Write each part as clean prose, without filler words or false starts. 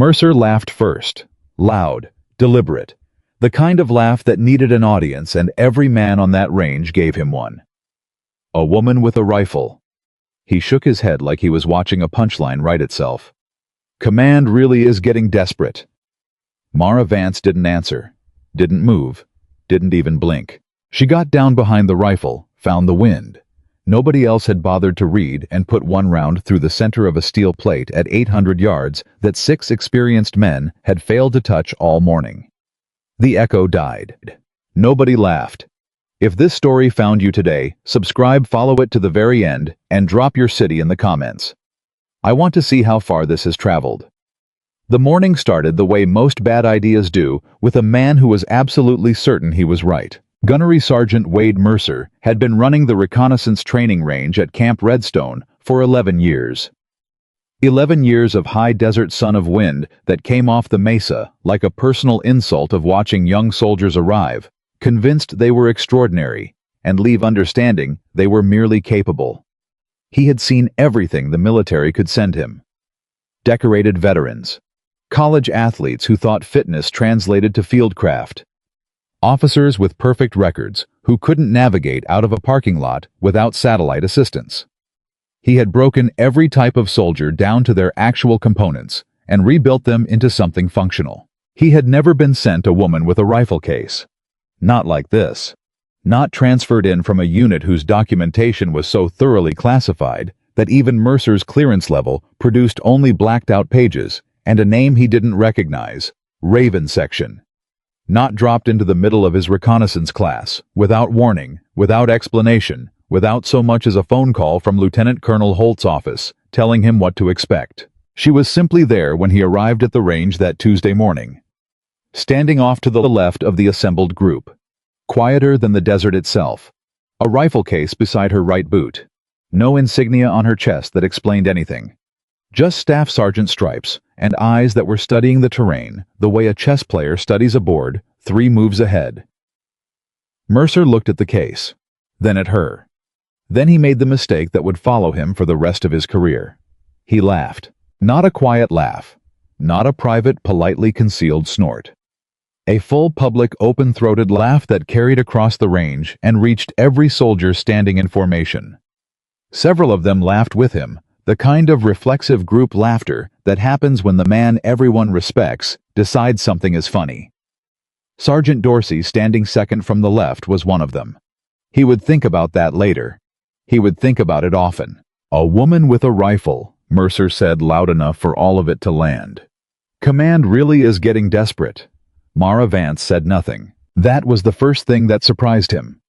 Mercer laughed first. Loud, deliberate. The kind of laugh that needed an audience, and every man on that range gave him one. A woman with a rifle. He shook his head like he was watching a punchline write itself. Command really is getting desperate. Mara Vance didn't answer, didn't move, didn't even blink. She got down behind the rifle, found the wind. Nobody else had bothered to read, and put one round through the center of a steel plate at 800 yards that 6 experienced men had failed to touch all morning. The echo died. Nobody laughed. If this story found you today, subscribe, follow it to the very end, and drop your city in the comments. I want to see how far this has traveled. The morning started the way most bad ideas do, with a man who was absolutely certain he was right. Gunnery Sergeant Wade Mercer had been running the reconnaissance training range at Camp Redstone for 11 years. 11 years of high desert sun of wind that came off the mesa like a personal insult of watching young soldiers arrive, convinced they were extraordinary, and leave understanding they were merely capable. He had seen everything the military could send him. Decorated veterans. College athletes who thought fitness translated to fieldcraft. Officers with perfect records who couldn't navigate out of a parking lot without satellite assistance. He had broken every type of soldier down to their actual components and rebuilt them into something functional. He had never been sent a woman with a rifle case. Not like this. Not transferred in from a unit whose documentation was so thoroughly classified that even Mercer's clearance level produced only blacked-out pages and a name he didn't recognize, Raven Section. Not dropped into the middle of his reconnaissance class, without warning, without explanation, without so much as a phone call from Lieutenant Colonel Holt's office telling him what to expect. She was simply there when he arrived at the range that Tuesday morning. Standing off to the left of the assembled group. Quieter than the desert itself. A rifle case beside her right boot. No insignia on her chest that explained anything. Just Staff Sergeant stripes, and eyes that were studying the terrain the way a chess player studies a board 3 moves ahead. Mercer looked at the case, then at her. Then he made the mistake that would follow him for the rest of his career. He laughed. Not a quiet laugh. Not a private, politely concealed snort. A full public, open-throated laugh that carried across the range and reached every soldier standing in formation. Several of them laughed with him, the kind of reflexive group laughter that happens when the man everyone respects decides something is funny. Sergeant Dorsey, standing second from the left, was one of them. He would think about that later. He would think about it often. A woman with a rifle, Mercer said loud enough for all of it to land. Command really is getting desperate. Mara Vance said nothing. That was the first thing that surprised him.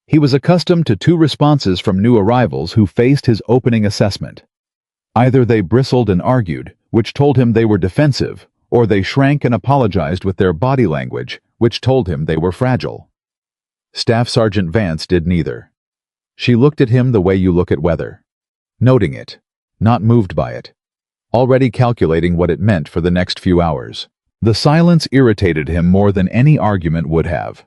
He was accustomed to 2 responses from new arrivals who faced his opening assessment. Either they bristled and argued, which told him they were defensive, or they shrank and apologized with their body language, which told him they were fragile. Staff Sergeant Vance did neither. She looked at him the way you look at weather. Noting it, not moved by it. Already calculating what it meant for the next few hours. The silence irritated him more than any argument would have.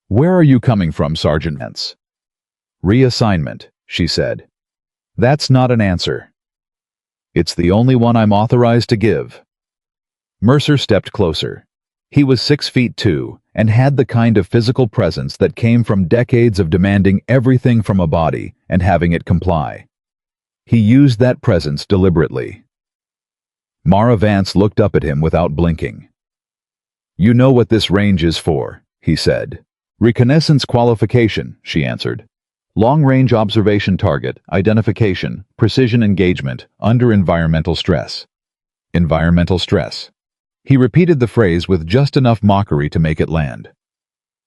Where are you coming from, Sergeant Vance? Reassignment, she said. That's not an answer. It's the only one I'm authorized to give. Mercer stepped closer. He was 6'2" and had the kind of physical presence that came from decades of demanding everything from a body and having it comply. He used that presence deliberately. Mara Vance looked up at him without blinking. You know what this range is for, he said. Reconnaissance qualification, she answered. Long-range observation target, identification, precision engagement, under environmental stress. Environmental stress. He repeated the phrase with just enough mockery to make it land.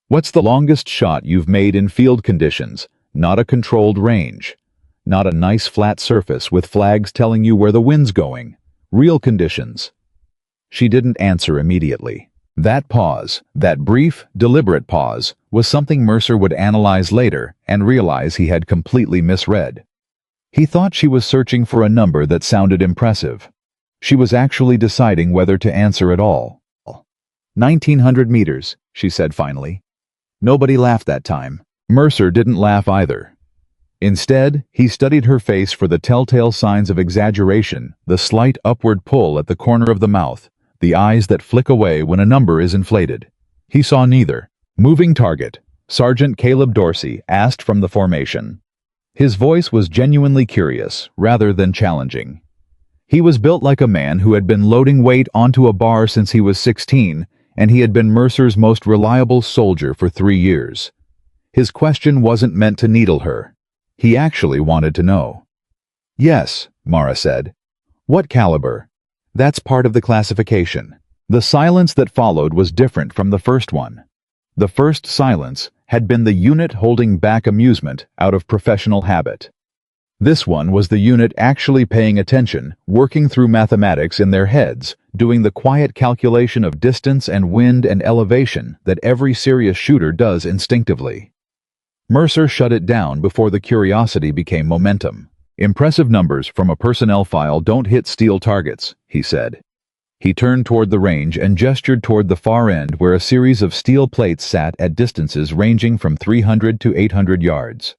What's the longest shot you've made in field conditions, not a controlled range? Not a nice flat surface with flags telling you where the wind's going. Real conditions. She didn't answer immediately. That pause, that brief, deliberate pause, was something Mercer would analyze later and realize he had completely misread. He thought she was searching for a number that sounded impressive. She was actually deciding whether to answer at all. 1900 meters, she said finally. Nobody laughed that time. Mercer didn't laugh either. Instead, he studied her face for the telltale signs of exaggeration, the slight upward pull at the corner of the mouth, the eyes that flick away when a number is inflated. He saw neither. Moving target, Sergeant Caleb Dorsey asked from the formation. His voice was genuinely curious, rather than challenging. He was built like a man who had been loading weight onto a bar since he was 16, and he had been Mercer's most reliable soldier for 3 years. His question wasn't meant to needle her. He actually wanted to know. "Yes," Mara said. "What caliber?" "That's part of the classification." The silence that followed was different from the first one. The first silence had been the unit holding back amusement out of professional habit. This one was the unit actually paying attention, working through mathematics in their heads, doing the quiet calculation of distance and wind and elevation that every serious shooter does instinctively. Mercer shut it down before the curiosity became momentum. "Impressive numbers from a personnel file don't hit steel targets," he said. He turned toward the range and gestured toward the far end where a series of steel plates sat at distances ranging from 300 to 800 yards.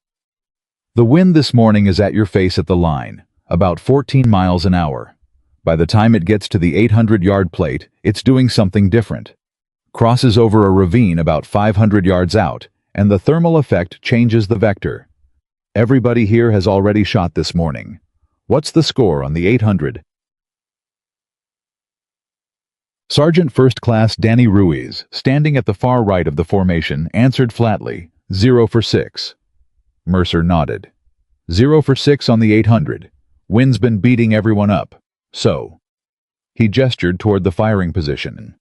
"The wind this morning is at your face at the line, about 14 miles an hour. By the time it gets to the 800-yard plate, it's doing something different. Crosses over a ravine about 500 yards out, and the thermal effect changes the vector. Everybody here has already shot this morning. What's the score on the 800? Sergeant First Class Danny Ruiz, standing at the far right of the formation, answered flatly, 0 for 6. Mercer nodded. 0 for 6 on the 800. Wind's been beating everyone up. So. He gestured toward the firing position.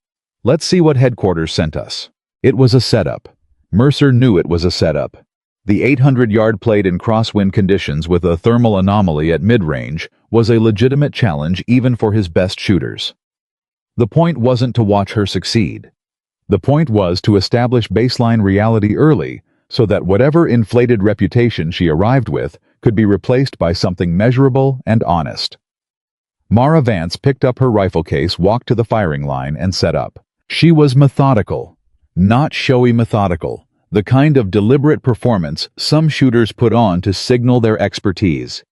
"Let's see what headquarters sent us." It was a setup. Mercer knew it was a setup. The 800-yard plate in crosswind conditions with a thermal anomaly at mid-range was a legitimate challenge even for his best shooters. The point wasn't to watch her succeed. The point was to establish baseline reality early so that whatever inflated reputation she arrived with could be replaced by something measurable and honest. Mara Vance picked up her rifle case, walked to the firing line, and set up. She was methodical. Not showy methodical, the kind of deliberate performance some shooters put on to signal their expertise.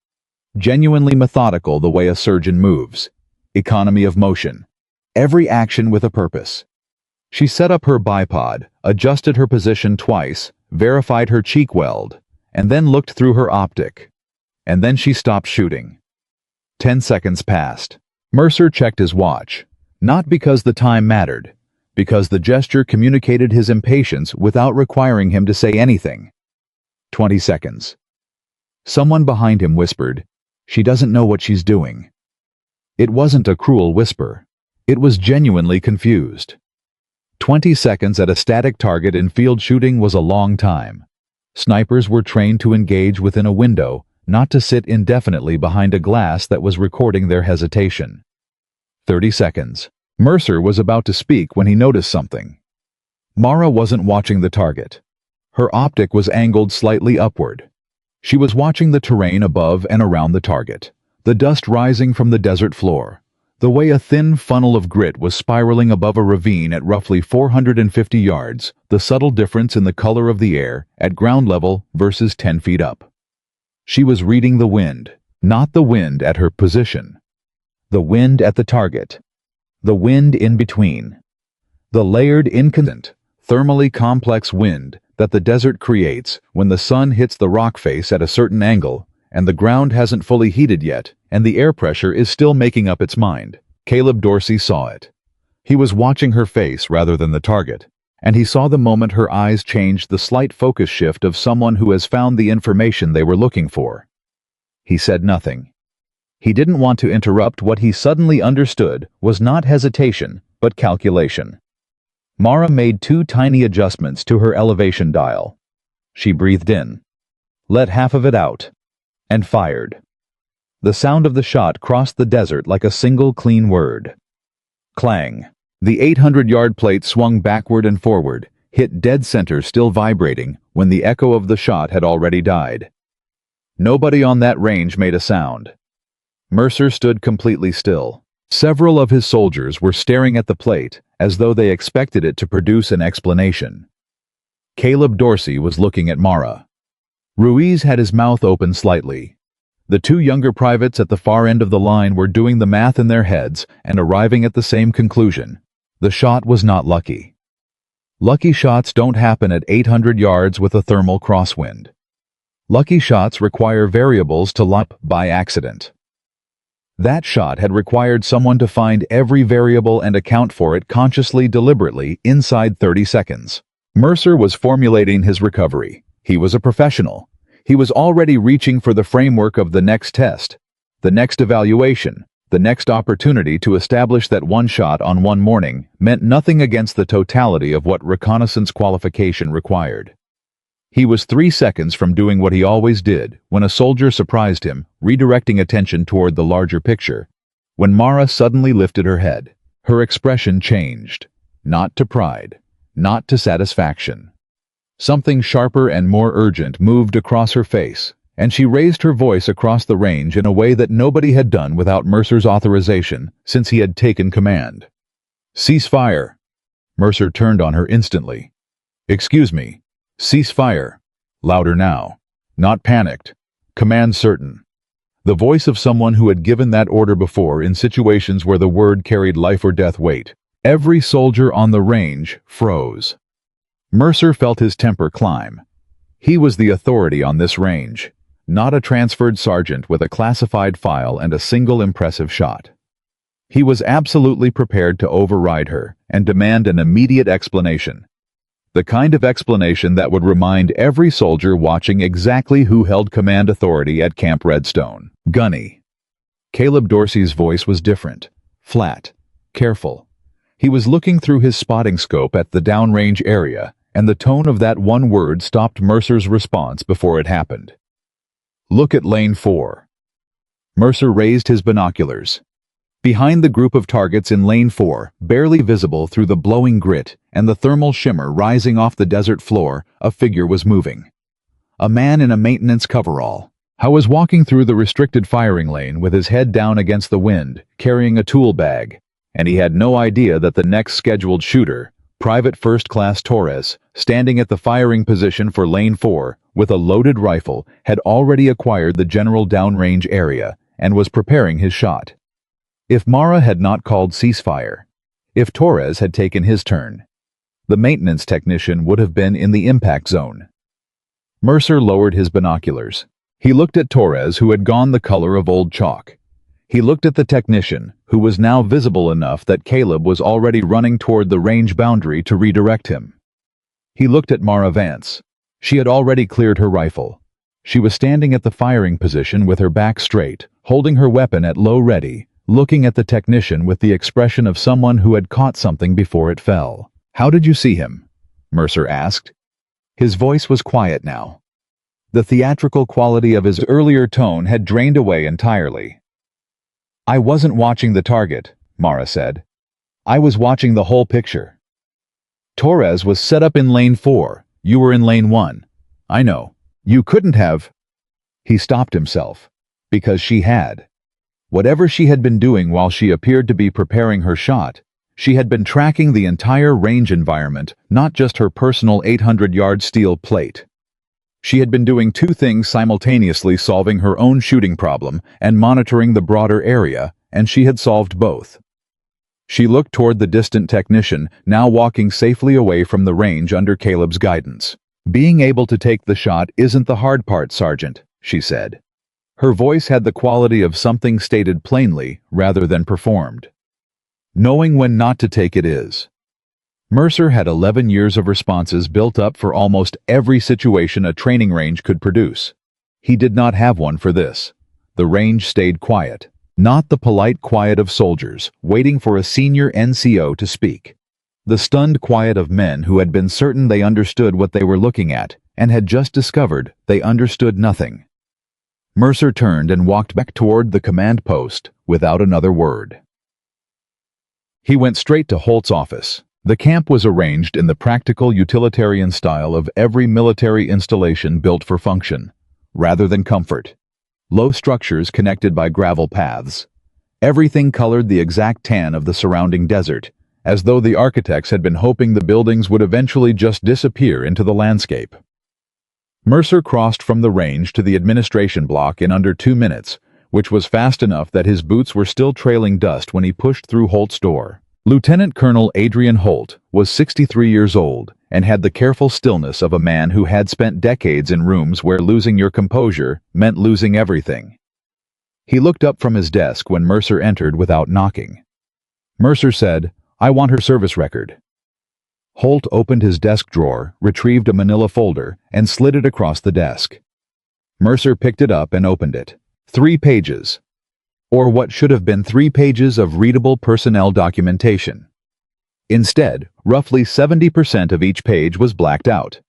Genuinely methodical the way a surgeon moves. Economy of motion. Every action with a purpose. She set up her bipod, adjusted her position twice, verified her cheek weld, and then looked through her optic. And then she stopped shooting. 10 seconds passed. Mercer checked his watch, not because the time mattered, because the gesture communicated his impatience without requiring him to say anything. 20 seconds. Someone behind him whispered, "She doesn't know what she's doing." It wasn't a cruel whisper. It was genuinely confused. 20 seconds at a static target in field shooting was a long time. Snipers were trained to engage within a window, not to sit indefinitely behind a glass that was recording their hesitation. 30 seconds. Mercer was about to speak when he noticed something. Mara wasn't watching the target. Her optic was angled slightly upward. She was watching the terrain above and around the target, the dust rising from the desert floor, the way a thin funnel of grit was spiraling above a ravine at roughly 450 yards, the subtle difference in the color of the air at ground level versus 10 feet up. She was reading the wind, not the wind at her position. The wind at the target. The wind in between. The layered, inconsistent, thermally complex wind that the desert creates when the sun hits the rock face at a certain angle and the ground hasn't fully heated yet, and the air pressure is still making up its mind. Caleb Dorsey saw it. He was watching her face rather than the target, and he saw the moment her eyes changed the slight focus shift of someone who has found the information they were looking for. He said nothing. He didn't want to interrupt what he suddenly understood was not hesitation, but calculation. Mara made 2 tiny adjustments to her elevation dial. She breathed in, let half of it out, and fired. The sound of the shot crossed the desert like a single clean word. Clang. The 800-yard plate swung backward and forward, hit dead center, still vibrating, when the echo of the shot had already died. Nobody on that range made a sound. Mercer stood completely still. Several of his soldiers were staring at the plate as though they expected it to produce an explanation. Caleb Dorsey was looking at Mara. Ruiz had his mouth open slightly. The two younger privates at the far end of the line were doing the math in their heads and arriving at the same conclusion. The shot was not lucky. Lucky shots don't happen at 800 yards with a thermal crosswind. Lucky shots require variables to line up by accident. That shot had required someone to find every variable and account for it consciously, deliberately, inside 30 seconds. Mercer was formulating his recovery. He was a professional. He was already reaching for the framework of the next test, the next evaluation, the next opportunity to establish that one shot on one morning meant nothing against the totality of what reconnaissance qualification required. He was 3 seconds from doing what he always did when a soldier surprised him, redirecting attention toward the larger picture. When Mara suddenly lifted her head, her expression changed. Not to pride, not to satisfaction. Something sharper and more urgent moved across her face, and she raised her voice across the range in a way that nobody had done without Mercer's authorization since he had taken command. "Cease fire." Mercer turned on her instantly. "Excuse me. Cease fire." Louder now. Not panicked. Command certain. The voice of someone who had given that order before in situations where the word carried life or death weight. Every soldier on the range froze. Mercer felt his temper climb. He was the authority on this range, not a transferred sergeant with a classified file and a single impressive shot. He was absolutely prepared to override her and demand an immediate explanation. The kind of explanation that would remind every soldier watching exactly who held command authority at Camp Redstone. Gunny. Caleb Dorsey's voice was different, flat, careful. He was looking through his spotting scope at the downrange area, and the tone of that one word stopped Mercer's response before it happened. "Look at lane 4. Mercer raised his binoculars. Behind the group of targets in lane 4, barely visible through the blowing grit and the thermal shimmer rising off the desert floor, a figure was moving. A man in a maintenance coverall. He was walking through the restricted firing lane with his head down against the wind, carrying a tool bag, and he had no idea that the next scheduled shooter, Private First Class Torres, standing at the firing position for lane 4 with a loaded rifle, had already acquired the general downrange area and was preparing his shot. If Mara had not called ceasefire, if Torres had taken his turn, the maintenance technician would have been in the impact zone. Mercer lowered his binoculars. He looked at Torres, who had gone the color of old chalk. He looked at the technician, who was now visible enough that Caleb was already running toward the range boundary to redirect him. He looked at Mara Vance. She had already cleared her rifle. She was standing at the firing position with her back straight, holding her weapon at low ready, looking at the technician with the expression of someone who had caught something before it fell. "How did you see him?" Mercer asked. His voice was quiet now. The theatrical quality of his earlier tone had drained away entirely. "I wasn't watching the target," Mara said. "I was watching the whole picture. Torres was set up in lane 4. You were in lane 1. I know. You couldn't have—" He stopped himself. Because she had. Whatever she had been doing while she appeared to be preparing her shot, she had been tracking the entire range environment, not just her personal 800-yard steel plate. She had been doing two things simultaneously, solving her own shooting problem and monitoring the broader area, and she had solved both. She looked toward the distant technician, now walking safely away from the range under Caleb's guidance. "Being able to take the shot isn't the hard part, Sergeant," she said. Her voice had the quality of something stated plainly rather than performed. "Knowing when not to take it is." Mercer had 11 years of responses built up for almost every situation a training range could produce. He did not have one for this. The range stayed quiet, not the polite quiet of soldiers waiting for a senior NCO to speak. The stunned quiet of men who had been certain they understood what they were looking at and had just discovered they understood nothing. Mercer turned and walked back toward the command post without another word. He went straight to Holt's office. The camp was arranged in the practical utilitarian style of every military installation built for function, rather than comfort. Low structures connected by gravel paths. Everything colored the exact tan of the surrounding desert, as though the architects had been hoping the buildings would eventually just disappear into the landscape. Mercer crossed from the range to the administration block in under 2 minutes, which was fast enough that his boots were still trailing dust when he pushed through Holt's door. Lieutenant Colonel Adrian Holt was 63 years old and had the careful stillness of a man who had spent decades in rooms where losing your composure meant losing everything. He looked up from his desk when Mercer entered without knocking. Mercer said, "I want her service record." Holt opened his desk drawer, retrieved a manila folder, and slid it across the desk. Mercer picked it up and opened it. 3 pages. Or what should have been 3 pages of readable personnel documentation. Instead, roughly 70% of each page was blacked out.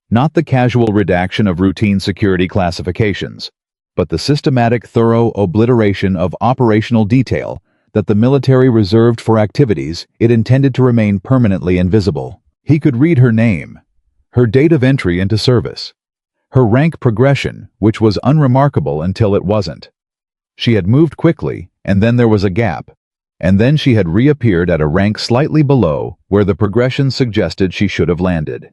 Not the casual redaction of routine security classifications, but the systematic, thorough obliteration of operational detail that the military reserved for activities it intended to remain permanently invisible. He could read her name, her date of entry into service, her rank progression, which was unremarkable until it wasn't. She had moved quickly, and then there was a gap, and then she had reappeared at a rank slightly below where the progression suggested she should have landed.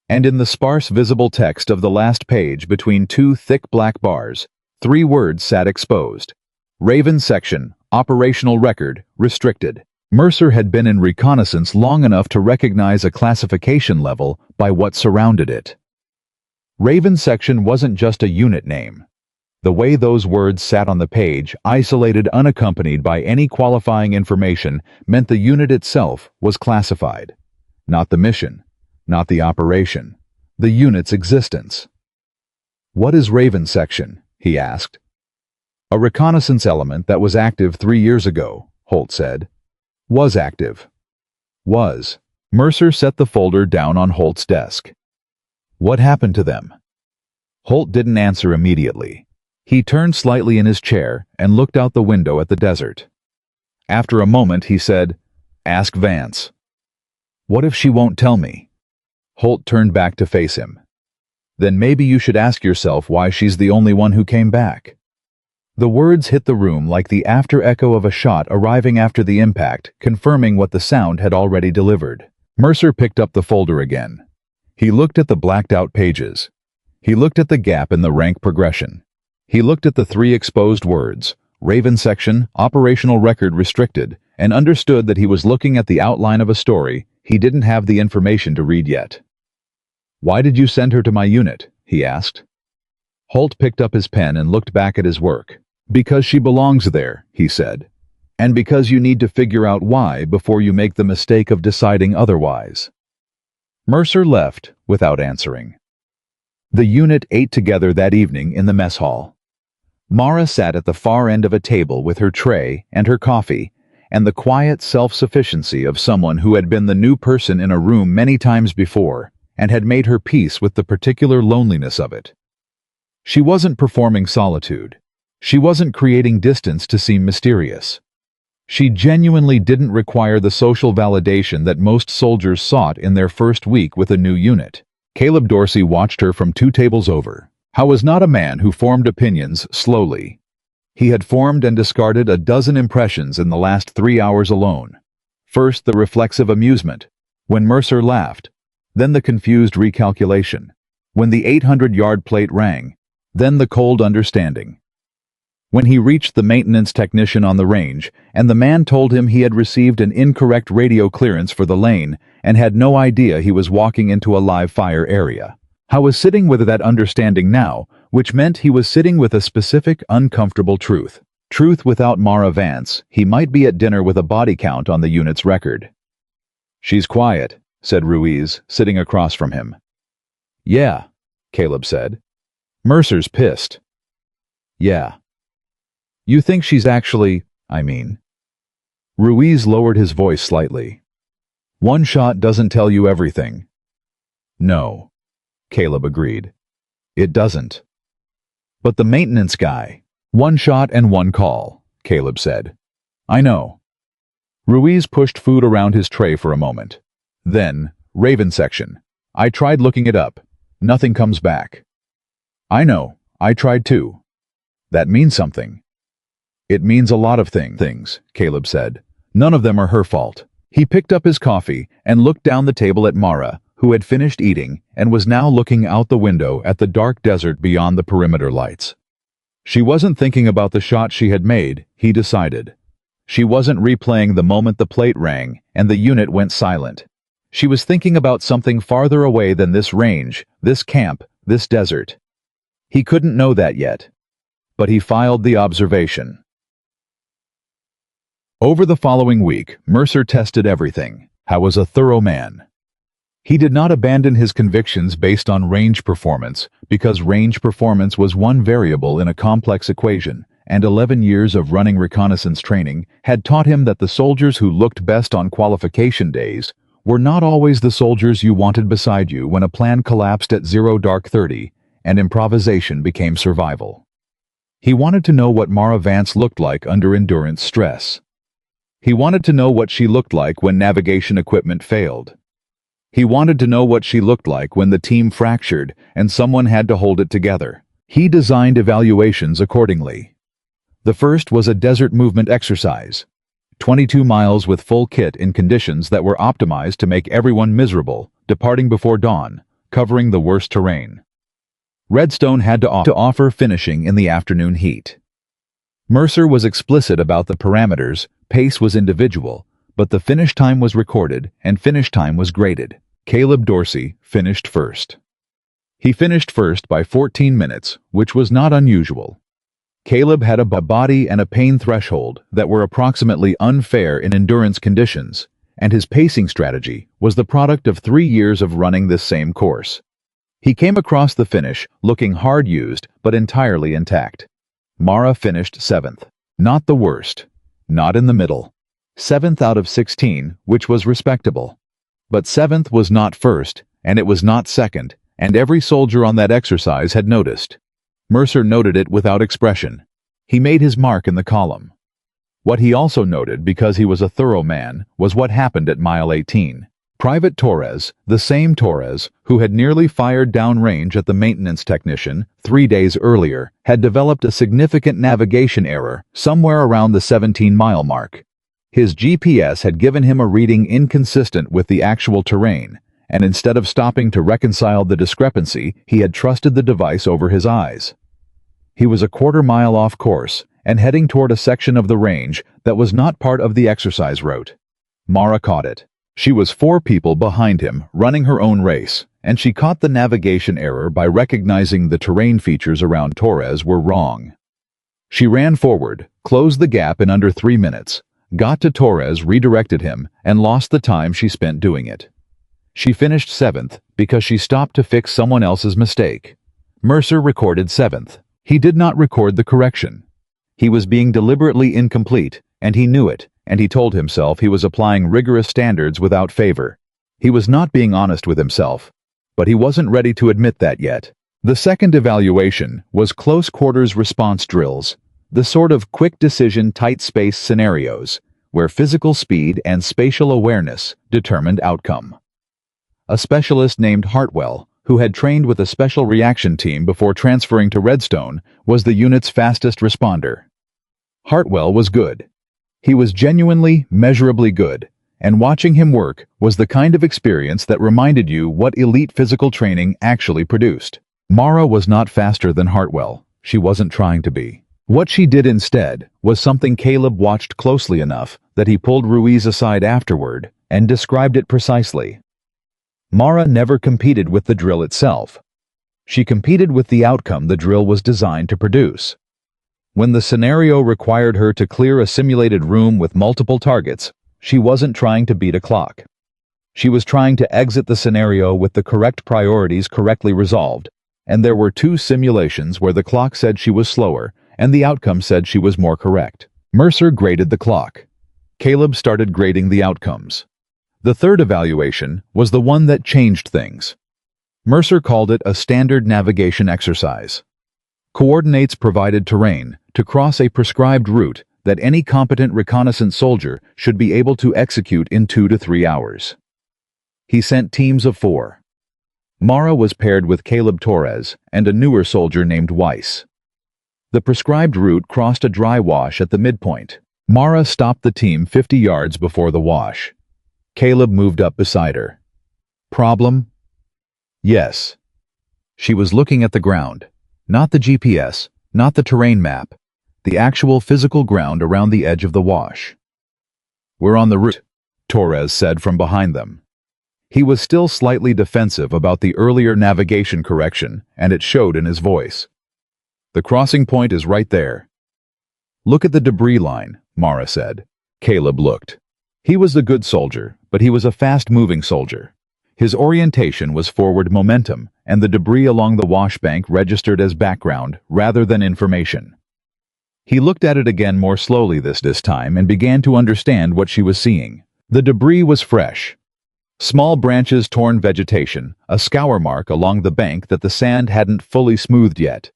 And in the sparse visible text of the last page between 2 thick black bars, 3 words sat exposed. Raven Section, Operational Record, Restricted. Mercer had been in reconnaissance long enough to recognize a classification level by what surrounded it. Raven Section wasn't just a unit name. The way those words sat on the page, isolated, unaccompanied by any qualifying information, meant the unit itself was classified. Not the mission, not the operation, the unit's existence. "What is Raven Section?" he asked. "A reconnaissance element that was active 3 years ago," Holt said. "Was active." Was. Mercer set the folder down on Holt's desk. "What happened to them?" Holt didn't answer immediately. He turned slightly in his chair and looked out the window at the desert. After a moment he said, "Ask Vance." "What if she won't tell me?" Holt turned back to face him. "Then maybe you should ask yourself why she's the only one who came back." The words hit the room like the after-echo of a shot arriving after the impact, confirming what the sound had already delivered. Mercer picked up the folder again. He looked at the blacked-out pages. He looked at the gap in the rank progression. He looked at the 3 exposed words, Raven Section, Operational Record Restricted, and understood that he was looking at the outline of a story he didn't have the information to read yet. "Why did you send her to my unit?" he asked. Holt picked up his pen and looked back at his work. "Because she belongs there," he said. "And because you need to figure out why before you make the mistake of deciding otherwise." Mercer left without answering. The unit ate together that evening in the mess hall. Mara sat at the far end of a table with her tray and her coffee, and the quiet self-sufficiency of someone who had been the new person in a room many times before and had made her peace with the particular loneliness of it. She wasn't performing solitude. She wasn't creating distance to seem mysterious. She genuinely didn't require the social validation that most soldiers sought in their first week with a new unit. Caleb Dorsey watched her from 2 tables over. Howe was not a man who formed opinions slowly. He had formed and discarded a dozen impressions in the last 3 hours alone. First, the reflexive amusement, when Mercer laughed, then the confused recalculation, when the 800-yard plate rang, then the cold understanding. When he reached the maintenance technician on the range, and the man told him he had received an incorrect radio clearance for the lane and had no idea he was walking into a live fire area. Howe was sitting with that understanding now, which meant he was sitting with a specific, uncomfortable truth. Truth without Mara Vance, he might be at dinner with a body count on the unit's record. "She's quiet," said Ruiz, sitting across from him. "Yeah," Caleb said. "Mercer's pissed." "Yeah." "You think she's actually, Ruiz lowered his voice slightly. "One shot doesn't tell you everything." "No," Caleb agreed. "It doesn't." "But the maintenance guy." "One shot and one call," Caleb said. "I know." Ruiz pushed food around his tray for a moment. Then, Raven Section. "I tried looking it up. Nothing comes back." "I know. I tried too." "That means something." "It means a lot of things, Caleb said. "None of them are her fault." He picked up his coffee and looked down the table at Mara, who had finished eating and was now looking out the window at the dark desert beyond the perimeter lights. She wasn't thinking about the shot she had made, he decided. She wasn't replaying the moment the plate rang and the unit went silent. She was thinking about something farther away than this range, this camp, this desert. He couldn't know that yet. But he filed the observation. Over the following week, Mercer tested everything. How was a thorough man. He did not abandon his convictions based on range performance, because range performance was one variable in a complex equation, and 11 years of running reconnaissance training had taught him that the soldiers who looked best on qualification days were not always the soldiers you wanted beside you when a plan collapsed at 0:30 and improvisation became survival. He wanted to know what Mara Vance looked like under endurance stress. He wanted to know what she looked like when navigation equipment failed. He wanted to know what she looked like when the team fractured and someone had to hold it together. He designed evaluations accordingly. The first was a desert movement exercise. 22 miles with full kit in conditions that were optimized to make everyone miserable, departing before dawn, covering the worst terrain. Redstone had to offer finishing in the afternoon heat. Mercer was explicit about the parameters, pace was individual, but the finish time was recorded and finish time was graded. Caleb Dorsey finished first. He finished first by 14 minutes, which was not unusual. Caleb had a body and a pain threshold that were approximately unfair in endurance conditions, and his pacing strategy was the product of 3 years of running this same course. He came across the finish looking hard used but entirely intact. Mara finished 7th. Not the worst. Not in the middle. 7th out of 16, which was respectable. But 7th was not first, and it was not second, and every soldier on that exercise had noticed. Mercer noted it without expression. He made his mark in the column. What he also noted, because he was a thorough man, was what happened at mile 18. Private Torres, the same Torres who had nearly fired downrange at the maintenance technician 3 days earlier, had developed a significant navigation error somewhere around the 17-mile mark. His GPS had given him a reading inconsistent with the actual terrain, and instead of stopping to reconcile the discrepancy, he had trusted the device over his eyes. He was a quarter-mile off course and heading toward a section of the range that was not part of the exercise route. Mara caught it. She was 4 people behind him, running her own race, and she caught the navigation error by recognizing the terrain features around Torres were wrong. She ran forward, closed the gap in under 3 minutes, got to Torres, redirected him, and lost the time she spent doing it. She finished 7th because she stopped to fix someone else's mistake. Mercer recorded 7th. He did not record the correction. He was being deliberately incomplete, and he knew it, and he told himself he was applying rigorous standards without favor. He was not being honest with himself, but he wasn't ready to admit that yet. The second evaluation was close quarters response drills, the sort of quick decision tight space scenarios, where physical speed and spatial awareness determined outcome. A specialist named Hartwell, who had trained with a special reaction team before transferring to Redstone, was the unit's fastest responder. Hartwell was good. He was genuinely, measurably good, and watching him work was the kind of experience that reminded you what elite physical training actually produced. Mara was not faster than Hartwell. She wasn't trying to be. What she did instead was something Caleb watched closely enough that he pulled Ruiz aside afterward and described it precisely. Mara never competed with the drill itself. She competed with the outcome the drill was designed to produce. When the scenario required her to clear a simulated room with multiple targets, she wasn't trying to beat a clock. She was trying to exit the scenario with the correct priorities correctly resolved, and there were 2 simulations where the clock said she was slower and the outcome said she was more correct. Mercer graded the clock. Caleb started grading the outcomes. The third evaluation was the one that changed things. Mercer called it a standard navigation exercise. Coordinates provided terrain to cross a prescribed route that any competent reconnaissance soldier should be able to execute in 2 to 3 hours. He sent teams of 4. Mara was paired with Caleb Torres and a newer soldier named Weiss. The prescribed route crossed a dry wash at the midpoint. Mara stopped the team 50 yards before the wash. Caleb moved up beside her. Problem? Yes. She was looking at the ground. Not the GPS, not the terrain map. The actual physical ground around the edge of the wash. We're on the route, Torres said from behind them. He was still slightly defensive about the earlier navigation correction, and it showed in his voice. The crossing point is right there. Look at the debris line, Mara said. Caleb looked. He was a good soldier, but he was a fast-moving soldier. His orientation was forward momentum, and the debris along the washbank registered as background rather than information. He looked at it again more slowly this time and began to understand what she was seeing. The debris was fresh. Small branches, torn vegetation, a scour mark along the bank that the sand hadn't fully smoothed yet.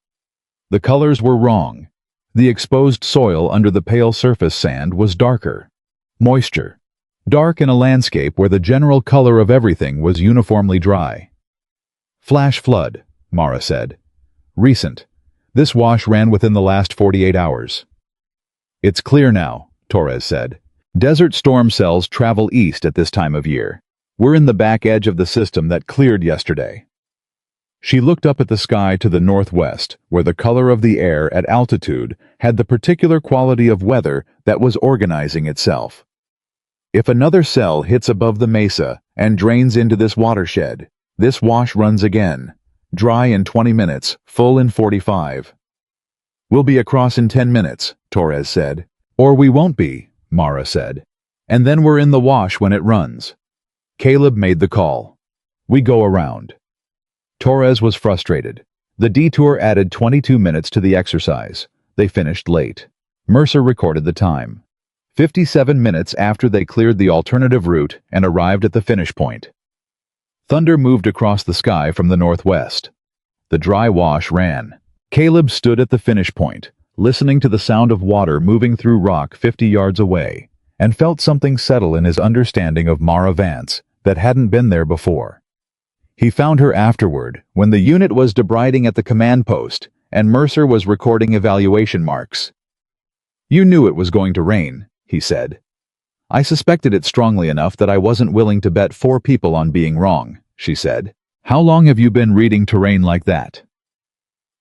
The colors were wrong. The exposed soil under the pale surface sand was darker. Moisture. Dark in a landscape where the general color of everything was uniformly dry. Flash flood, Mara said. Recent. This wash ran within the last 48 hours. It's clear now, Torres said. Desert storm cells travel east at this time of year. We're in the back edge of the system that cleared yesterday. She looked up at the sky to the northwest, where the color of the air at altitude had the particular quality of weather that was organizing itself. If another cell hits above the mesa and drains into this watershed, this wash runs again. Dry in 20 minutes, full in 45. We'll be across in 10 minutes, Torres said. Or we won't be, Mara said. And then we're in the wash when it runs. Caleb made the call. We go around. Torres was frustrated. The detour added 22 minutes to the exercise. They finished late. Mercer recorded the time. 57 minutes after they cleared the alternative route and arrived at the finish point. Thunder moved across the sky from the northwest. The dry wash ran. Caleb stood at the finish point, listening to the sound of water moving through rock 50 yards away, and felt something settle in his understanding of Mara Vance that hadn't been there before. He found her afterward, when the unit was debriding at the command post, and Mercer was recording evaluation marks. You knew it was going to rain, he said. I suspected it strongly enough that I wasn't willing to bet 4 people on being wrong, she said. How long have you been reading terrain like that?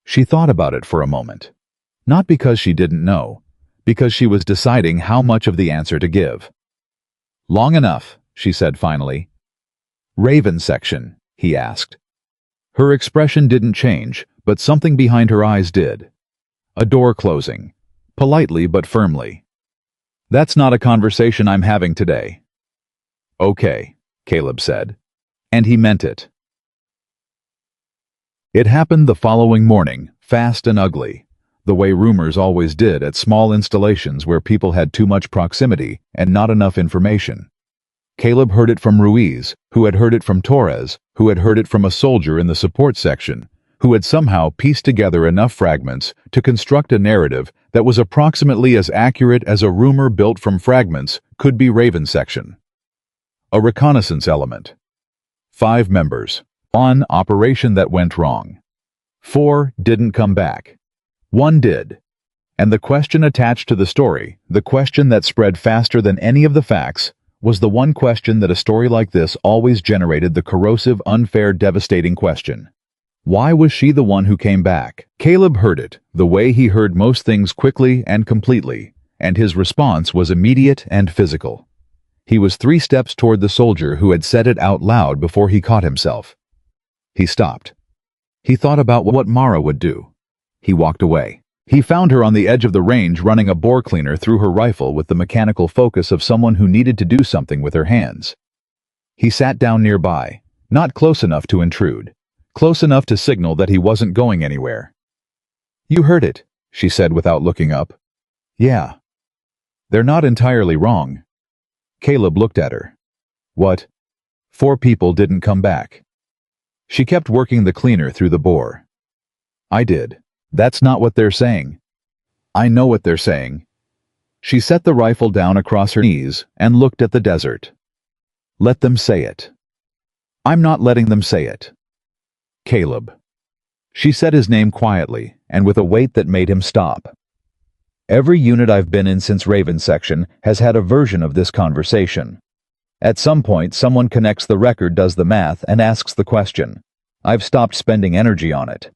She thought about it for a moment. Not because she didn't know, because she was deciding how much of the answer to give. Long enough, she said finally. Raven section, he asked. Her expression didn't change, but something behind her eyes did. A door closing, politely but firmly. That's not a conversation I'm having today. Okay, Caleb said. And he meant it. It happened the following morning, fast and ugly, the way rumors always did at small installations where people had too much proximity and not enough information. Caleb heard it from Ruiz, who had heard it from Torres, who had heard it from a soldier in the support section, who had somehow pieced together enough fragments to construct a narrative that was approximately as accurate as a rumor built from fragments could be Raven section. A reconnaissance element. 5 members. 1 operation that went wrong. 4 didn't come back. 1 did. And the question attached to the story, the question that spread faster than any of the facts, was the one question that a story like this always generated: the corrosive, unfair, devastating question. Why was she the one who came back? Caleb heard it, the way he heard most things, quickly and completely, and his response was immediate and physical. He was 3 steps toward the soldier who had said it out loud before he caught himself. He stopped. He thought about what Mara would do. He walked away. He found her on the edge of the range running a bore cleaner through her rifle with the mechanical focus of someone who needed to do something with her hands. He sat down nearby, not close enough to intrude, close enough to signal that he wasn't going anywhere. You heard it, she said without looking up. Yeah. They're not entirely wrong. Caleb looked at her. What? 4 people didn't come back. She kept working the cleaner through the bore. I did. That's not what they're saying. I know what they're saying. She set the rifle down across her knees and looked at the desert. Let them say it. I'm not letting them say it. Caleb. She said his name quietly and with a weight that made him stop. Every unit I've been in since Raven section has had a version of this conversation. At some point, someone connects the record, does the math, and asks the question. I've stopped spending energy on it.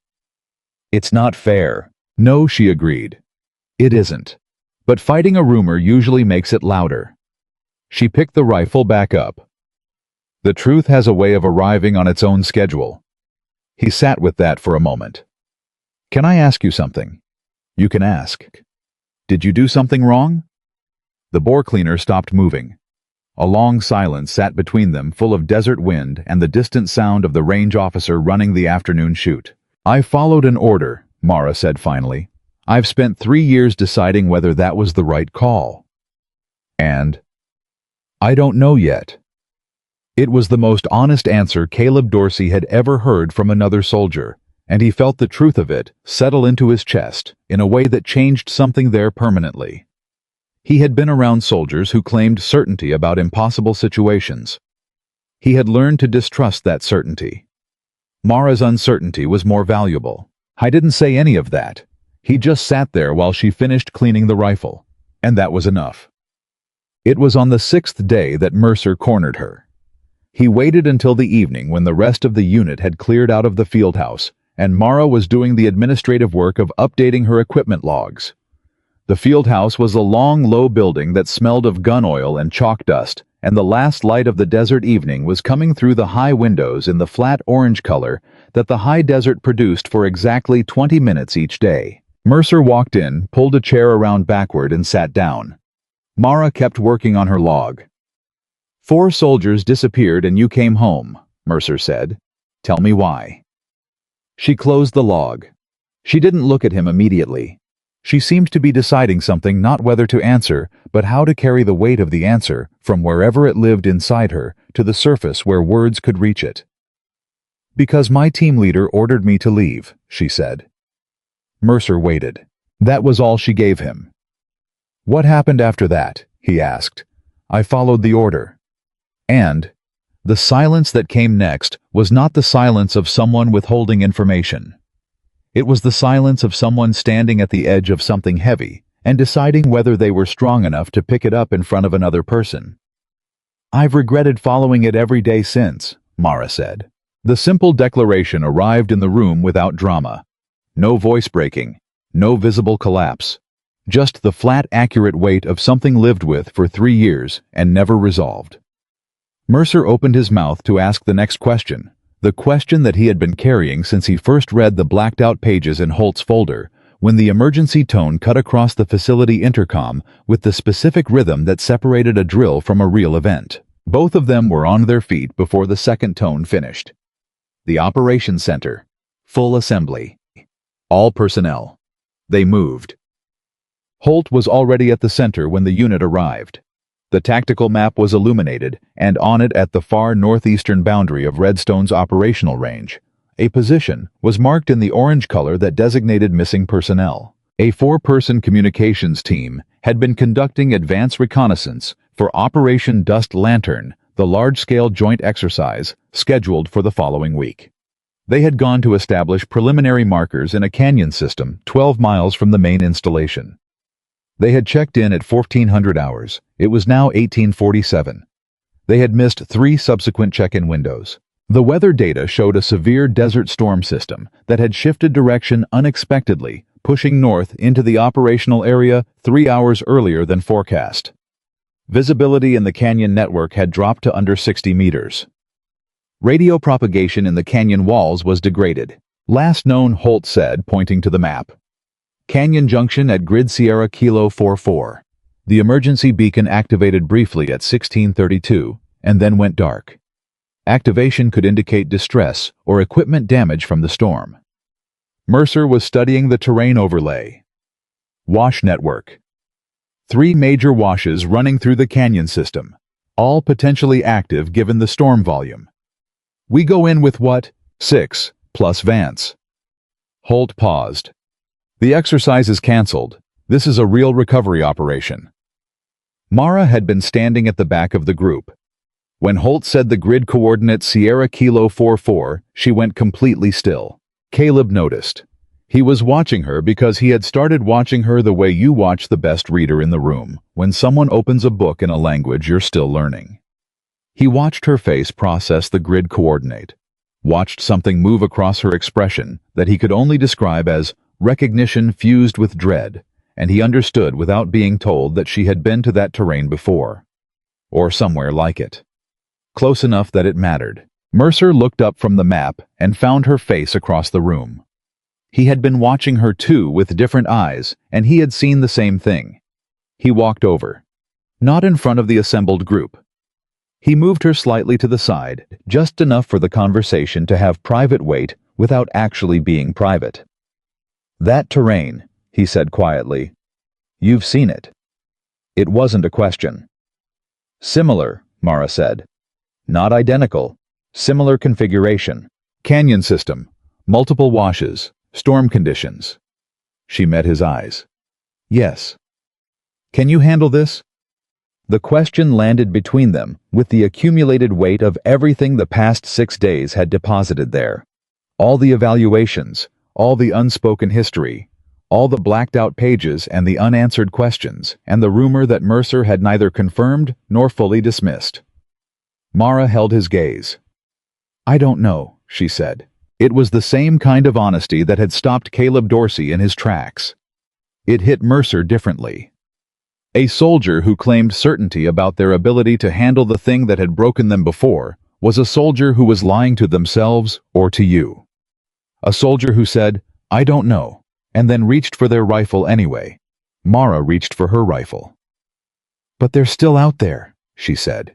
It's not fair. No, she agreed. It isn't. But fighting a rumor usually makes it louder. She picked the rifle back up. The truth has a way of arriving on its own schedule. He sat with that for a moment. Can I ask you something? You can ask. Did you do something wrong? The bore cleaner stopped moving. A long silence sat between them, full of desert wind and the distant sound of the range officer running the afternoon shoot. I followed an order, Mara said finally. I've spent 3 years deciding whether that was the right call. And? I don't know yet. It was the most honest answer Caleb Dorsey had ever heard from another soldier, and he felt the truth of it settle into his chest in a way that changed something there permanently. He had been around soldiers who claimed certainty about impossible situations. He had learned to distrust that certainty. Mara's uncertainty was more valuable. I didn't say any of that. He just sat there while she finished cleaning the rifle, and that was enough. It was on the 6th day that Mercer cornered her. He waited until the evening when the rest of the unit had cleared out of the field house, and Mara was doing the administrative work of updating her equipment logs. The field house was a long, low building that smelled of gun oil and chalk dust, and the last light of the desert evening was coming through the high windows in the flat orange color that the high desert produced for exactly 20 minutes each day. Mercer walked in, pulled a chair around backward, and sat down. Mara kept working on her log. 4 soldiers disappeared and you came home, Mercer said. Tell me why. She closed the log. She didn't look at him immediately. She seemed to be deciding something, not whether to answer, but how to carry the weight of the answer from wherever it lived inside her to the surface where words could reach it. Because my team leader ordered me to leave, she said. Mercer waited. That was all she gave him. What happened after that? He asked. I followed the order. And the silence that came next was not the silence of someone withholding information. It was the silence of someone standing at the edge of something heavy and deciding whether they were strong enough to pick it up in front of another person. I've regretted following it every day since, Mara said. The simple declaration arrived in the room without drama. No voice breaking, no visible collapse. Just the flat, accurate weight of something lived with for 3 years and never resolved. Mercer opened his mouth to ask the next question, the question that he had been carrying since he first read the blacked-out pages in Holt's folder, when the emergency tone cut across the facility intercom with the specific rhythm that separated a drill from a real event. Both of them were on their feet before the second tone finished. The operations center. Full assembly. All personnel. They moved. Holt was already at the center when the unit arrived. The tactical map was illuminated, and on it at the far northeastern boundary of Redstone's operational range, a position was marked in the orange color that designated missing personnel. A 4-person communications team had been conducting advance reconnaissance for Operation Dust Lantern, the large-scale joint exercise scheduled for the following week. They had gone to establish preliminary markers in a canyon system 12 miles from the main installation. They had checked in at 1400 hours. It was now 1847. They had missed 3 subsequent check-in windows. The weather data showed a severe desert storm system that had shifted direction unexpectedly, pushing north into the operational area 3 hours earlier than forecast. Visibility in the canyon network had dropped to under 60 meters. Radio propagation in the canyon walls was degraded. Last known, Holt said, pointing to the map. Canyon Junction at Grid Sierra Kilo 44. The emergency beacon activated briefly at 1632 and then went dark. Activation could indicate distress or equipment damage from the storm. Mercer was studying the terrain overlay. Wash network. 3 major washes running through the canyon system, all potentially active given the storm volume. We go in with what? 6, plus Vance. Holt paused. The exercise is canceled. This is a real recovery operation. Mara had been standing at the back of the group. When Holt said the grid coordinate Sierra Kilo 44, she went completely still. Caleb noticed. He was watching her because he had started watching her the way you watch the best reader in the room, when someone opens a book in a language you're still learning. He watched her face process the grid coordinate, watched something move across her expression that he could only describe as recognition fused with dread, and he understood without being told that she had been to that terrain before, or somewhere like it. Close enough that it mattered. Mercer looked up from the map and found her face across the room. He had been watching her too with different eyes, and he had seen the same thing. He walked over. Not in front of the assembled group. He moved her slightly to the side, just enough for the conversation to have private weight without actually being private. "That terrain," he said quietly. "You've seen it." It wasn't a question. "Similar," Mara said. "Not identical. Similar configuration. Canyon system. Multiple washes. Storm conditions." She met his eyes. "Yes." "Can you handle this?" The question landed between them with the accumulated weight of everything the past 6 days had deposited there. All the evaluations, all the unspoken history, all the blacked-out pages and the unanswered questions, and the rumor that Mercer had neither confirmed nor fully dismissed. Mara held his gaze. "I don't know," she said. It was the same kind of honesty that had stopped Caleb Dorsey in his tracks. It hit Mercer differently. A soldier who claimed certainty about their ability to handle the thing that had broken them before was a soldier who was lying to themselves or to you. A soldier who said, "I don't know," and then reached for their rifle anyway. Mara reached for her rifle. "But they're still out there," she said.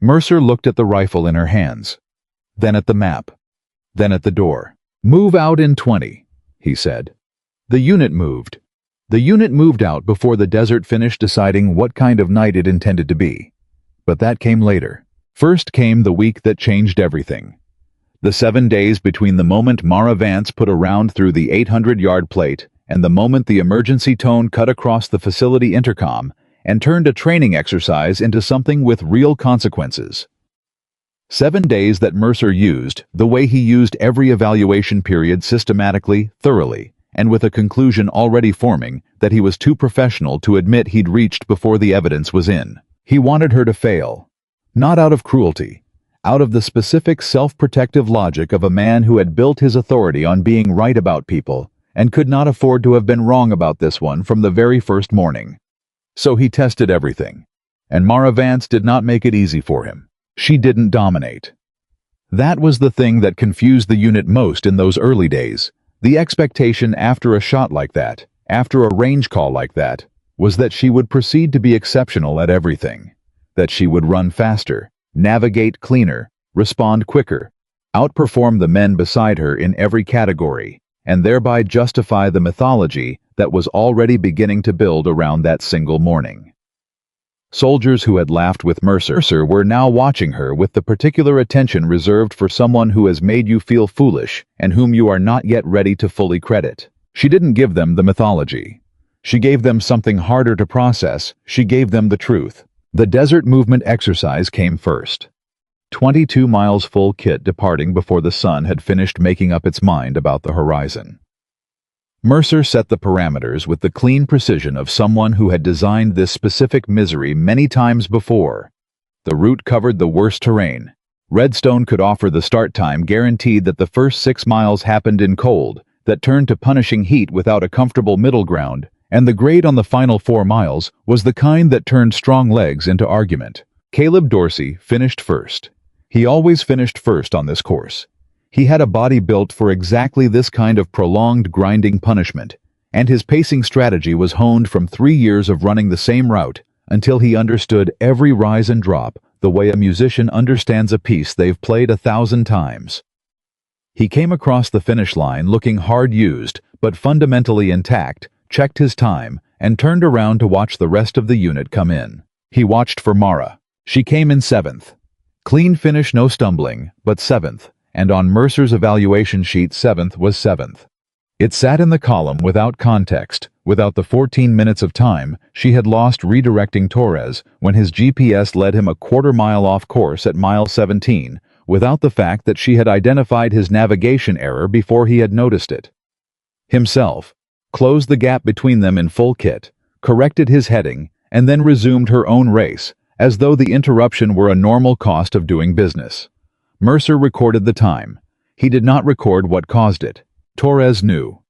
Mercer looked at the rifle in her hands, then at the map, then at the door. "Move out in 20, he said. The unit moved. The unit moved out before the desert finished deciding what kind of night it intended to be. But that came later. First came the week that changed everything. The 7 days between the moment Mara Vance put a round through the 800-yard plate and the moment the emergency tone cut across the facility intercom and turned a training exercise into something with real consequences. 7 days that Mercer used the way he used every evaluation period systematically, thoroughly, and with a conclusion already forming that he was too professional to admit he'd reached before the evidence was in. He wanted her to fail. Not out of cruelty. Out of the specific self-protective logic of a man who had built his authority on being right about people and could not afford to have been wrong about this one from the very first morning. So he tested everything. And Mara Vance did not make it easy for him. She didn't dominate. That was the thing that confused the unit most in those early days. The expectation after a shot like that, after a range call like that, was that she would proceed to be exceptional at everything. That she would run faster, navigate cleaner, respond quicker, outperform the men beside her in every category, and thereby justify the mythology that was already beginning to build around that single morning. Soldiers who had laughed with Mercer were now watching her with the particular attention reserved for someone who has made you feel foolish and whom you are not yet ready to fully credit. She didn't give them the mythology. She gave them something harder to process. She gave them the truth. The desert movement exercise came first. 22 miles full kit departing before the sun had finished making up its mind about the horizon. Mercer set the parameters with the clean precision of someone who had designed this specific misery many times before. The route covered the worst terrain. Redstone could offer the start time guaranteed that the first 6 miles happened in cold, that turned to punishing heat without a comfortable middle ground, and the grade on the final 4 miles was the kind that turned strong legs into argument. Caleb Dorsey finished first. He always finished first on this course. He had a body built for exactly this kind of prolonged grinding punishment, and his pacing strategy was honed from 3 years of running the same route until he understood every rise and drop the way a musician understands a piece they've played 1,000 times. He came across the finish line looking hard used, but fundamentally intact, checked his time, and turned around to watch the rest of the unit come in. He watched for Mara. She came in 7th. Clean finish, no stumbling, but 7th. And on Mercer's evaluation sheet 7th was 7th. It sat in the column without context, without the 14 minutes of time she had lost redirecting Torres when his GPS led him a quarter-mile off course at mile 17, without the fact that she had identified his navigation error before he had noticed it. Himself, closed the gap between them in full kit, corrected his heading, and then resumed her own race, as though the interruption were a normal cost of doing business. Mercer recorded the time. He did not record what caused it. Torres knew.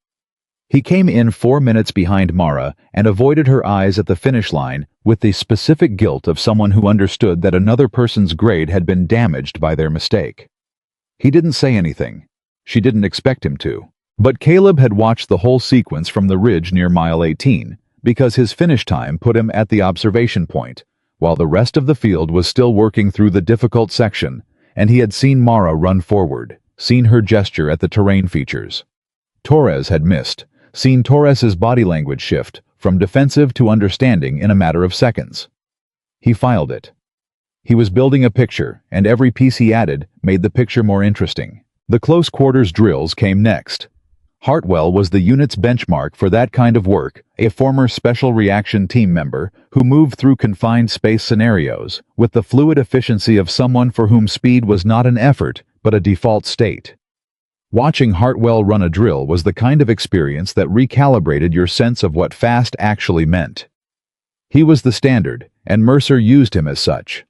He came in 4 minutes behind Mara and avoided her eyes at the finish line with the specific guilt of someone who understood that another person's grade had been damaged by their mistake. He didn't say anything. She didn't expect him to. But Caleb had watched the whole sequence from the ridge near mile 18, because his finish time put him at the observation point, while the rest of the field was still working through the difficult section, and he had seen Mara run forward, seen her gesture at the terrain features. Torres had missed, seen Torres's body language shift from defensive to understanding in a matter of seconds. He filed it. He was building a picture, and every piece he added made the picture more interesting. The close quarters drills came next. Hartwell was the unit's benchmark for that kind of work, a former Special Reaction Team member who moved through confined space scenarios with the fluid efficiency of someone for whom speed was not an effort but a default state. Watching Hartwell run a drill was the kind of experience that recalibrated your sense of what fast actually meant. He was the standard, and Mercer used him as such.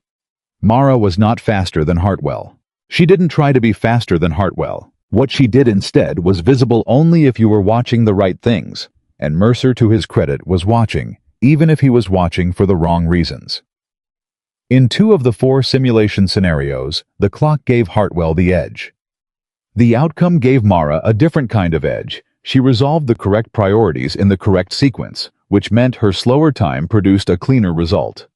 Mara was not faster than Hartwell. She didn't try to be faster than Hartwell. What she did instead was visible only if you were watching the right things, and Mercer, to his credit, was watching, even if he was watching for the wrong reasons. In 2 of the 4 simulation scenarios, the clock gave Hartwell the edge. The outcome gave Mara a different kind of edge. She resolved the correct priorities in the correct sequence, which meant her slower time produced a cleaner result.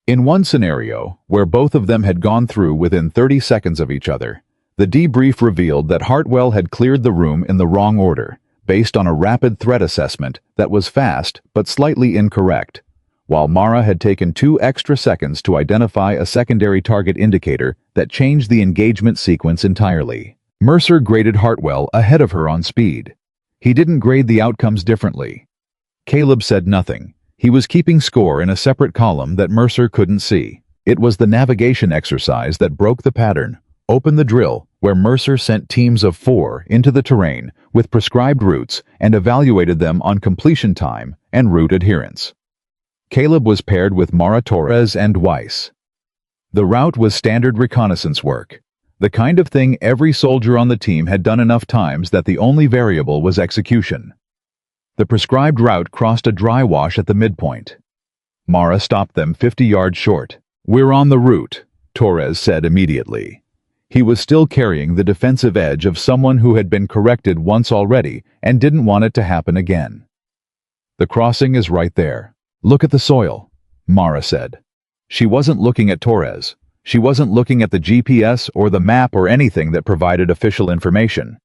In one scenario, where both of them had gone through within 30 seconds of each other, the debrief revealed that Hartwell had cleared the room in the wrong order, based on a rapid threat assessment that was fast but slightly incorrect, while Mara had taken 2 extra seconds to identify a secondary target indicator that changed the engagement sequence entirely. Mercer graded Hartwell ahead of her on speed. He didn't grade the outcomes differently. Caleb said nothing. He was keeping score in a separate column that Mercer couldn't see. It was the navigation exercise that broke the pattern. Open the drill, where Mercer sent teams of 4 into the terrain with prescribed routes and evaluated them on completion time and route adherence. Caleb was paired with Mara, Torres, and Weiss. The route was standard reconnaissance work, the kind of thing every soldier on the team had done enough times that the only variable was execution. The prescribed route crossed a dry wash at the midpoint. Mara stopped them 50 yards short. "We're on the route," Torres said immediately. He was still carrying the defensive edge of someone who had been corrected once already and didn't want it to happen again. "The crossing is right there. Look at the soil," Mara said. She wasn't looking at Torres. She wasn't looking at the GPS or the map or anything that provided official information.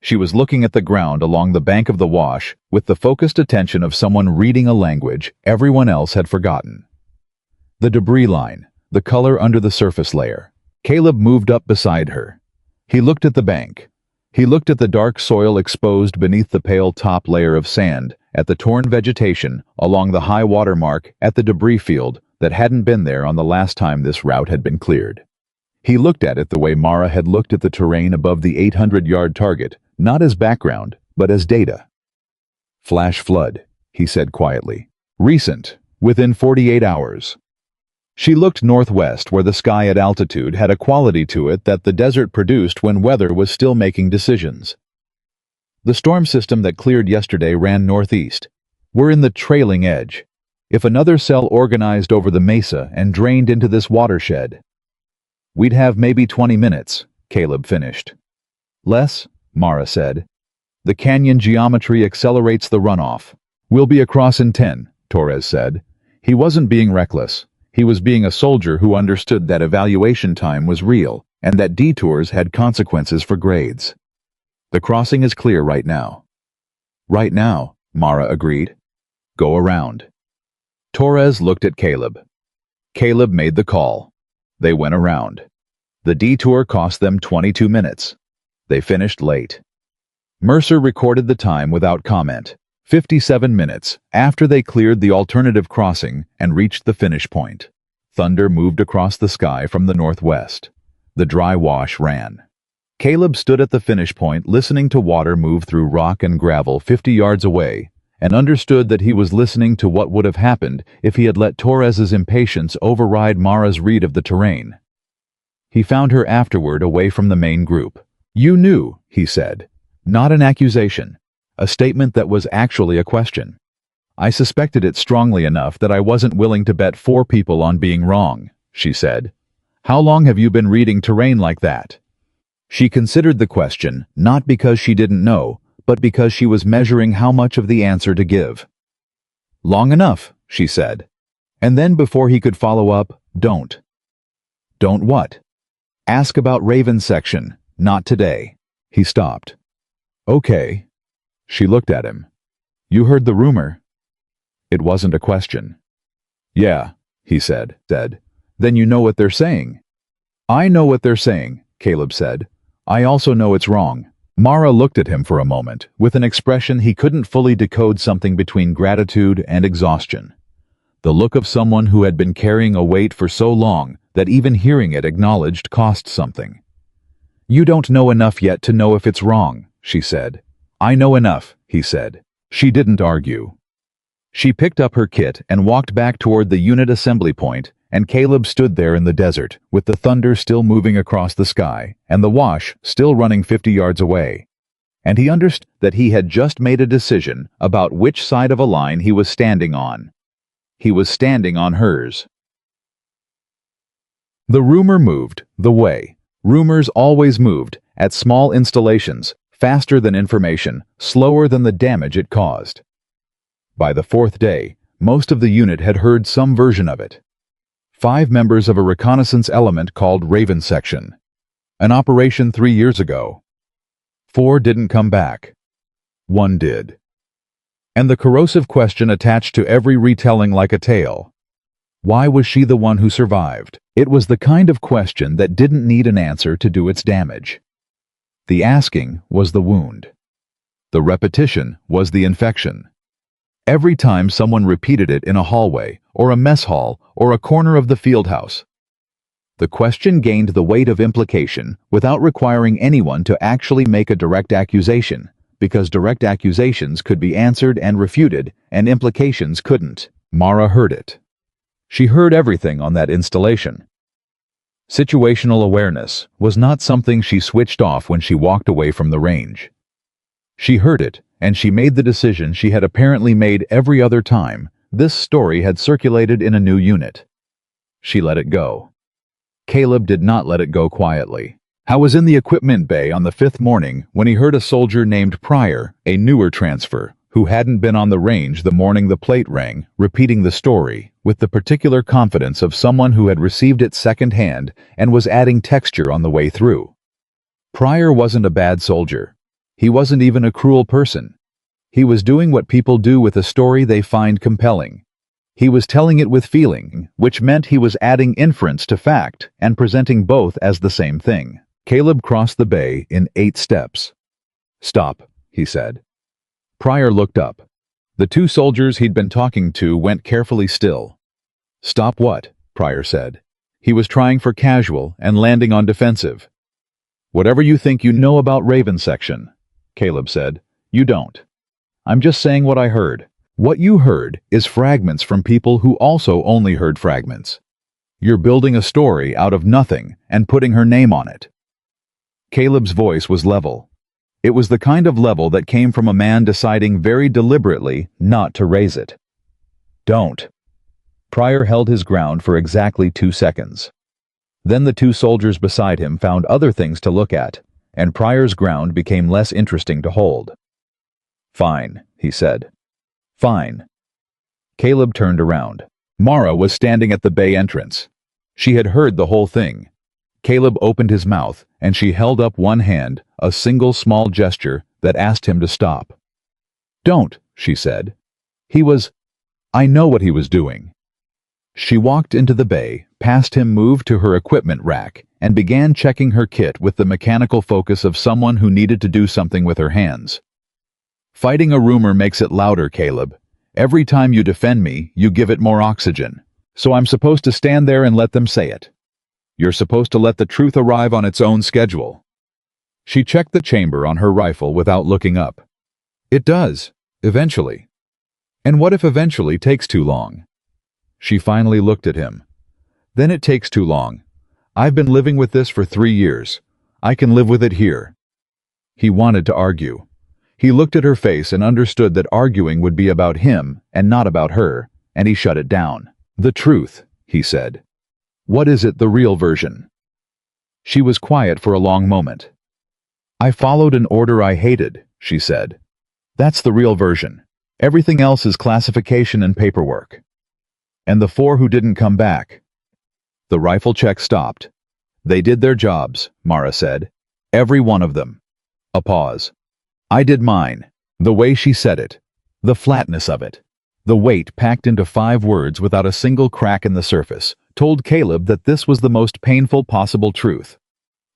She was looking at the ground along the bank of the wash with the focused attention of someone reading a language everyone else had forgotten. The debris line, the color under the surface layer. Caleb moved up beside her. He looked at the bank. He looked at the dark soil exposed beneath the pale top layer of sand, at the torn vegetation along the high water mark at the debris field that hadn't been there on the last time this route had been cleared. He looked at it the way Mara had looked at the terrain above the 800-yard target, not as background, but as data. "Flash flood," he said quietly. "Recent, within 48 hours. She looked northwest where the sky at altitude had a quality to it that the desert produced when weather was still making decisions. The storm system that cleared yesterday ran northeast. We're in the trailing edge. If another cell organized over the mesa and drained into this watershed, we'd have maybe 20 minutes, Caleb finished. "Less," Mara said. "The canyon geometry accelerates the runoff. We'll be across in 10, Torres said. He wasn't being reckless. He was being a soldier who understood that evaluation time was real and that detours had consequences for grades. "The crossing is clear right now." "Right now," Mara agreed. "Go around." Torres looked at Caleb. Caleb made the call. They went around. The detour cost them 22 minutes. They finished late. Mercer recorded the time without comment. 57 minutes after they cleared the alternative crossing and reached the finish point. Thunder moved across the sky from the northwest. The dry wash ran. Caleb stood at the finish point listening to water move through rock and gravel 50 yards away, and understood that he was listening to what would have happened if he had let Torres's impatience override Mara's read of the terrain. He found her afterward away from the main group. "You knew," he said. "Not an accusation. A statement that was actually a question. I suspected it strongly enough that I wasn't willing to bet 4 people on being wrong," she said. "How long have you been reading terrain like that?" She considered the question, not because she didn't know, but because she was measuring how much of the answer to give. "Long enough," she said. And then before he could follow up, "Don't." "Don't what?" "Ask about Raven's section. Not today." He stopped. "Okay." She looked at him. "You heard the rumor?" It wasn't a question. "Yeah," he said. "Then you know what they're saying." "I know what they're saying," Caleb said. "I also know it's wrong." Mara looked at him for a moment, with an expression he couldn't fully decode, something between gratitude and exhaustion. The look of someone who had been carrying a weight for so long that even hearing it acknowledged cost something. "You don't know enough yet to know if it's wrong," she said. "I know enough," he said. She didn't argue. She picked up her kit and walked back toward the unit assembly point, and Caleb stood there in the desert, with the thunder still moving across the sky, and the wash still running 50 yards away. And he understood that he had just made a decision about which side of a line he was standing on. He was standing on hers. The rumor moved the way rumors always moved, at small installations, faster than information, slower than the damage it caused. By the 4th day, most of the unit had heard some version of it. 5 members of a reconnaissance element called Raven Section. An operation 3 years ago. 4 didn't come back. 1 did. And the corrosive question attached to every retelling like a tale. Why was she the one who survived? It was the kind of question that didn't need an answer to do its damage. The asking was the wound. The repetition was the infection. Every time someone repeated it in a hallway, or a mess hall, or a corner of the field house, the question gained the weight of implication without requiring anyone to actually make a direct accusation, because direct accusations could be answered and refuted, and implications couldn't. Mara heard it. She heard everything on that installation. Situational awareness was not something she switched off when she walked away from the range. She heard it, and she made the decision she had apparently made every other time this story had circulated in a new unit. She let it go. Caleb did not let it go quietly. I was in the equipment bay on the 5th morning when he heard a soldier named Pryor, a newer transfer, who hadn't been on the range the morning the plate rang, repeating the story, with the particular confidence of someone who had received it secondhand and was adding texture on the way through. Pryor wasn't a bad soldier. He wasn't even a cruel person. He was doing what people do with a story they find compelling. He was telling it with feeling, which meant he was adding inference to fact and presenting both as the same thing. Caleb crossed the bay in 8 steps. "Stop," he said. Pryor looked up. The 2 soldiers he'd been talking to went carefully still. "Stop what?" Pryor said. He was trying for casual and landing on defensive. "Whatever you think you know about Raven Section," Caleb said, "you don't. I'm just saying what I heard. What you heard is fragments from people who also only heard fragments. You're building a story out of nothing and putting her name on it." Caleb's voice was level. It was the kind of level that came from a man deciding very deliberately not to raise it. "Don't." Pryor held his ground for exactly 2 seconds. Then the 2 soldiers beside him found other things to look at, and Pryor's ground became less interesting to hold. "Fine," he said. "Fine." Caleb turned around. Mara was standing at the bay entrance. She had heard the whole thing. Caleb opened his mouth, and she held up one hand, a single small gesture that asked him to stop. "Don't," she said. I know what he was doing." She walked into the bay, past him, moved to her equipment rack, and began checking her kit with the mechanical focus of someone who needed to do something with her hands. "Fighting a rumor makes it louder, Caleb. Every time you defend me, you give it more oxygen. So I'm supposed to stand there and let them say it. You're supposed to let the truth arrive on its own schedule." She checked the chamber on her rifle without looking up. "It does, eventually. And what if eventually takes too long? She finally looked at him. Then it takes too long. I've been living with this for 3 years. I can live with it here. He wanted to argue. He looked at her face and understood that arguing would be about him and not about her, and he shut it down. The truth, he said. What is it, the real version? She was quiet for a long moment. I followed an order I hated, she said. That's the real version. Everything else is classification and paperwork. And the 4 who didn't come back. The rifle check stopped. They did their jobs, Mara said. Every one of them. A pause. I did mine. The way she said it. The flatness of it. The weight packed into 5 words without a single crack in the surface told Caleb that this was the most painful possible truth.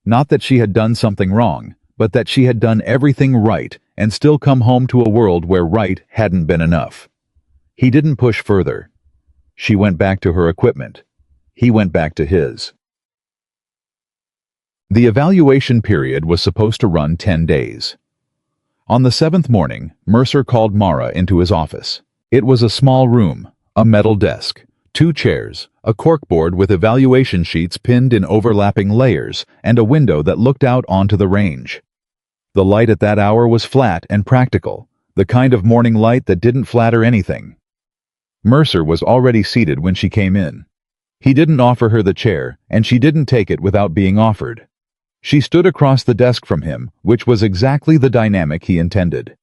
Not that she had done something wrong, but that she had done everything right and still come home to a world where right hadn't been enough. He didn't push further. She went back to her equipment. He went back to his. The evaluation period was supposed to run 10 days. On the 7th morning, Mercer called Mara into his office. It was a small room, a metal desk, 2 chairs, a corkboard with evaluation sheets pinned in overlapping layers, and a window that looked out onto the range. The light at that hour was flat and practical, the kind of morning light that didn't flatter anything. Mercer was already seated when she came in. He didn't offer her the chair, and she didn't take it without being offered. She stood across the desk from him, which was exactly the dynamic he intended.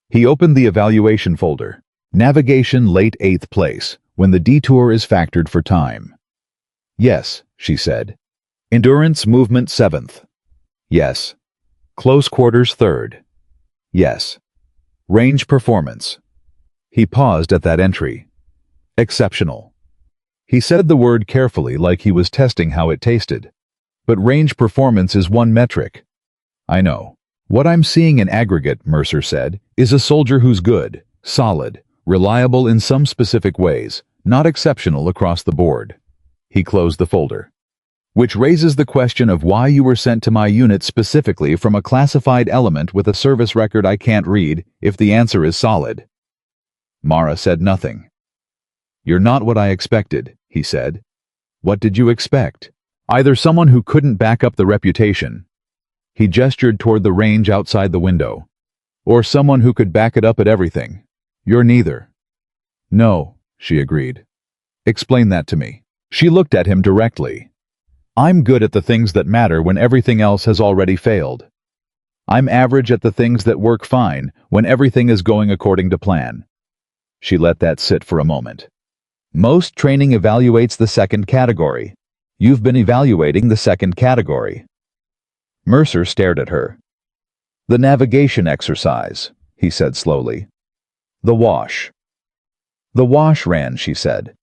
He opened the evaluation folder. Navigation late 8th place, when the detour is factored for time. Yes, she said. Endurance movement 7th. Yes. Close quarters 3rd. Yes. Range performance. He paused at that entry. Exceptional. He said the word carefully like he was testing how it tasted. But range performance is one metric. I know. What I'm seeing in aggregate, Mercer said, is a soldier who's good, solid, reliable in some specific ways, not exceptional across the board. He closed the folder. Which raises the question of why you were sent to my unit specifically from a classified element with a service record I can't read, if the answer is solid. Mara said nothing. You're not what I expected, he said. What did you expect? Either someone who couldn't back up the reputation. He gestured toward the range outside the window. Or someone who could back it up at everything. You're neither. No, she agreed. Explain that to me. She looked at him directly. I'm good at the things that matter when everything else has already failed. I'm average at the things that work fine when everything is going according to plan. She let that sit for a moment. Most training evaluates the second category. You've been evaluating the second category. Mercer stared at her. The navigation exercise, he said slowly. The wash. The wash ran, she said.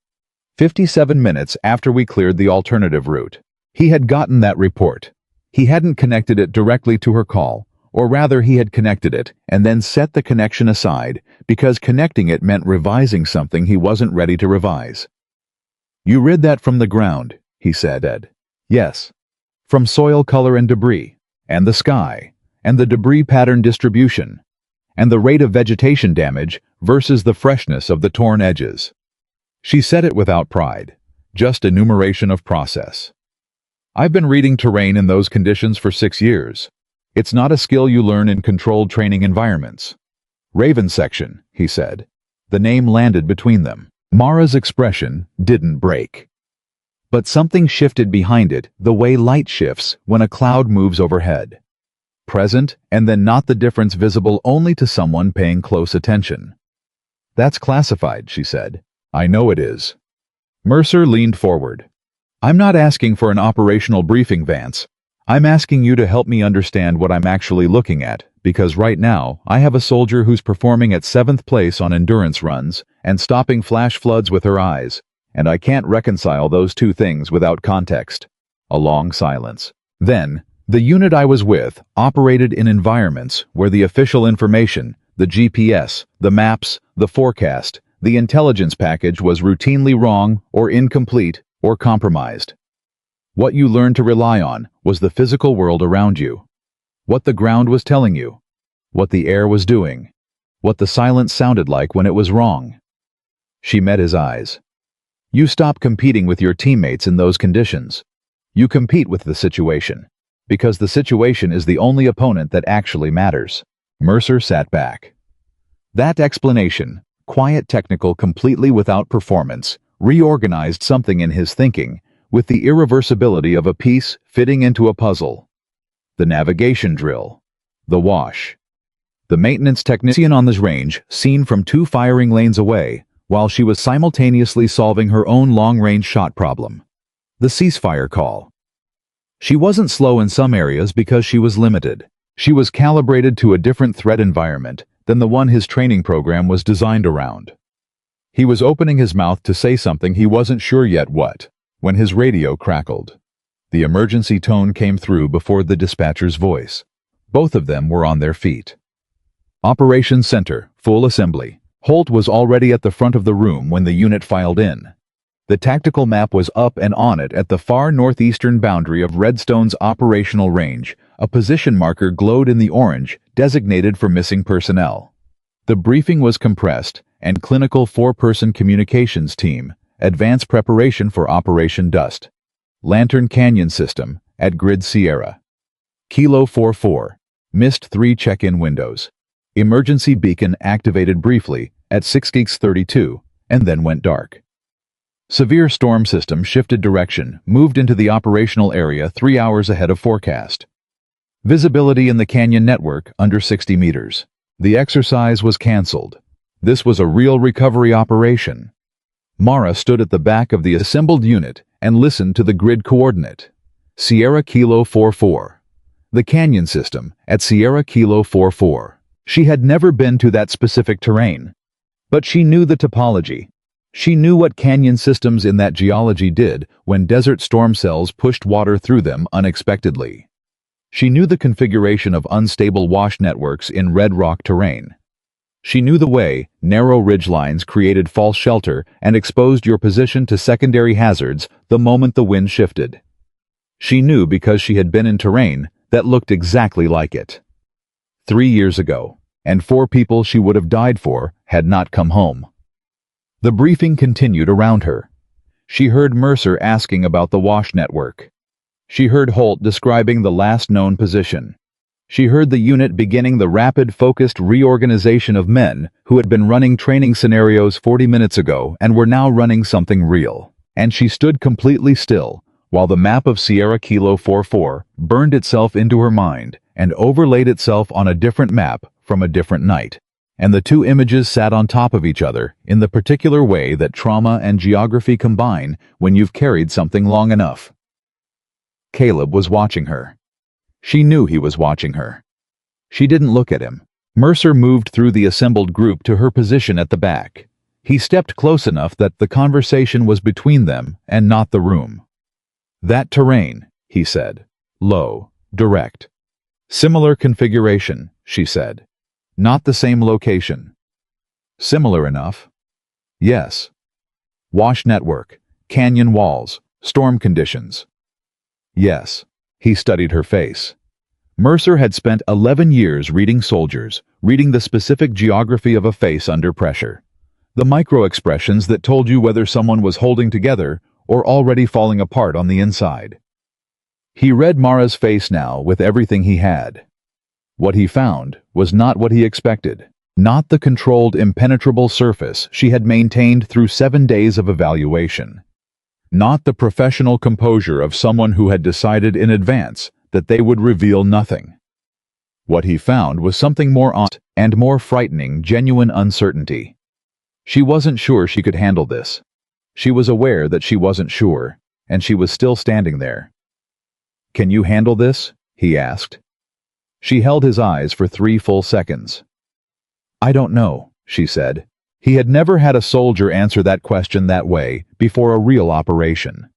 57 minutes after we cleared the alternative route. He had gotten that report. He hadn't connected it directly to her call, or rather he had connected it and then set the connection aside because connecting it meant revising something he wasn't ready to revise. You read that from the ground, he said, Ed. Yes. From soil color and debris, and the sky, and the debris pattern distribution, and the rate of vegetation damage versus the freshness of the torn edges. She said it without pride, just enumeration of process. I've been reading terrain in those conditions for 6 years. It's not a skill you learn in controlled training environments. Raven section, he said. The name landed between them. Mara's expression didn't break. But something shifted behind it the way light shifts when a cloud moves overhead. Present, and then not the difference visible only to someone paying close attention. That's classified, she said. I know it is. Mercer leaned forward. I'm not asking for an operational briefing, Vance. I'm asking you to help me understand what I'm actually looking at, because right now, I have a soldier who's performing at 7th place on endurance runs and stopping flash floods with her eyes, and I can't reconcile those two things without context. A long silence. Then, the unit I was with operated in environments where the official information, the GPS, the maps, the forecast, the intelligence package was routinely wrong or incomplete or compromised. What you learned to rely on was the physical world around you. What the ground was telling you. What the air was doing. What the silence sounded like when it was wrong. She met his eyes. You stop competing with your teammates in those conditions. You compete with the situation, because the situation is the only opponent that actually matters. Mercer sat back. That explanation, quiet, technical, completely without performance, reorganized something in his thinking, with the irreversibility of a piece fitting into a puzzle. The navigation drill. The wash. The maintenance technician on this range, seen from 2 firing lanes away, while she was simultaneously solving her own long-range shot problem. The ceasefire call. She wasn't slow in some areas because she was limited. She was calibrated to a different threat environment than the one his training program was designed around. He was opening his mouth to say something he wasn't sure yet what, when his radio crackled. The emergency tone came through before the dispatcher's voice. Both of them were on their feet. Operations Center, full assembly. Holt was already at the front of the room when the unit filed in. The tactical map was up and on it at the far northeastern boundary of Redstone's operational range. A position marker glowed in the orange, designated for missing personnel. The briefing was compressed, and clinical 4-person communications team, advanced preparation for Operation Dust. Lantern Canyon System, at Grid Sierra. Kilo 44, missed 3 check-in windows. Emergency beacon activated briefly at 6:32 and then went dark. Severe storm system shifted direction, moved into the operational area 3 hours ahead of forecast. Visibility in the canyon network under 60 meters. The exercise was canceled. This was a real recovery operation. Mara stood at the back of the assembled unit and listened to the grid coordinate. Sierra Kilo 44. The canyon system at Sierra Kilo 44. She had never been to that specific terrain. But she knew the topology. She knew what canyon systems in that geology did when desert storm cells pushed water through them unexpectedly. She knew the configuration of unstable wash networks in red rock terrain. She knew the way narrow ridgelines created false shelter and exposed your position to secondary hazards the moment the wind shifted. She knew because she had been in terrain that looked exactly like it. 3 years ago, and 4 people she would have died for had not come home. The briefing continued around her. She heard Mercer asking about the wash network. She heard Holt describing the last known position. She heard the unit beginning the rapid, focused reorganization of men who had been running training scenarios 40 minutes ago and were now running something real. And she stood completely still, while the map of Sierra Kilo 44 burned itself into her mind and overlaid itself on a different map from a different night. And the 2 images sat on top of each other in the particular way that trauma and geography combine when you've carried something long enough. Caleb was watching her. She knew he was watching her. She didn't look at him. Mercer moved through the assembled group to her position at the back. He stepped close enough that the conversation was between them and not the room. That terrain, he said. Low, direct. Similar configuration, she said. Not the same location. Similar enough. Yes. Wash network, canyon walls, storm conditions. Yes. He studied her face. Mercer had spent 11 years reading soldiers, reading the specific geography of a face under pressure. The micro-expressions that told you whether someone was holding together or already falling apart on the inside. He read Mara's face now with everything he had. What he found was not what he expected, not the controlled, impenetrable surface she had maintained through 7 days of evaluation. Not the professional composure of someone who had decided in advance that they would reveal nothing. What he found was something more honest and more frightening, genuine uncertainty. She wasn't sure she could handle this. She was aware that she wasn't sure, and she was still standing there. "Can you handle this?" he asked. She held his eyes for 3 full seconds. "I don't know," she said. He had never had a soldier answer that question that way before a real operation.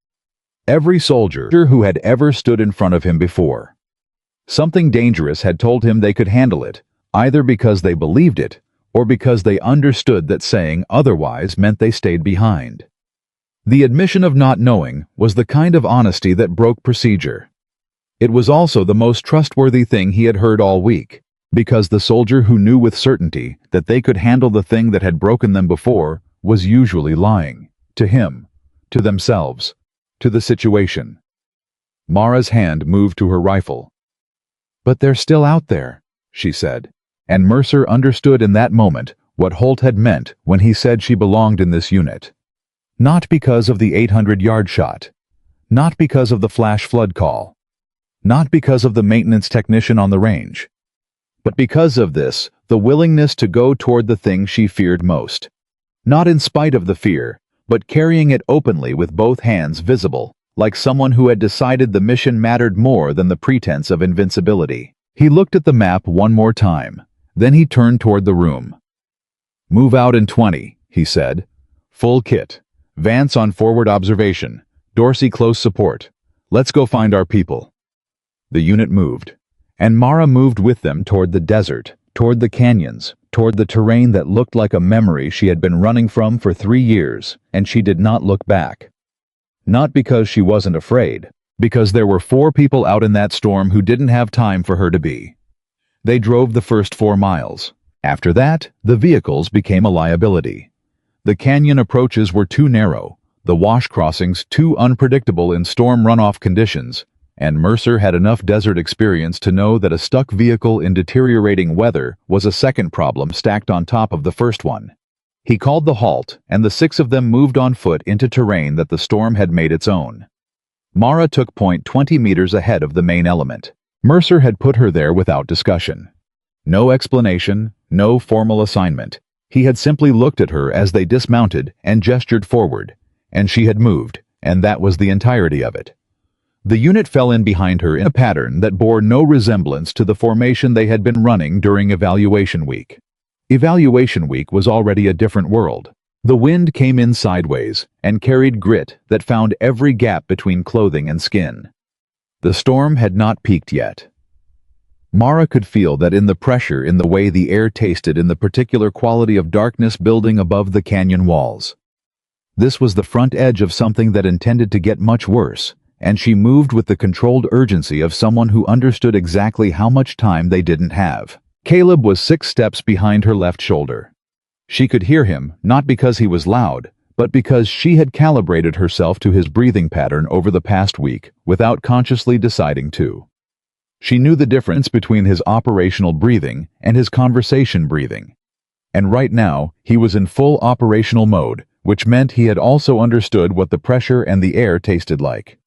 Every soldier who had ever stood in front of him before. Something dangerous had told him they could handle it, either because they believed it or because they understood that saying otherwise meant they stayed behind. The admission of not knowing was the kind of honesty that broke procedure. It was also the most trustworthy thing he had heard all week, because the soldier who knew with certainty that they could handle the thing that had broken them before was usually lying. To him, to themselves, to the situation. Mara's hand moved to her rifle. "But they're still out there," she said, and Mercer understood in that moment what Holt had meant when he said she belonged in this unit. Not because of the 800-yard shot. Not because of the flash flood call. Not because of the maintenance technician on the range. But because of this, the willingness to go toward the thing she feared most. Not in spite of the fear, but carrying it openly with both hands visible, like someone who had decided the mission mattered more than the pretense of invincibility. He looked at the map one more time. Then he turned toward the room. "Move out in 20, he said. "Full kit. Vance on forward observation. Dorsey close support. Let's go find our people." The unit moved, and Mara moved with them toward the desert, toward the canyons, toward the terrain that looked like a memory she had been running from for 3 years, and she did not look back. Not because she wasn't afraid, because there were 4 people out in that storm who didn't have time for her to be. They drove the first 4 miles. After that, the vehicles became a liability. The canyon approaches were too narrow, the wash crossings too unpredictable in storm runoff conditions, and Mercer had enough desert experience to know that a stuck vehicle in deteriorating weather was a second problem stacked on top of the first one. He called the halt, and the 6 of them moved on foot into terrain that the storm had made its own. Mara took point 20 meters ahead of the main element. Mercer had put her there without discussion. No explanation, no formal assignment. He had simply looked at her as they dismounted and gestured forward, and she had moved, and that was the entirety of it. The unit fell in behind her in a pattern that bore no resemblance to the formation they had been running during evaluation week. Evaluation week was already a different world. The wind came in sideways and carried grit that found every gap between clothing and skin. The storm had not peaked yet. Mara could feel that in the pressure, in the way the air tasted, in the particular quality of darkness building above the canyon walls. This was the front edge of something that intended to get much worse, and she moved with the controlled urgency of someone who understood exactly how much time they didn't have. Caleb was 6 steps behind her left shoulder. She could hear him, not because he was loud, but because she had calibrated herself to his breathing pattern over the past week without consciously deciding to. She knew the difference between his operational breathing and his conversation breathing. And right now, he was in full operational mode, which meant he had also understood what the pressure and the air tasted like.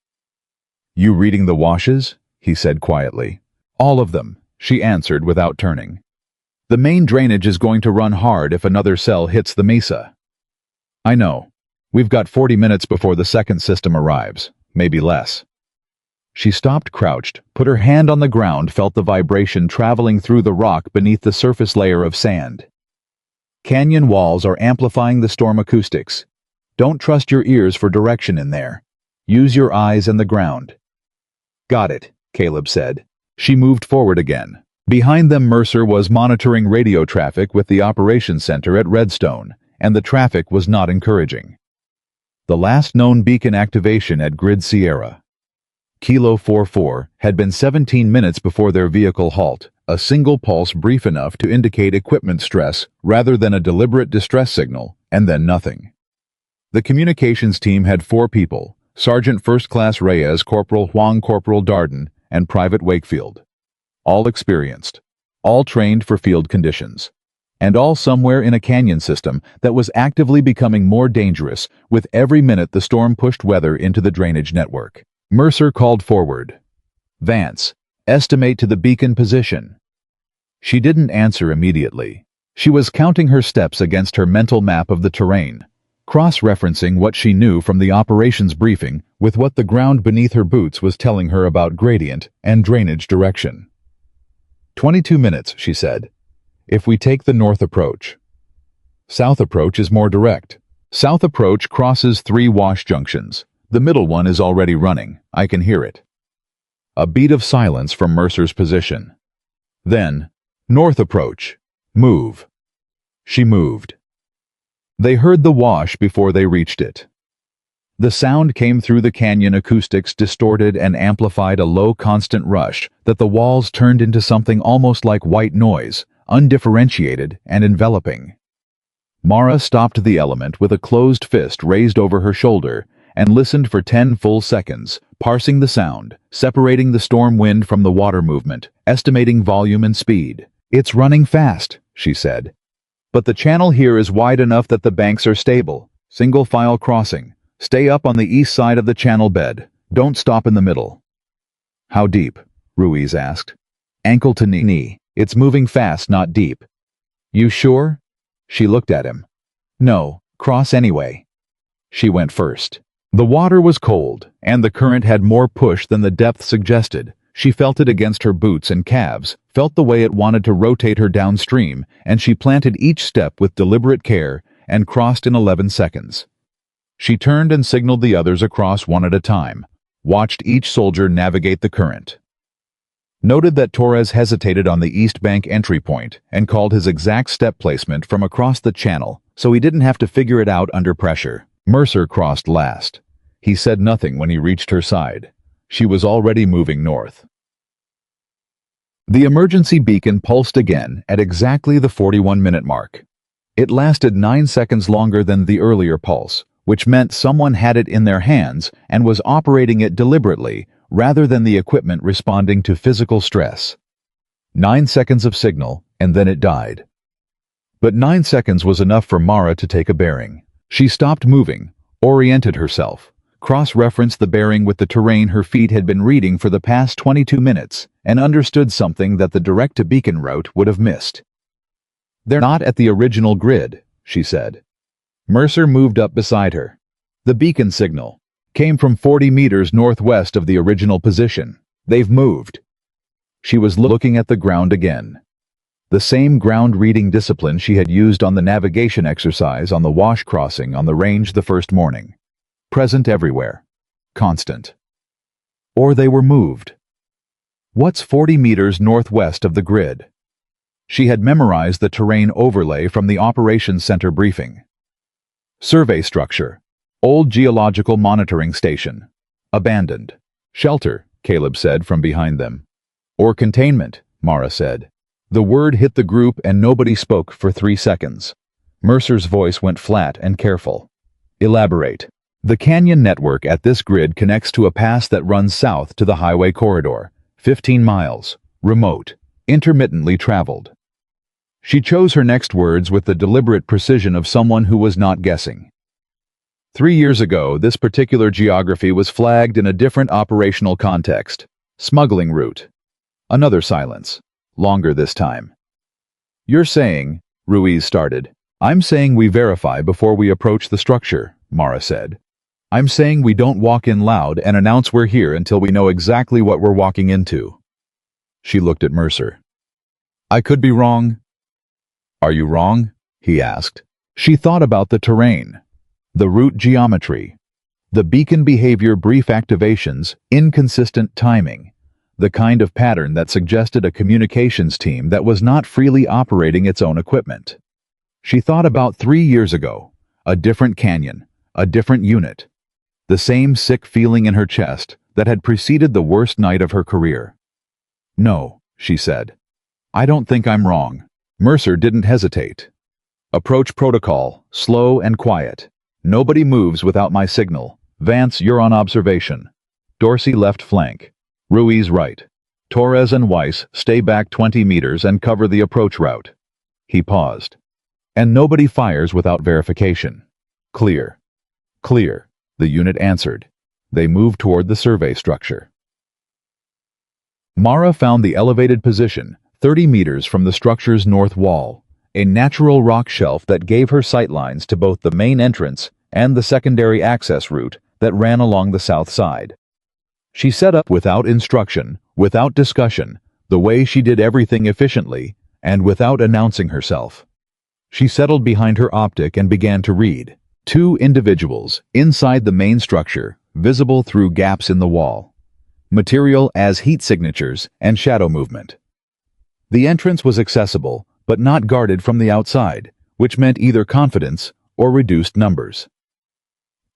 "You reading the washes?" he said quietly. "All of them," she answered without turning. "The main drainage is going to run hard if another cell hits the mesa." "I know. We've got 40 minutes before the second system arrives, maybe less." She stopped crouched, put her hand on the ground, felt the vibration traveling through the rock beneath the surface layer of sand. Canyon walls are amplifying the storm acoustics. Don't trust your ears for direction in there. Use your eyes and the ground. "Got it," Caleb said. She moved forward again. Behind them, Mercer was monitoring radio traffic with the operations center at Redstone, and the traffic was not encouraging. The last known beacon activation at Grid Sierra, Kilo 44, had been 17 minutes before their vehicle halt, a single pulse brief enough to indicate equipment stress rather than a deliberate distress signal, and then nothing. The communications team had 4 people: Sergeant First Class Reyes, Corporal Huang, Corporal Darden, and Private Wakefield. All experienced, all trained for field conditions, and all somewhere in a canyon system that was actively becoming more dangerous with every minute the storm pushed weather into the drainage network. Mercer called forward. "Vance, estimate to the beacon position." She didn't answer immediately. She was counting her steps against her mental map of the terrain, cross-referencing what she knew from the operations briefing with what the ground beneath her boots was telling her about gradient and drainage direction. 22 minutes, she said. "If we take the north approach." South approach is more direct. South approach crosses 3 wash junctions. The middle one is already running. I can hear it. A beat of silence from Mercer's position. Then, north approach. Move. She moved. They heard the wash before they reached it. The sound came through the canyon acoustics, distorted and amplified, a low constant rush that the walls turned into something almost like white noise, undifferentiated and enveloping. Mara stopped the element with a closed fist raised over her shoulder and listened for 10 full seconds, parsing the sound, separating the storm wind from the water movement, estimating volume and speed. "It's running fast," she said. "But the channel here is wide enough that the banks are stable. Single file crossing. Stay up on the east side of the channel bed. Don't stop in the middle." "How deep?" Ruiz asked. "Ankle to knee. It's moving fast, not deep." "You sure?" She looked at him. "No, cross anyway." She went first. The water was cold, and the current had more push than the depth suggested. She felt it against her boots and calves, felt the way it wanted to rotate her downstream, and she planted each step with deliberate care and crossed in 11 seconds. She turned and signaled the others across one at a time, watched each soldier navigate the current. Noted that Torres hesitated on the east bank entry point and called his exact step placement from across the channel, so he didn't have to figure it out under pressure. Mercer crossed last. He said nothing when he reached her side. She was already moving north. The emergency beacon pulsed again at exactly the 41-minute mark. It lasted 9 seconds longer than the earlier pulse, which meant someone had it in their hands and was operating it deliberately rather than the equipment responding to physical stress. 9 seconds of signal, and then it died. But 9 seconds was enough for Mara to take a bearing. She stopped moving, oriented herself, cross-referenced the bearing with the terrain her feet had been reading for the past 22 minutes, and understood something that the direct-to-beacon route would have missed. "They're not at the original grid," she said. Mercer moved up beside her. "The beacon signal came from 40 meters northwest of the original position. They've moved." She was looking at the ground again. The same ground-reading discipline she had used on the navigation exercise on the wash crossing on the range the first morning. Present everywhere. Constant. Or they were moved. What's 40 meters northwest of the grid? She had memorized the terrain overlay from the Operations Center briefing. Survey structure. Old geological monitoring station. Abandoned. Shelter, Caleb said from behind them. Or containment, Mara said. The word hit the group and nobody spoke for 3 seconds. Mercer's voice went flat and careful. "Elaborate." "The canyon network at this grid connects to a pass that runs south to the highway corridor. 15 miles. Remote. Intermittently traveled." She chose her next words with the deliberate precision of someone who was not guessing. 3 years ago, this particular geography was flagged in a different operational context. Smuggling route. Another silence. Longer this time. "You're saying," Ruiz started. "I'm saying we verify before we approach the structure," Mara said. "I'm saying we don't walk in loud and announce we're here until we know exactly what we're walking into." She looked at Mercer. "I could be wrong." "Are you wrong?" he asked. She thought about the terrain, the route geometry, the beacon behavior brief activations, inconsistent timing, the kind of pattern that suggested a communications team that was not freely operating its own equipment. She thought about 3 years ago, a different canyon, a different unit, the same sick feeling in her chest that had preceded the worst night of her career. "No," she said. "I don't think I'm wrong." Mercer didn't hesitate. "Approach protocol, slow and quiet. Nobody moves without my signal. Vance, you're on observation. Dorsey left flank. Ruiz right. Torres and Weiss stay back 20 meters and cover the approach route." He paused. "And nobody fires without verification." "Clear." "Clear," the unit answered. They moved toward the survey structure. Mara found the elevated position 30 meters from the structure's north wall, a natural rock shelf that gave her sightlines to both the main entrance and the secondary access route that ran along the south side. She set up without instruction, without discussion, the way she did everything efficiently, and without announcing herself. She settled behind her optic and began to read. 2 individuals inside the main structure, visible through gaps in the wall. Material as heat signatures and shadow movement. The entrance was accessible, but not guarded from the outside, which meant either confidence or reduced numbers.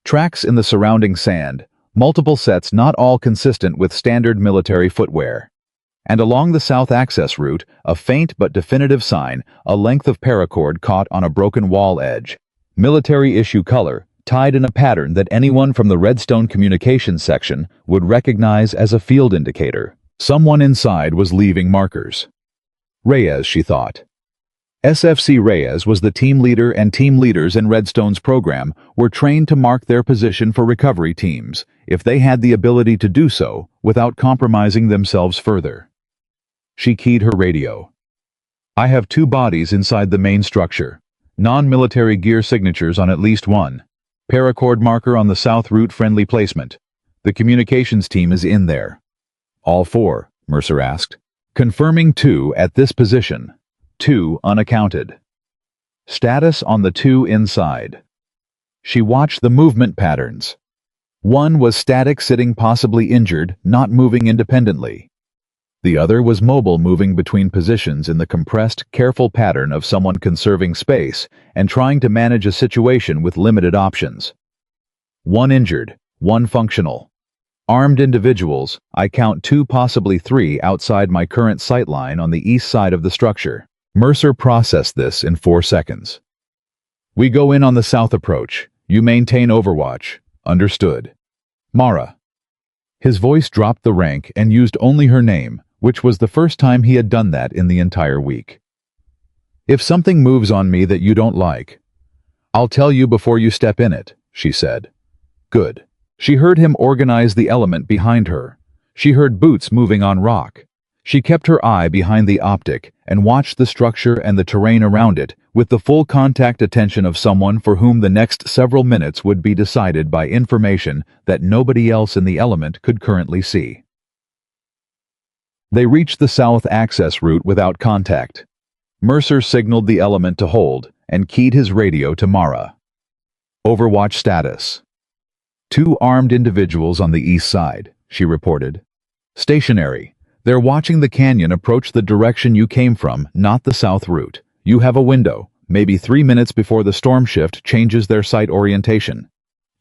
Tracks in the surrounding sand, multiple sets not all consistent with standard military footwear. And along the south access route, a faint but definitive sign, a length of paracord caught on a broken wall edge. Military issue color, tied in a pattern that anyone from the Redstone communications section would recognize as a field indicator. Someone inside was leaving markers. Reyes, she thought. SFC Reyes was the team leader, and team leaders in Redstone's program were trained to mark their position for recovery teams, if they had the ability to do so, without compromising themselves further. She keyed her radio. I have 2 bodies inside the main structure. Non-military gear signatures on at least one. Paracord marker on the south route, friendly placement. The communications team is in there. All 4, Mercer asked. Confirming 2 at this position. 2 unaccounted. Status on the 2 inside. She watched the movement patterns. 1 was static, sitting, possibly injured, not moving independently. The other was mobile, moving between positions in the compressed, careful pattern of someone conserving space and trying to manage a situation with limited options. 1 injured, 1 functional. Armed individuals, I count 2, possibly 3, outside my current sightline on the east side of the structure. Mercer processed this in 4 seconds. We go in on the south approach. You maintain overwatch. Understood. Mara. His voice dropped the rank and used only her name, which was the first time he had done that in the entire week. If something moves on me that you don't like, I'll tell you before you step in it, she said. Good. She heard him organize the element behind her. She heard boots moving on rock. She kept her eye behind the optic and watched the structure and the terrain around it with the full contact attention of someone for whom the next several minutes would be decided by information that nobody else in the element could currently see. They reached the south access route without contact. Mercer signaled the element to hold and keyed his radio to Mara. Overwatch status. 2 armed individuals on the east side, she reported. Stationary. They're watching the canyon approach the direction you came from, not the south route. You have a window, maybe 3 minutes before the storm shift changes their sight orientation.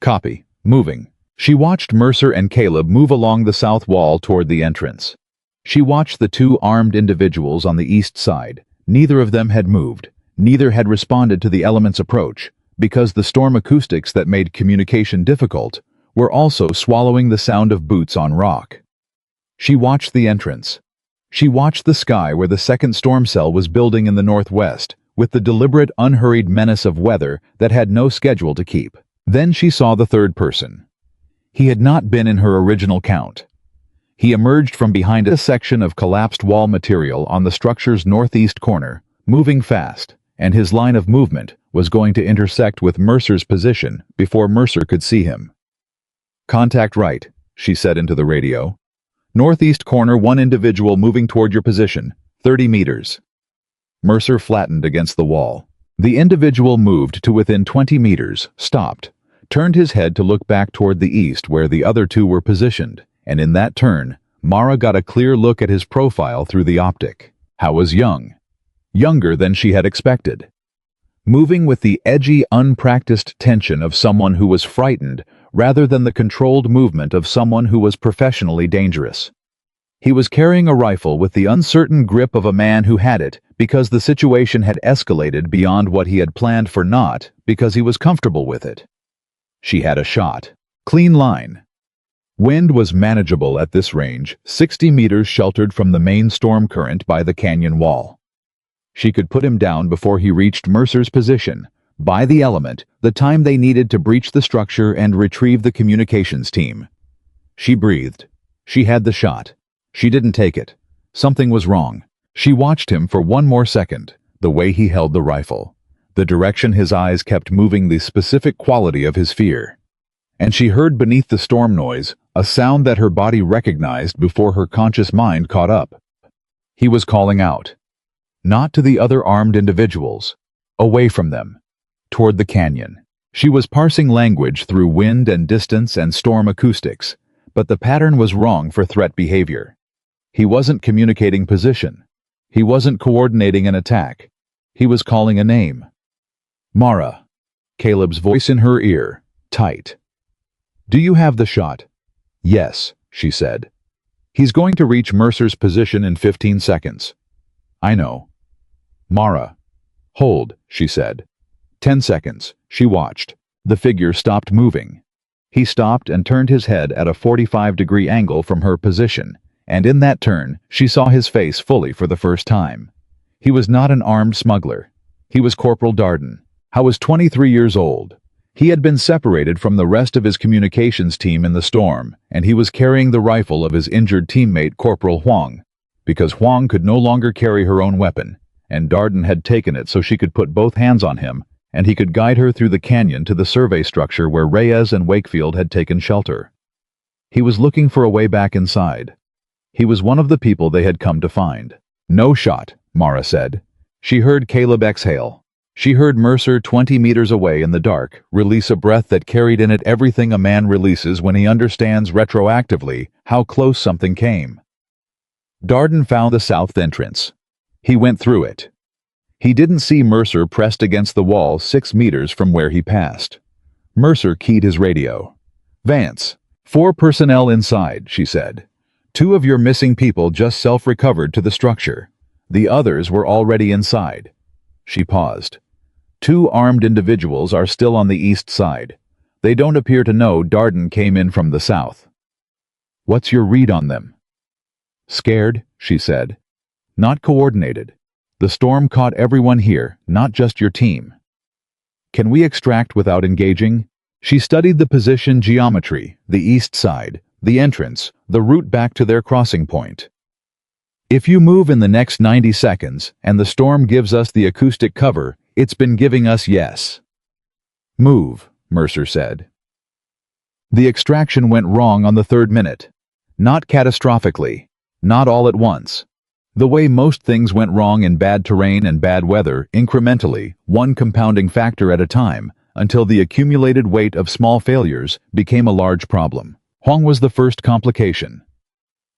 Copy. Moving. She watched Mercer and Caleb move along the south wall toward the entrance. She watched the 2 armed individuals on the east side. Neither of them had moved. Neither had responded to the element's approach, because the storm acoustics that made communication difficult were also swallowing the sound of boots on rock. She watched the entrance. She watched the sky where the second storm cell was building in the northwest, with the deliberate, unhurried menace of weather that had no schedule to keep. Then she saw the third person. He had not been in her original count. He emerged from behind a section of collapsed wall material on the structure's northeast corner, moving fast, and his line of movement was going to intersect with Mercer's position before Mercer could see him. Contact right, she said into the radio. Northeast corner, 1 individual moving toward your position, 30 meters. Mercer flattened against the wall. The individual moved to within 20 meters, stopped, turned his head to look back toward the east where the other 2 were positioned, and in that turn, Mara got a clear look at his profile through the optic. How was young? Younger than she had expected. Moving with the edgy, unpracticed tension of someone who was frightened rather than the controlled movement of someone who was professionally dangerous. He was carrying a rifle with the uncertain grip of a man who had it because the situation had escalated beyond what he had planned for, not because he was comfortable with it. She had a shot. Clean line. Wind was manageable at this range, 60 meters sheltered from the main storm current by the canyon wall. She could put him down before he reached Mercer's position, by the element, the time they needed to breach the structure and retrieve the communications team. She breathed. She had the shot. She didn't take it. Something was wrong. She watched him for 1 more second, the way he held the rifle, the direction his eyes kept moving, the specific quality of his fear. And she heard beneath the storm noise a sound that her body recognized before her conscious mind caught up. He was calling out. Not to the other armed individuals. Away from them. Toward the canyon. She was parsing language through wind and distance and storm acoustics, but the pattern was wrong for threat behavior. He wasn't communicating position. He wasn't coordinating an attack. He was calling a name. Mara. Caleb's voice in her ear, tight. Do you have the shot? Yes, she said. He's going to reach Mercer's position in 15 seconds. I know. Mara. Hold, she said. 10 seconds. She watched. The figure stopped moving. He stopped and turned his head at a 45-degree angle from her position, and in that turn, she saw his face fully for the first time. He was not an armed smuggler. He was Corporal Darden. He was 23 years old. He had been separated from the rest of his communications team in the storm, and he was carrying the rifle of his injured teammate Corporal Huang, because Huang could no longer carry her own weapon, and Darden had taken it so she could put both hands on him, and he could guide her through the canyon to the survey structure where Reyes and Wakefield had taken shelter. He was looking for a way back inside. He was one of the people they had come to find. No shot, Mara said. She heard Caleb exhale. She heard Mercer 20 meters away in the dark release a breath that carried in it everything a man releases when he understands retroactively how close something came. Darden found the south entrance. He went through it. He didn't see Mercer pressed against the wall 6 meters from where he passed. Mercer keyed his radio. Vance, 4 personnel inside, she said. 2 of your missing people just self-recovered to the structure. The others were already inside. She paused. 2 armed individuals are still on the east side. They don't appear to know Darden came in from the south. What's your read on them? Scared, she said. Not coordinated. The storm caught everyone here, not just your team. Can we extract without engaging? She studied the position geometry, the east side, the entrance, the route back to their crossing point. If you move in the next 90 seconds, and the storm gives us the acoustic cover, it's been giving us yes. Move, Mercer said. The extraction went wrong on the 3rd minute. Not catastrophically. Not all at once. The way most things went wrong in bad terrain and bad weather, incrementally, one compounding factor at a time, until the accumulated weight of small failures became a large problem. Huang was the first complication.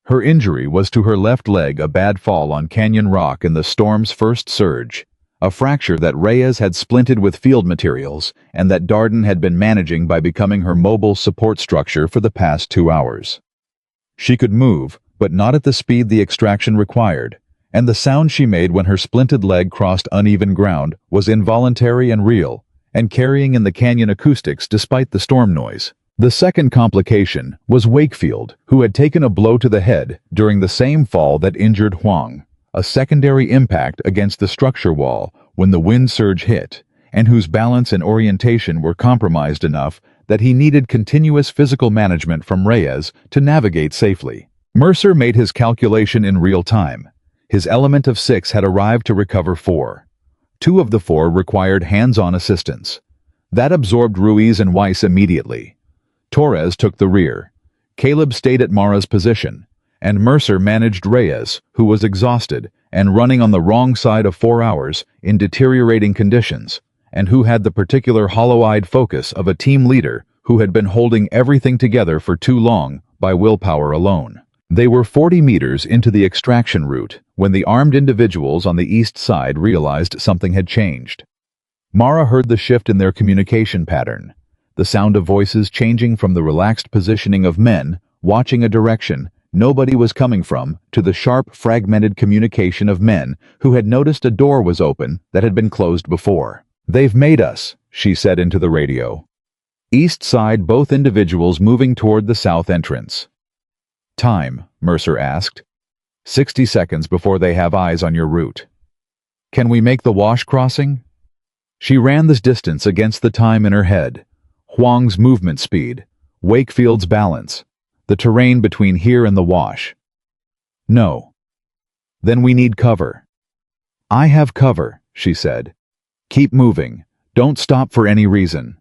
Her injury was to her left leg, a bad fall on canyon rock in the storm's first surge, a fracture that Reyes had splinted with field materials and that Darden had been managing by becoming her mobile support structure for the past 2 hours. She could move, but not at the speed the extraction required, and the sound she made when her splinted leg crossed uneven ground was involuntary and real, and carrying in the canyon acoustics despite the storm noise. The second complication was Wakefield, who had taken a blow to the head during the same fall that injured Huang, a secondary impact against the structure wall when the wind surge hit, and whose balance and orientation were compromised enough that he needed continuous physical management from Reyes to navigate safely. Mercer made his calculation in real time. His element of 6 had arrived to recover 4. 2 of the 4 required hands-on assistance. That absorbed Ruiz and Weiss immediately. Torres took the rear. Caleb stayed at Mara's position, and Mercer managed Reyes, who was exhausted and running on the wrong side of 4 hours in deteriorating conditions, and who had the particular hollow-eyed focus of a team leader who had been holding everything together for too long by willpower alone. They were 40 meters into the extraction route when the armed individuals on the east side realized something had changed. Mara heard the shift in their communication pattern, the sound of voices changing from the relaxed positioning of men watching a direction nobody was coming from to the sharp, fragmented communication of men who had noticed a door was open that had been closed before. "They've made us," she said into the radio. East side, both individuals moving toward the south entrance. "Time," Mercer asked. 60 seconds before they have eyes on your route. "Can we make the wash crossing?" She ran this distance against the time in her head. Huang's movement speed, Wakefield's balance, the terrain between here and the wash. "No." "Then we need cover." "I have cover," she said. "Keep moving. Don't stop for any reason."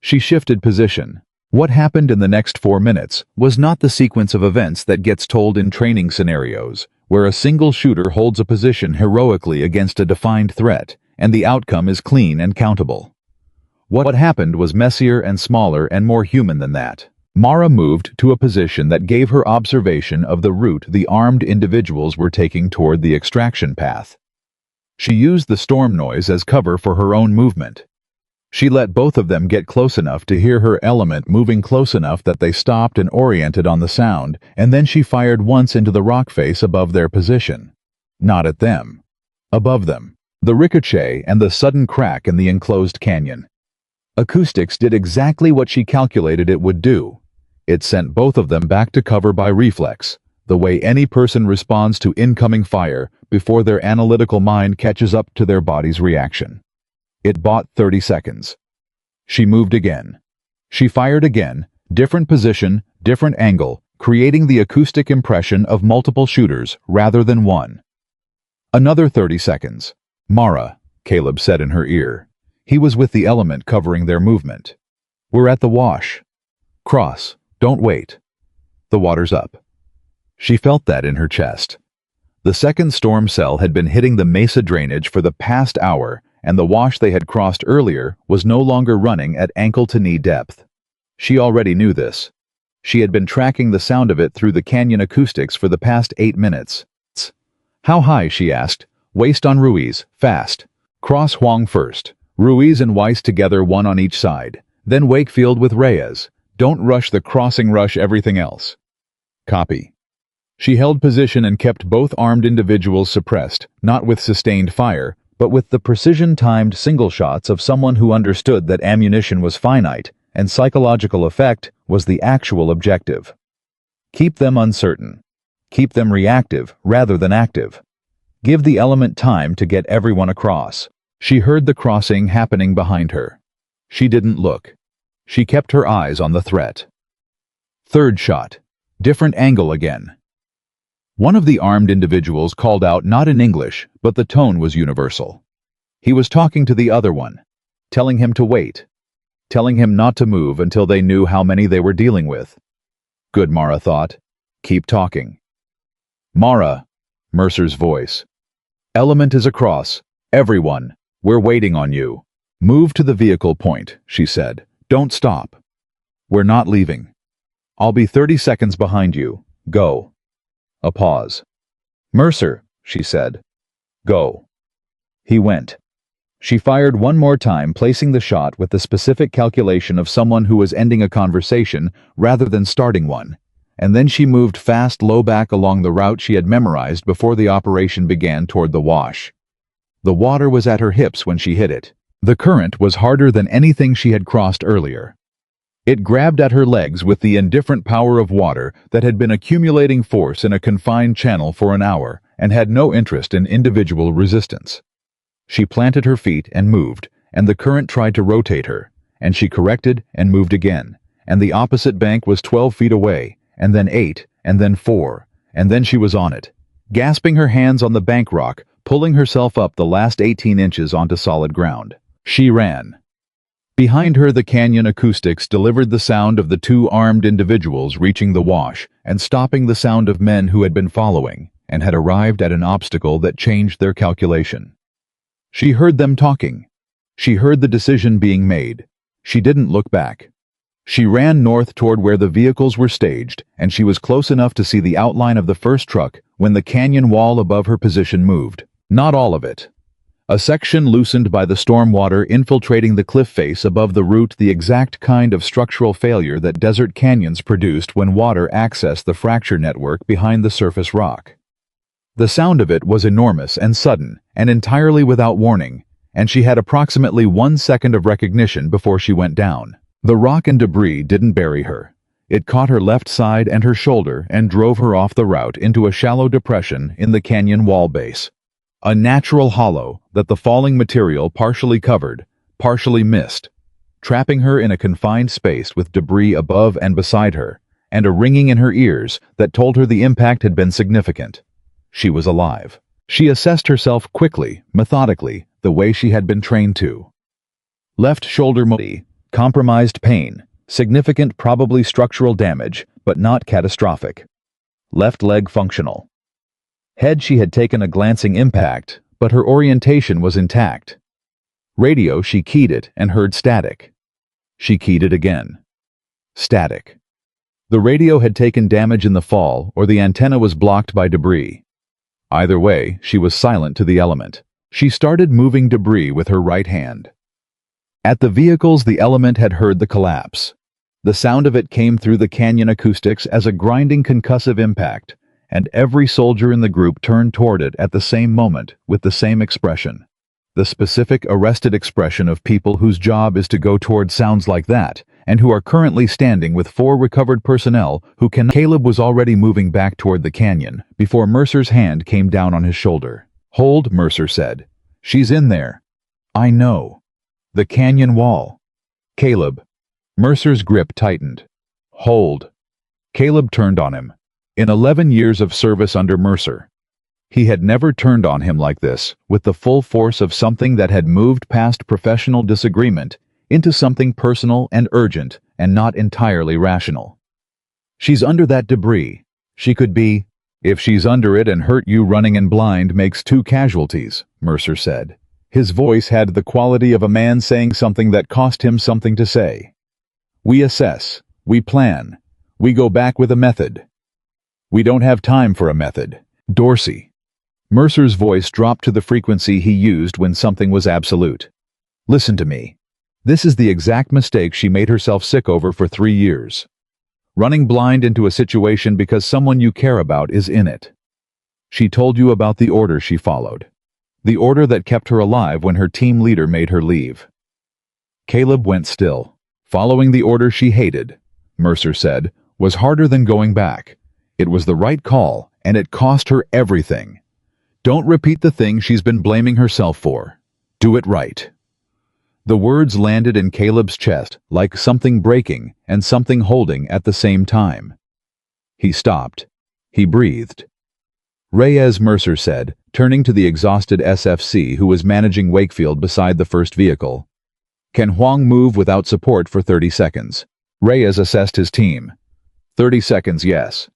She shifted position. What happened in the next 4 minutes was not the sequence of events that gets told in training scenarios, where a single shooter holds a position heroically against a defined threat, and the outcome is clean and countable. What happened was messier and smaller and more human than that. Mara moved to a position that gave her observation of the route the armed individuals were taking toward the extraction path. She used the storm noise as cover for her own movement. She let both of them get close enough to hear her element moving close enough that they stopped and oriented on the sound, and then she fired once into the rock face above their position. Not at them. Above them. The ricochet and the sudden crack in the enclosed canyon. Acoustics did exactly what she calculated it would do. It sent both of them back to cover by reflex, the way any person responds to incoming fire before their analytical mind catches up to their body's reaction. It bought 30 seconds. She moved again. She fired again, different position, different angle, creating the acoustic impression of multiple shooters rather than one. Another 30 seconds. Mara, Caleb said in her ear. He was with the element covering their movement. We're at the wash. Cross, don't wait. The water's up. She felt that in her chest. The second storm cell had been hitting the mesa drainage for the past hour, and the wash they had crossed earlier was no longer running at ankle-to-knee depth. She already knew this. She had been tracking the sound of it through the canyon acoustics for the past 8 minutes. How high, she asked. Waist on Ruiz, fast. Cross Huang first. Ruiz and Weiss together, one on each side. Then Wakefield with Reyes. Don't rush the crossing, rush everything else. Copy. She held position and kept both armed individuals suppressed, not with sustained fire, but with the precision-timed single shots of someone who understood that ammunition was finite, and psychological effect was the actual objective. Keep them uncertain. Keep them reactive rather than active. Give the element time to get everyone across. She heard the crossing happening behind her. She didn't look. She kept her eyes on the threat. Third shot. Different angle again. One of the armed individuals called out not in English, but the tone was universal. He was talking to the other one, telling him to wait, telling him not to move until they knew how many they were dealing with. Good, Mara thought. Keep talking. Mara, Mercer's voice. Element is across. Everyone, we're waiting on you. Move to the vehicle point, she said. Don't stop. We're not leaving. I'll be 30 seconds behind you. Go. A pause. Mercer, she said. Go. He went. She fired one more time, placing the shot with the specific calculation of someone who was ending a conversation rather than starting one, and then she moved fast low back along the route she had memorized before the operation began toward the wash. The water was at her hips when she hit it. The current was harder than anything she had crossed earlier. It grabbed at her legs with the indifferent power of water that had been accumulating force in a confined channel for an hour and had no interest in individual resistance. She planted her feet and moved, and the current tried to rotate her, and she corrected and moved again, and the opposite bank was 12 feet away, and then 8, and then 4, and then she was on it, gasping her hands on the bank rock, pulling herself up the last 18 inches onto solid ground. She ran. Behind her, the canyon acoustics delivered the sound of the two armed individuals reaching the wash and stopping the sound of men who had been following and had arrived at an obstacle that changed their calculation. She heard them talking. She heard the decision being made. She didn't look back. She ran north toward where the vehicles were staged, and she was close enough to see the outline of the first truck when the canyon wall above her position moved. Not all of it. A section loosened by the storm water infiltrating the cliff face above the root, the exact kind of structural failure that desert canyons produced when water accessed the fracture network behind the surface rock. The sound of it was enormous and sudden, and entirely without warning, and she had approximately 1 second of recognition before she went down. The rock and debris didn't bury her. It caught her left side and her shoulder and drove her off the route into a shallow depression in the canyon wall base. A natural hollow that the falling material partially covered, partially missed, trapping her in a confined space with debris above and beside her, and a ringing in her ears that told her the impact had been significant. She was alive. She assessed herself quickly, methodically, the way she had been trained to. Left shoulder muddy, compromised pain, significant probably structural damage, but not catastrophic. Left leg functional. Head, she had taken a glancing impact, but her orientation was intact. Radio, she keyed it and heard static. She keyed it again. Static. The radio had taken damage in the fall, or the antenna was blocked by debris. Either way, she was silent to the element. She started moving debris with her right hand. At the vehicles, the element had heard the collapse. The sound of it came through the canyon acoustics as a grinding concussive impact, and every soldier in the group turned toward it at the same moment with the same expression. The specific arrested expression of people whose job is to go toward sounds like that, and who are currently standing with 4 recovered personnel who can. Caleb was already moving back toward the canyon before Mercer's hand came down on his shoulder. "Hold," Mercer said. "She's in there." "I know." "The canyon wall." "Caleb." Mercer's grip tightened. "Hold." Caleb turned on him. In 11 years of service under Mercer, he had never turned on him like this, with the full force of something that had moved past professional disagreement into something personal and urgent and not entirely rational. "She's under that debris. She could be—" "If she's under it and hurt you, running in blind makes 2 casualties," Mercer said. His voice had the quality of a man saying something that cost him something to say. "We assess. We plan. We go back with a method." "We don't have time for a method. Dorsey." Mercer's voice dropped to the frequency he used when something was absolute. "Listen to me. This is the exact mistake she made herself sick over for 3 years. Running blind into a situation because someone you care about is in it. She told you about the order she followed. The order that kept her alive when her team leader made her leave." Caleb went still. "Following the order she hated," Mercer said, "was harder than going back. It was the right call, and it cost her everything. Don't repeat the thing she's been blaming herself for. Do it right." The words landed in Caleb's chest like something breaking and something holding at the same time. He stopped. He breathed. "Reyes," Mercer said, turning to the exhausted SFC who was managing Wakefield beside the first vehicle. "Can Huang move without support for 30 seconds? Reyes assessed his team. 30 seconds, yes.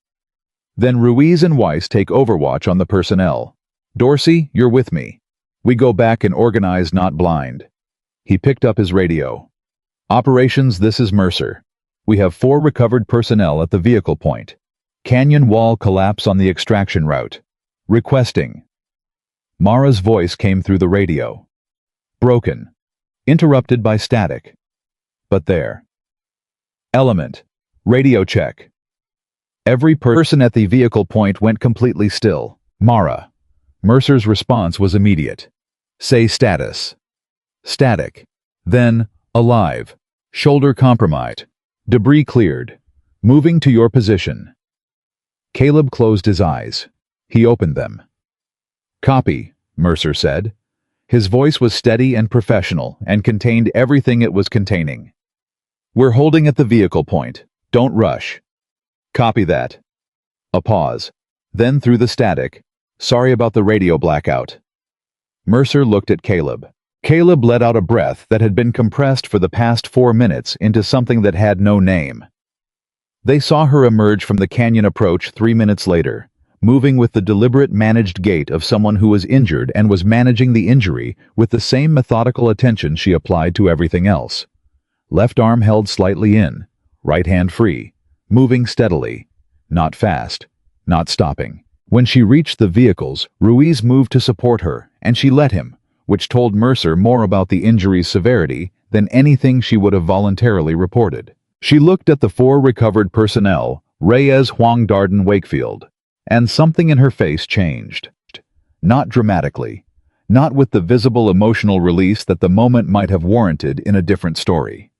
Then Ruiz and Weiss take overwatch on the personnel. Dorsey, you're with me. We go back and organize, not blind." He picked up his radio. "Operations, this is Mercer. We have 4 recovered personnel at the vehicle point. Canyon wall collapse on the extraction route. Requesting." Mara's voice came through the radio. Broken. Interrupted by static. But there. "Element. Radio check." Every person at the vehicle point went completely still. "Mara." Mercer's response was immediate. "Say status." "Static." Then, "Alive. Shoulder compromised. Debris cleared. Moving to your position." Caleb closed his eyes. He opened them. "Copy," Mercer said. His voice was steady and professional and contained everything it was containing. "We're holding at the vehicle point. Don't rush." "Copy that." A pause. Then through the static, "Sorry about the radio blackout." Mercer looked at Caleb. Caleb let out a breath that had been compressed for the past 4 minutes into something that had no name. They saw her emerge from the canyon approach 3 minutes later, moving with the deliberate managed gait of someone who was injured and was managing the injury with the same methodical attention she applied to everything else. Left arm held slightly in, right hand free, moving steadily, not fast, not stopping. When she reached the vehicles, Ruiz moved to support her, and she let him, which told Mercer more about the injury's severity than anything she would have voluntarily reported. She looked at the 4 recovered personnel, Reyes, Huang, Darden, Wakefield, and something in her face changed. Not dramatically, not with the visible emotional release that the moment might have warranted in a different story.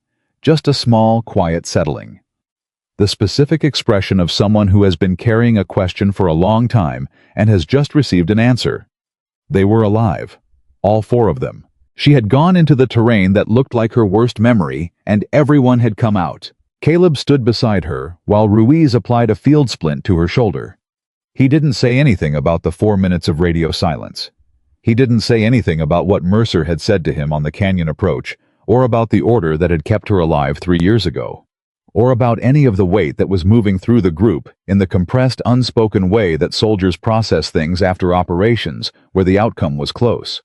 Just a small, quiet settling. The specific expression of someone who has been carrying a question for a long time and has just received an answer. They were alive. All 4 of them. She had gone into the terrain that looked like her worst memory, and everyone had come out. Caleb stood beside her, while Ruiz applied a field splint to her shoulder. He didn't say anything about the 4 minutes of radio silence. He didn't say anything about what Mercer had said to him on the canyon approach, or about the order that had kept her alive 3 years ago, or about any of the weight that was moving through the group in the compressed, unspoken way that soldiers process things after operations where the outcome was close.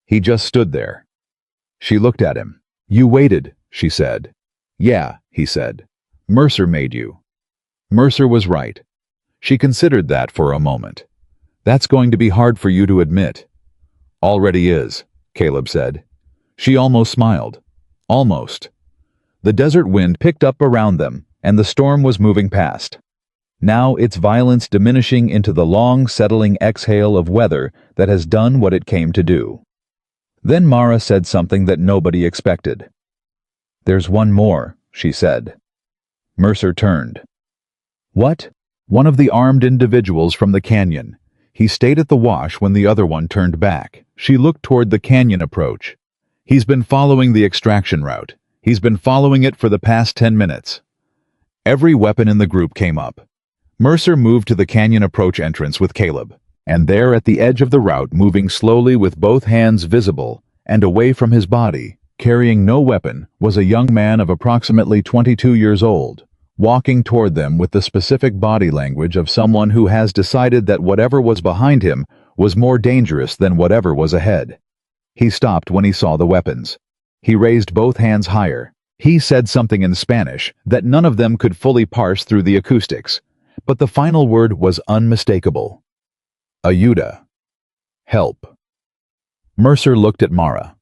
He just stood there. She looked at him. "You waited," she said. "Yeah," he said. "Mercer made you." Mercer was right. She considered that for a moment. "That's going to be hard for you to admit." "Already is," Caleb said. She almost smiled. Almost. The desert wind picked up around them, and the storm was moving past. Now its violence diminishing into the long, settling exhale of weather that has done what it came to do. Then Mara said something that nobody expected. "There's one more," she said. Mercer turned. "What?" "One of the armed individuals from the canyon. He stayed at the wash when the other one turned back." She looked toward the canyon approach. "He's been following the extraction route. He's been following it for the past 10 minutes. Every weapon in the group came up. Mercer moved to the canyon approach entrance with Caleb, and there at the edge of the route, moving slowly with both hands visible and away from his body, carrying no weapon, was a young man of approximately 22 years old, walking toward them with the specific body language of someone who has decided that whatever was behind him was more dangerous than whatever was ahead. He stopped when he saw the weapons. He raised both hands higher. He said something in Spanish that none of them could fully parse through the acoustics, but the final word was unmistakable. Ayuda. Help. Mercer looked at Mara.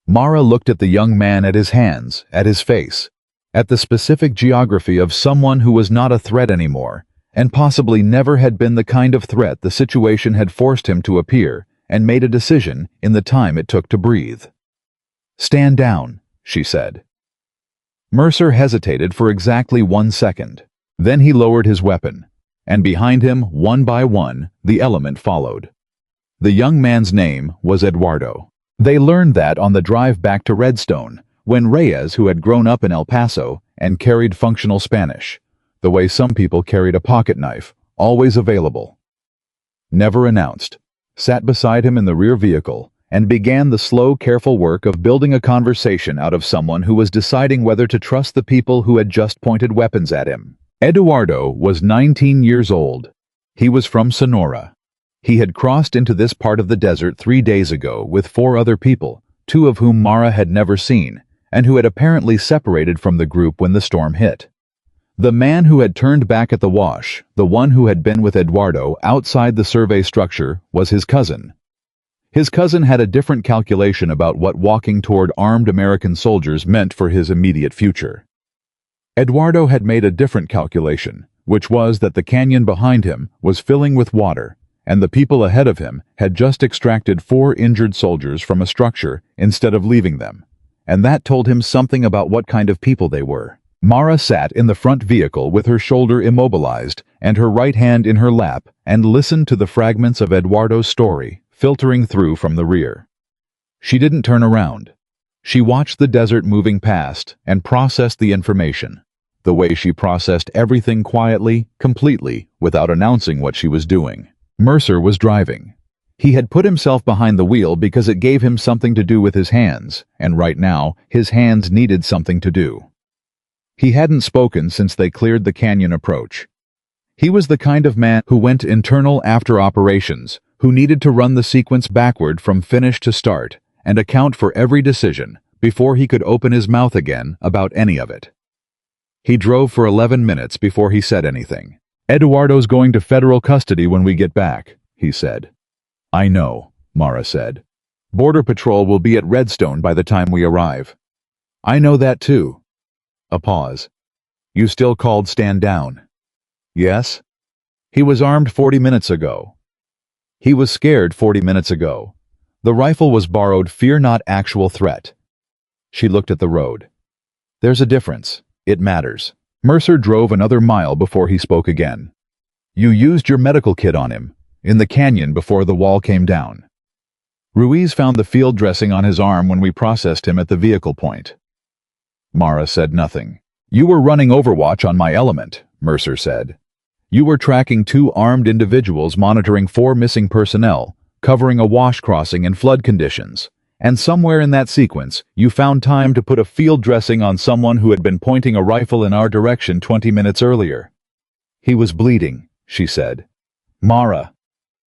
Mara looked at the young man, at his hands, at his face, at the specific geography of someone who was not a threat anymore, and possibly never had been the kind of threat the situation had forced him to appear, and made a decision in the time it took to breathe. "Stand down," she said. Mercer hesitated for exactly 1 second. Then he lowered his weapon, and behind him, one by one, the element followed. The young man's name was Eduardo. They learned that on the drive back to Redstone, when Reyes, who had grown up in El Paso and carried functional Spanish, the way some people carried a pocket knife, always available, never announced, sat beside him in the rear vehicle and began the slow, careful work of building a conversation out of someone who was deciding whether to trust the people who had just pointed weapons at him. Eduardo was 19 years old. He was from Sonora. He had crossed into this part of the desert 3 days ago with 4 other people, 2 of whom Mara had never seen, and who had apparently separated from the group when the storm hit. The man who had turned back at the wash, the one who had been with Eduardo outside the survey structure, was his cousin. His cousin had a different calculation about what walking toward armed American soldiers meant for his immediate future. Eduardo had made a different calculation, which was that the canyon behind him was filling with water, and the people ahead of him had just extracted 4 injured soldiers from a structure instead of leaving them, and that told him something about what kind of people they were. Mara sat in the front vehicle with her shoulder immobilized and her right hand in her lap and listened to the fragments of Eduardo's story filtering through from the rear. She didn't turn around. She watched the desert moving past and processed the information, the way she processed everything quietly, completely, without announcing what she was doing. Mercer was driving. He had put himself behind the wheel because it gave him something to do with his hands, and right now, his hands needed something to do. He hadn't spoken since they cleared the canyon approach. He was the kind of man who went internal after operations, who needed to run the sequence backward from finish to start and account for every decision before he could open his mouth again about any of it. He drove for 11 minutes before he said anything. "Eduardo's going to federal custody when we get back," he said. "I know," Mara said. "Border Patrol will be at Redstone by the time we arrive." "I know that too." A pause. "You still called stand down?" "Yes." "He was armed 40 minutes ago." "He was scared 40 minutes ago. The rifle was borrowed, fear not actual threat." She looked at the road. "There's a difference. It matters." Mercer drove another mile before he spoke again. "You used your medical kit on him, in the canyon before the wall came down. Ruiz found the field dressing on his arm when we processed him at the vehicle point." Mara said nothing. "You were running Overwatch on my element," Mercer said. "You were tracking 2 armed individuals, monitoring 4 missing personnel, covering a wash crossing in flood conditions, and somewhere in that sequence, you found time to put a field dressing on someone who had been pointing a rifle in our direction 20 minutes earlier." "He was bleeding," she said. "Mara."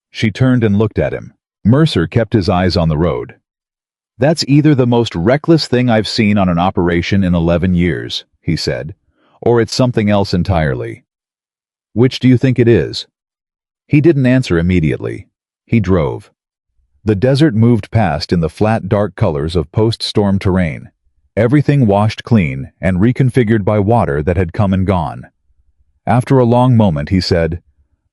She turned and looked at him. Mercer kept his eyes on the road. "That's either the most reckless thing I've seen on an operation in 11 years, he said, "or it's something else entirely. Which do you think it is?" He didn't answer immediately. He drove. The desert moved past in the flat, dark colors of post-storm terrain, Everything washed clean and reconfigured by water that had come and gone. After a long moment, he said,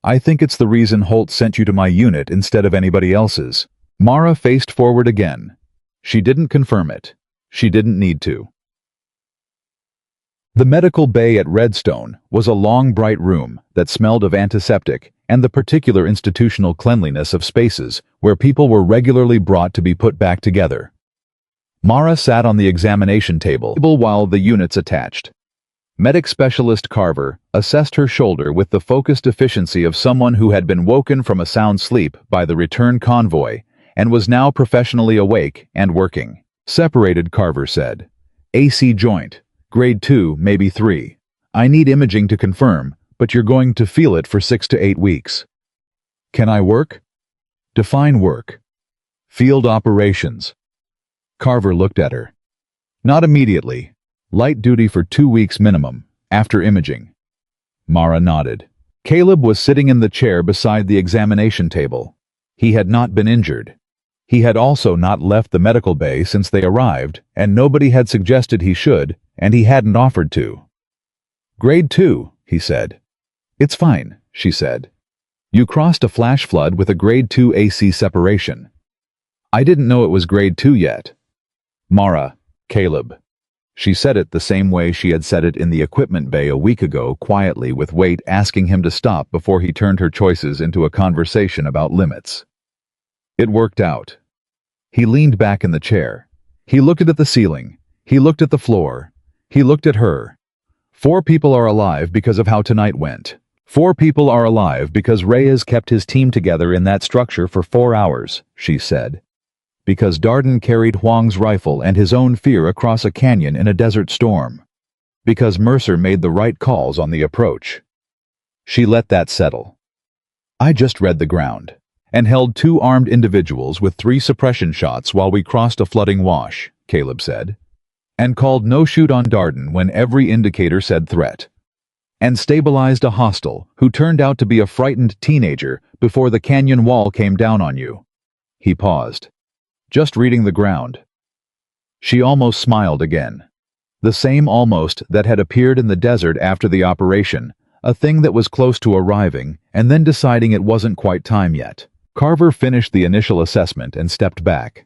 "I think it's the reason Holt sent you to my unit instead of anybody else's." Mara faced forward again. She didn't confirm it. She didn't need to. The medical bay at Redstone was a long, bright room that smelled of antiseptic and the particular institutional cleanliness of spaces where people were regularly brought to be put back together. Mara sat on the examination table while the units attached. Medic Specialist Carver assessed her shoulder with the focused efficiency of someone who had been woken from a sound sleep by the return convoy and was now professionally awake and working. "Separated," Carver said. "AC joint. Grade 2, maybe 3. I need imaging to confirm, but you're going to feel it for 6 to 8 weeks. Can I work?" "Define work." "Field operations." Carver looked at her. "Not immediately. Light duty for 2 weeks minimum, after imaging." Mara nodded. Caleb was sitting in the chair beside the examination table. He had not been injured. He had also not left the medical bay since they arrived, and nobody had suggested he should, and he hadn't offered to. "Grade 2, he said. "It's fine," she said. "You crossed a flash flood with a grade 2 AC separation." "I didn't know it was grade 2 yet." "Mara, Caleb." She said it the same way she had said it in the equipment bay a week ago, quietly, with Wade asking him to stop before he turned her choices into a conversation about limits. It worked out. He leaned back in the chair. He looked at the ceiling. He looked at the floor. He looked at her. 4 people are alive because of how tonight went. 4 people are alive because Reyes kept his team together in that structure for 4 hours, she said. Because Darden carried Huang's rifle and his own fear across a canyon in a desert storm. Because Mercer made the right calls on the approach. She let that settle. "I just read the ground and held 2 armed individuals with 3 suppression shots while we crossed a flooding wash," Caleb said, "and called no shoot on Darden when every indicator said threat, and stabilized a hostile who turned out to be a frightened teenager before the canyon wall came down on you." He paused. "Just reading the ground." She almost smiled again. The same almost that had appeared in the desert after the operation, a thing that was close to arriving and then deciding it wasn't quite time yet. Carver finished the initial assessment and stepped back.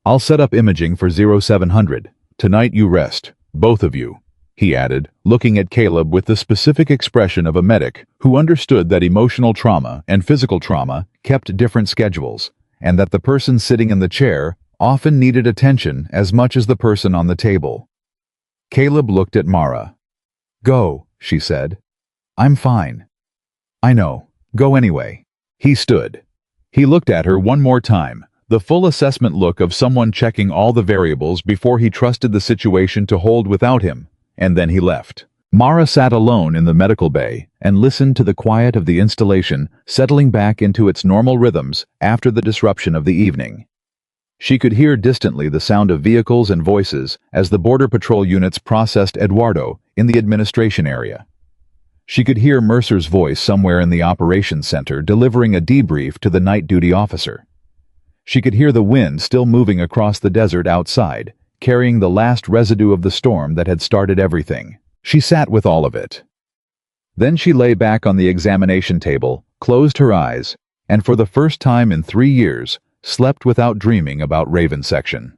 "I'll set up imaging for 0700. Tonight you rest, both of you," he added, looking at Caleb with the specific expression of a medic who understood that emotional trauma and physical trauma kept different schedules, and that the person sitting in the chair often needed attention as much as the person on the table. Caleb looked at Mara. "Go," she said. "I'm fine." "I know. Go anyway." He stood. He looked at her one more time, the full assessment look of someone checking all the variables before he trusted the situation to hold without him, and then he left. Mara sat alone in the medical bay and listened to the quiet of the installation settling back into its normal rhythms after the disruption of the evening. She could hear distantly the sound of vehicles and voices as the Border Patrol units processed Eduardo in the administration area. She could hear Mercer's voice somewhere in the operations center delivering a debrief to the night duty officer. She could hear the wind still moving across the desert outside, carrying the last residue of the storm that had started everything. She sat with all of it. Then she lay back on the examination table, closed her eyes, and for the first time in 3 years, slept without dreaming about Raven Section.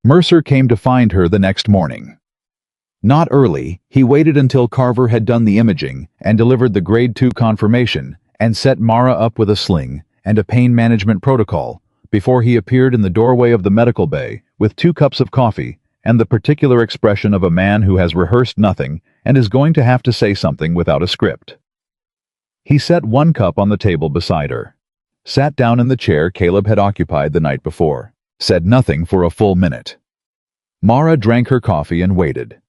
Mercer came to find her the next morning. Not early, he waited until Carver had done the imaging and delivered the grade 2 confirmation and set Mara up with a sling and a pain management protocol before he appeared in the doorway of the medical bay with 2 cups of coffee and the particular expression of a man who has rehearsed nothing and is going to have to say something without a script. He set 1 cup on the table beside her, sat down in the chair Caleb had occupied the night before, said nothing for a full minute. Mara drank her coffee and waited.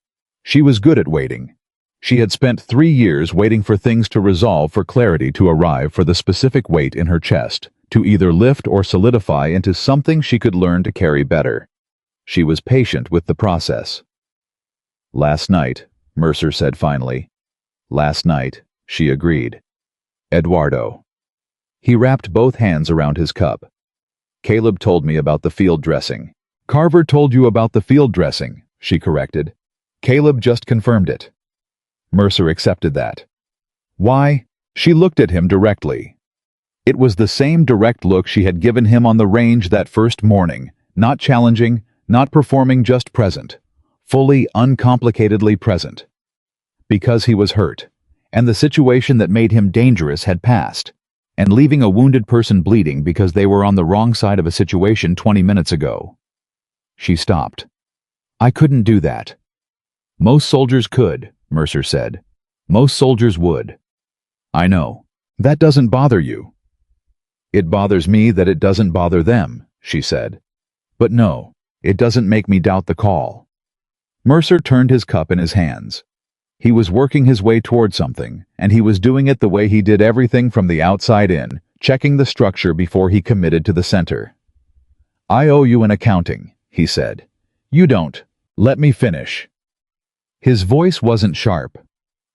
She was good at waiting. She had spent 3 years waiting for things to resolve, for clarity to arrive, for the specific weight in her chest to either lift or solidify into something she could learn to carry better. She was patient with the process. "Last night," Mercer said finally. "Last night," she agreed. "Eduardo." He wrapped both hands around his cup. "Caleb told me about the field dressing." "Carver told you about the field dressing," she corrected. Caleb just confirmed it. Mercer accepted that. Why? She looked at him directly. It was the same direct look she had given him on the range that first morning, not challenging, not performing, just present. Fully, uncomplicatedly present. Because he was hurt, and the situation that made him dangerous had passed, and leaving a wounded person bleeding because they were on the wrong side of a situation 20 minutes ago. She stopped. I couldn't do that. Most soldiers could, Mercer said. Most soldiers would. I know. That doesn't bother you. It bothers me that it doesn't bother them, she said. But no, it doesn't make me doubt the call. Mercer turned his cup in his hands. He was working his way toward something, and he was doing it the way he did everything from the outside in, checking the structure before he committed to the center. I owe you an accounting, he said. You don't. Let me finish. His voice wasn't sharp.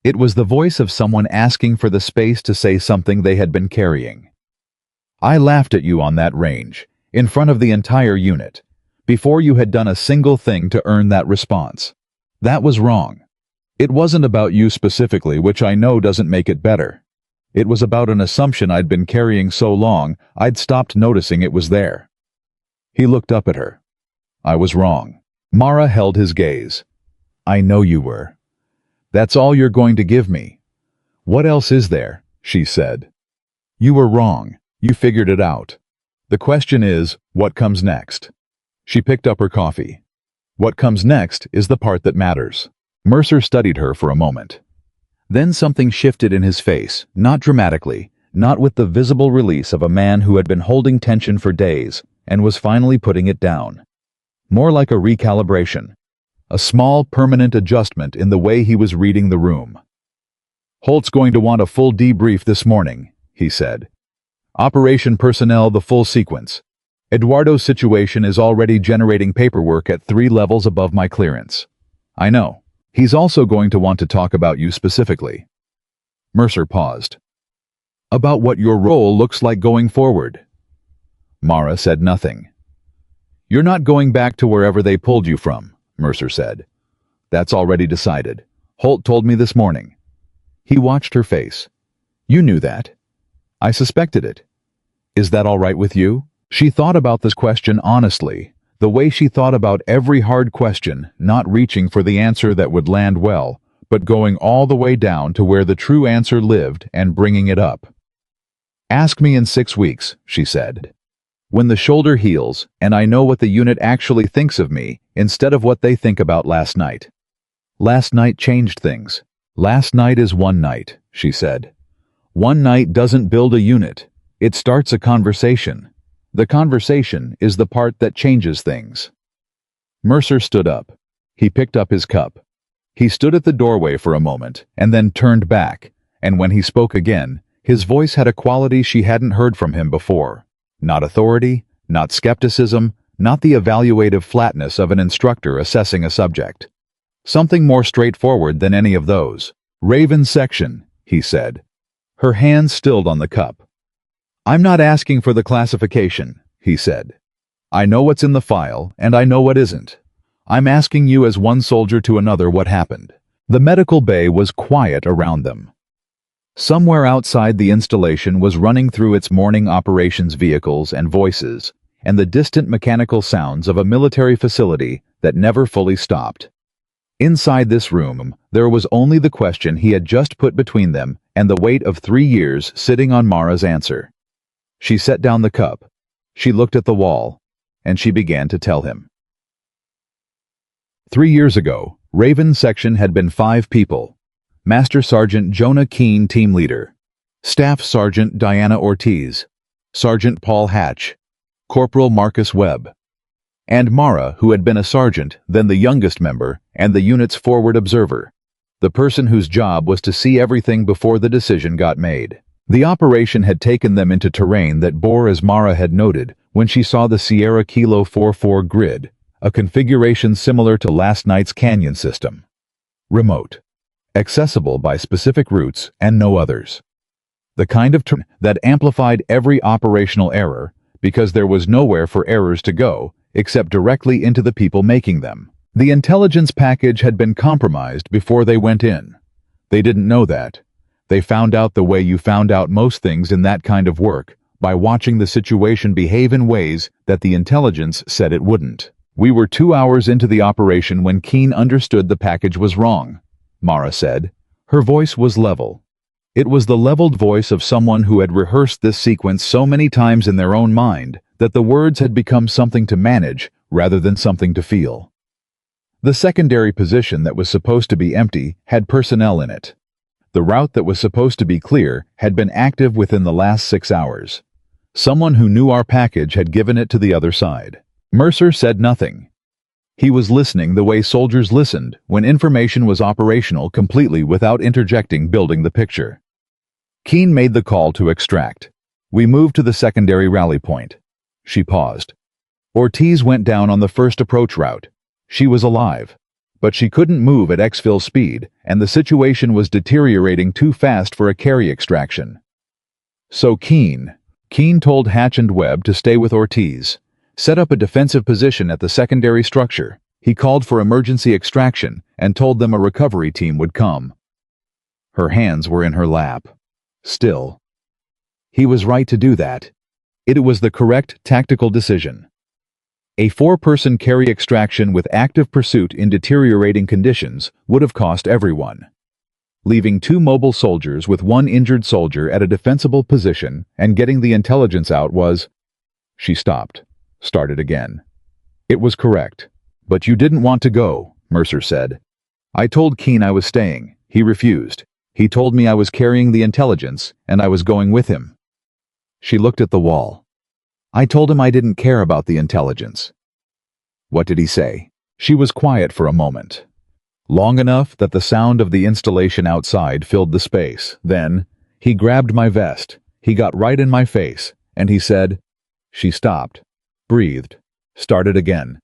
It was the voice of someone asking for the space to say something they had been carrying. I laughed at you on that range, in front of the entire unit, before you had done a single thing to earn that response. That was wrong. It wasn't about you specifically, which I know doesn't make it better. It was about an assumption I'd been carrying so long, I'd stopped noticing it was there. He looked up at her. I was wrong. Mara held his gaze. I know you were. That's all you're going to give me. What else is there? She said. You were wrong. You figured it out. The question is, what comes next? She picked up her coffee. What comes next is the part that matters. Mercer studied her for a moment. Then something shifted in his face, not dramatically, not with the visible release of a man who had been holding tension for days and was finally putting it down. More like a recalibration. A small, permanent adjustment in the way he was reading the room. Holt's going to want a full debrief this morning, he said. Operation personnel, the full sequence. Eduardo's situation is already generating paperwork at 3 levels above my clearance. I know. He's also going to want to talk about you specifically. Mercer paused. About what your role looks like going forward. Mara said nothing. You're not going back to wherever they pulled you from, Mercer said. That's already decided. Holt told me this morning. He watched her face. You knew that. I suspected it. Is that all right with you? She thought about this question honestly, the way she thought about every hard question, not reaching for the answer that would land well, but going all the way down to where the true answer lived and bringing it up. Ask me in 6 weeks, she said. When the shoulder heals, and I know what the unit actually thinks of me, instead of what they think about last night. Last night changed things. Last night is one night, she said. One night doesn't build a unit. It starts a conversation. The conversation is the part that changes things. Mercer stood up. He picked up his cup. He stood at the doorway for a moment, and then turned back, and when he spoke again, his voice had a quality she hadn't heard from him before. Not authority, not skepticism, not the evaluative flatness of an instructor assessing a subject. Something more straightforward than any of those. Raven section, he said. Her hand stilled on the cup. I'm not asking for the classification, he said. I know what's in the file, and I know what isn't. I'm asking you as one soldier to another what happened. The medical bay was quiet around them. Somewhere outside the installation was running through its morning operations vehicles and voices, and the distant mechanical sounds of a military facility that never fully stopped. Inside this room, there was only the question he had just put between them and the weight of 3 years sitting on Mara's answer. She set down the cup. She looked at the wall, and she began to tell him. 3 years ago, Raven section had been 5 people. Master Sergeant Jonah Keene, team leader. Staff Sergeant Diana Ortiz. Sergeant Paul Hatch. Corporal Marcus Webb. And Mara, who had been a sergeant, then the youngest member, and the unit's forward observer. The person whose job was to see everything before the decision got made. The operation had taken them into terrain that bore, as Mara had noted, when she saw the Sierra Kilo 44 grid, a configuration similar to last night's canyon system. Remote. Accessible by specific routes and no others. The kind of terrain that amplified every operational error, because there was nowhere for errors to go, except directly into the people making them. The intelligence package had been compromised before they went in. They didn't know that. They found out the way you found out most things in that kind of work, by watching the situation behave in ways that the intelligence said it wouldn't. We were 2 hours into the operation when Keene understood the package was wrong, Mara said. Her voice was level. It was the leveled voice of someone who had rehearsed this sequence so many times in their own mind that the words had become something to manage rather than something to feel. The secondary position that was supposed to be empty had personnel in it. The route that was supposed to be clear had been active within the last 6 hours. Someone who knew our package had given it to the other side. Mercer said nothing. He was listening the way soldiers listened when information was operational completely without interjecting, building the picture. Keene made the call to extract. We moved to the secondary rally point. She paused. Ortiz went down on the first approach route. She was alive, but she couldn't move at exfil speed, and the situation was deteriorating too fast for a carry extraction. So Keene told Hatch and Webb to stay with Ortiz, set up a defensive position at the secondary structure. He called for emergency extraction and told them a recovery team would come. Her hands were in her lap. Still. He was right to do that. It was the correct tactical decision. A 4-person carry extraction with active pursuit in deteriorating conditions would have cost everyone. Leaving 2 mobile soldiers with 1 injured soldier at a defensible position and getting the intelligence out was... She stopped, started again. It was correct. But you didn't want to go, Mercer said. I told Keene I was staying. He refused. He told me I was carrying the intelligence, and I was going with him. She looked at the wall. I told him I didn't care about the intelligence. What did he say? She was quiet for a moment. Long enough that the sound of the installation outside filled the space. Then, he grabbed my vest. He got right in my face, and he said... She stopped, breathed, started again.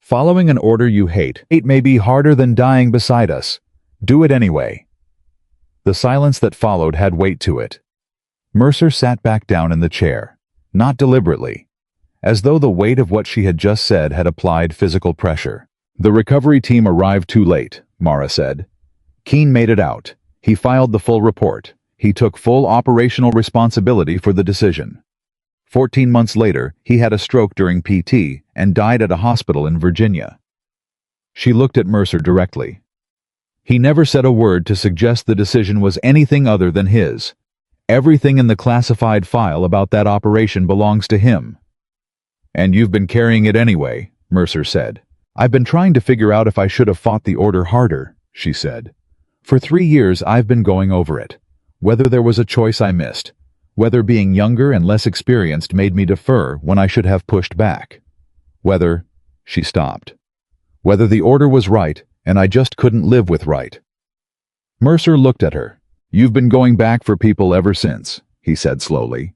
Following an order you hate may be harder than dying beside us. Do it anyway. The silence that followed had weight to it. Mercer sat back down in the chair, not deliberately, as though the weight of what she had just said had applied physical pressure. The recovery team arrived too late, Mara said. Keene made it out. He filed the full report. He took full operational responsibility for the decision. 14 months later, he had a stroke during PT and died at a hospital in Virginia. She looked at Mercer directly. He never said a word to suggest the decision was anything other than his. Everything in the classified file about that operation belongs to him. And you've been carrying it anyway, Mercer said. I've been trying to figure out if I should have fought the order harder, she said. For 3 years I've been going over it. Whether there was a choice I missed. Whether being younger and less experienced made me defer when I should have pushed back. Whether... She stopped. Whether the order was right, and I just couldn't live with right. Mercer looked at her. You've been going back for people ever since, he said slowly.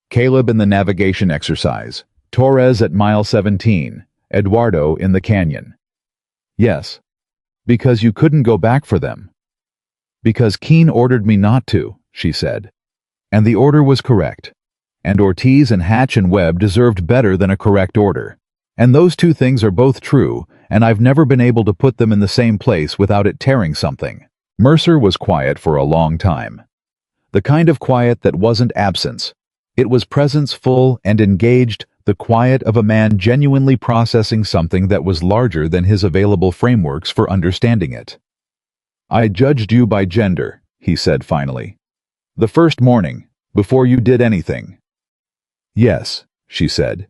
Caleb in the navigation exercise. Torres at mile 17. Eduardo in the canyon. Yes. Because you couldn't go back for them. Because Keene ordered me not to, she said. And the order was correct. And Ortiz and Hatch and Webb deserved better than a correct order. And those 2 things are both true, and I've never been able to put them in the same place without it tearing something. Mercer was quiet for a long time. The kind of quiet that wasn't absence. It was presence full and engaged, the quiet of a man genuinely processing something that was larger than his available frameworks for understanding it. I judged you by gender, he said finally. The first morning, before you did anything. Yes, she said.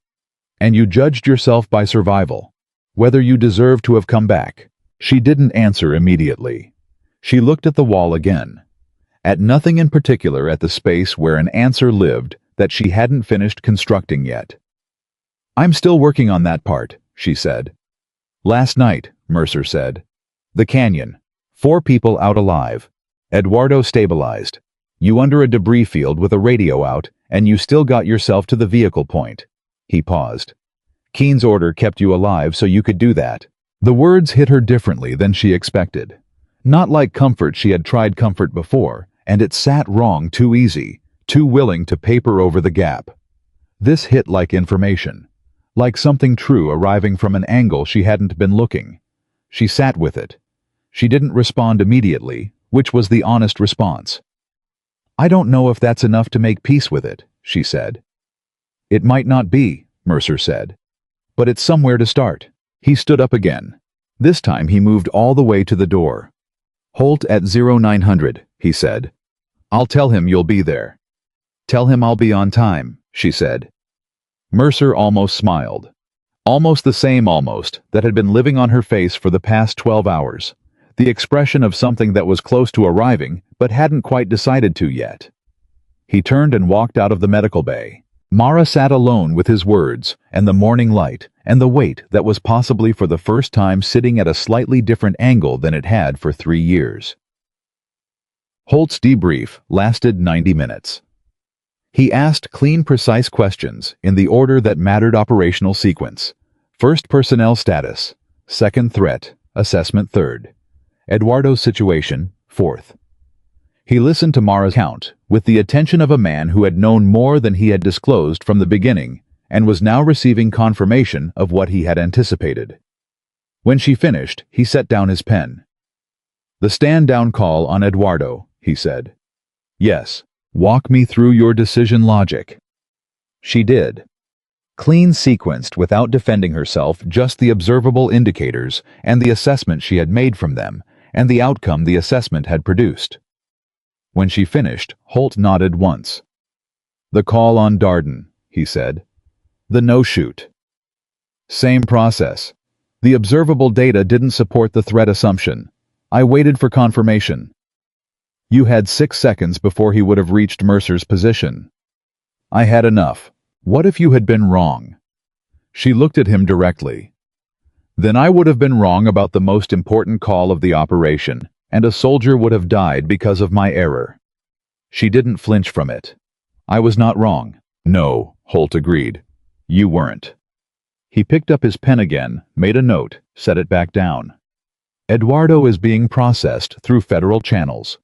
And you judged yourself by survival. Whether you deserve to have come back. She didn't answer immediately. She looked at the wall again. At nothing in particular at the space where an answer lived that she hadn't finished constructing yet. I'm still working on that part, she said. Last night, Mercer said. The canyon. 4 people out alive. Eduardo stabilized. You under a debris field with a radio out, and you still got yourself to the vehicle point. He paused. Keene's order kept you alive so you could do that. The words hit her differently than she expected. Not like comfort. She had tried comfort before, and it sat wrong, too easy, too willing to paper over the gap. This hit like information. Like something true arriving from an angle she hadn't been looking. She sat with it. She didn't respond immediately, which was the honest response. "I don't know if that's enough to make peace with it," she said. "It might not be," Mercer said. "But it's somewhere to start." He stood up again. This time he moved all the way to the door. "Holt at 0900, he said. "I'll tell him you'll be there." "Tell him I'll be on time," she said. Mercer almost smiled. Almost the same almost that had been living on her face for the past 12 hours. The expression of something that was close to arriving, but hadn't quite decided to yet. He turned and walked out of the medical bay. Mara sat alone with his words, and the morning light, and the weight that was possibly for the first time sitting at a slightly different angle than it had for 3 years. Holt's debrief lasted 90 minutes. He asked clean, precise questions in the order that mattered: operational sequence, first personnel status, second threat, assessment third, Eduardo's situation fourth. He listened to Mara's account with the attention of a man who had known more than he had disclosed from the beginning and was now receiving confirmation of what he had anticipated. When she finished, he set down his pen. "The stand-down call on Eduardo," he said. "Yes. Walk me through your decision logic." She did. Clean, sequenced, without defending herself, just the observable indicators and the assessment she had made from them, and the outcome the assessment had produced. When she finished, Holt nodded once. "The call on Darden," he said. "The no-shoot." "Same process. The observable data didn't support the threat assumption. I waited for confirmation." "You had 6 seconds before he would have reached Mercer's position." "I had enough. What if you had been wrong?" She looked at him directly. "Then I would have been wrong about the most important call of the operation, and a soldier would have died because of my error." She didn't flinch from it. "I was not wrong." "No," Holt agreed. "You weren't." He picked up his pen again, made a note, set it back down. "Eduardo is being processed through federal channels.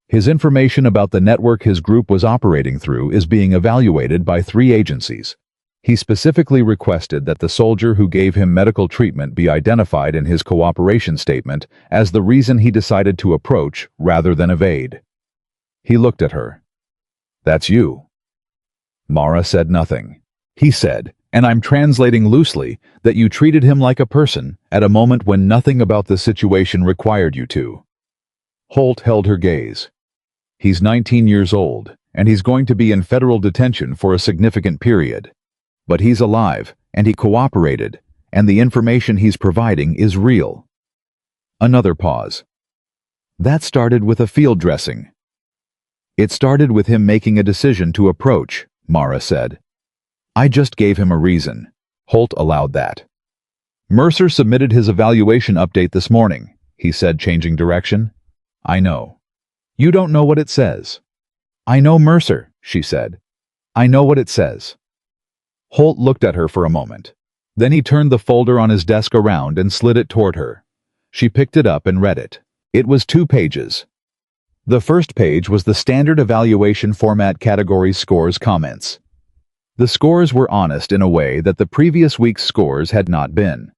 His information about the network his group was operating through is being evaluated by 3 agencies. He specifically requested that the soldier who gave him medical treatment be identified in his cooperation statement as the reason he decided to approach rather than evade." He looked at her. "That's you." Mara said nothing. He said, and I'm translating loosely, that you treated him like a person at a moment when nothing about the situation required you to. Holt held her gaze. "He's 19 years old, and he's going to be in federal detention for a significant period. But he's alive, and he cooperated, and the information he's providing is real." Another pause. "That started with a field dressing." "It started with him making a decision to approach," Mara said. "I just gave him a reason." Holt allowed that. "Mercer submitted his evaluation update this morning," he said, changing direction. "I know. You don't know what it says." "I know Mercer," she said. "I know what it says." Holt looked at her for a moment. Then he turned the folder on his desk around and slid it toward her. She picked it up and read it. It was 2 pages. The first page was the standard evaluation format: categories, scores, comments. The scores were honest in a way that the previous week's scores had not been.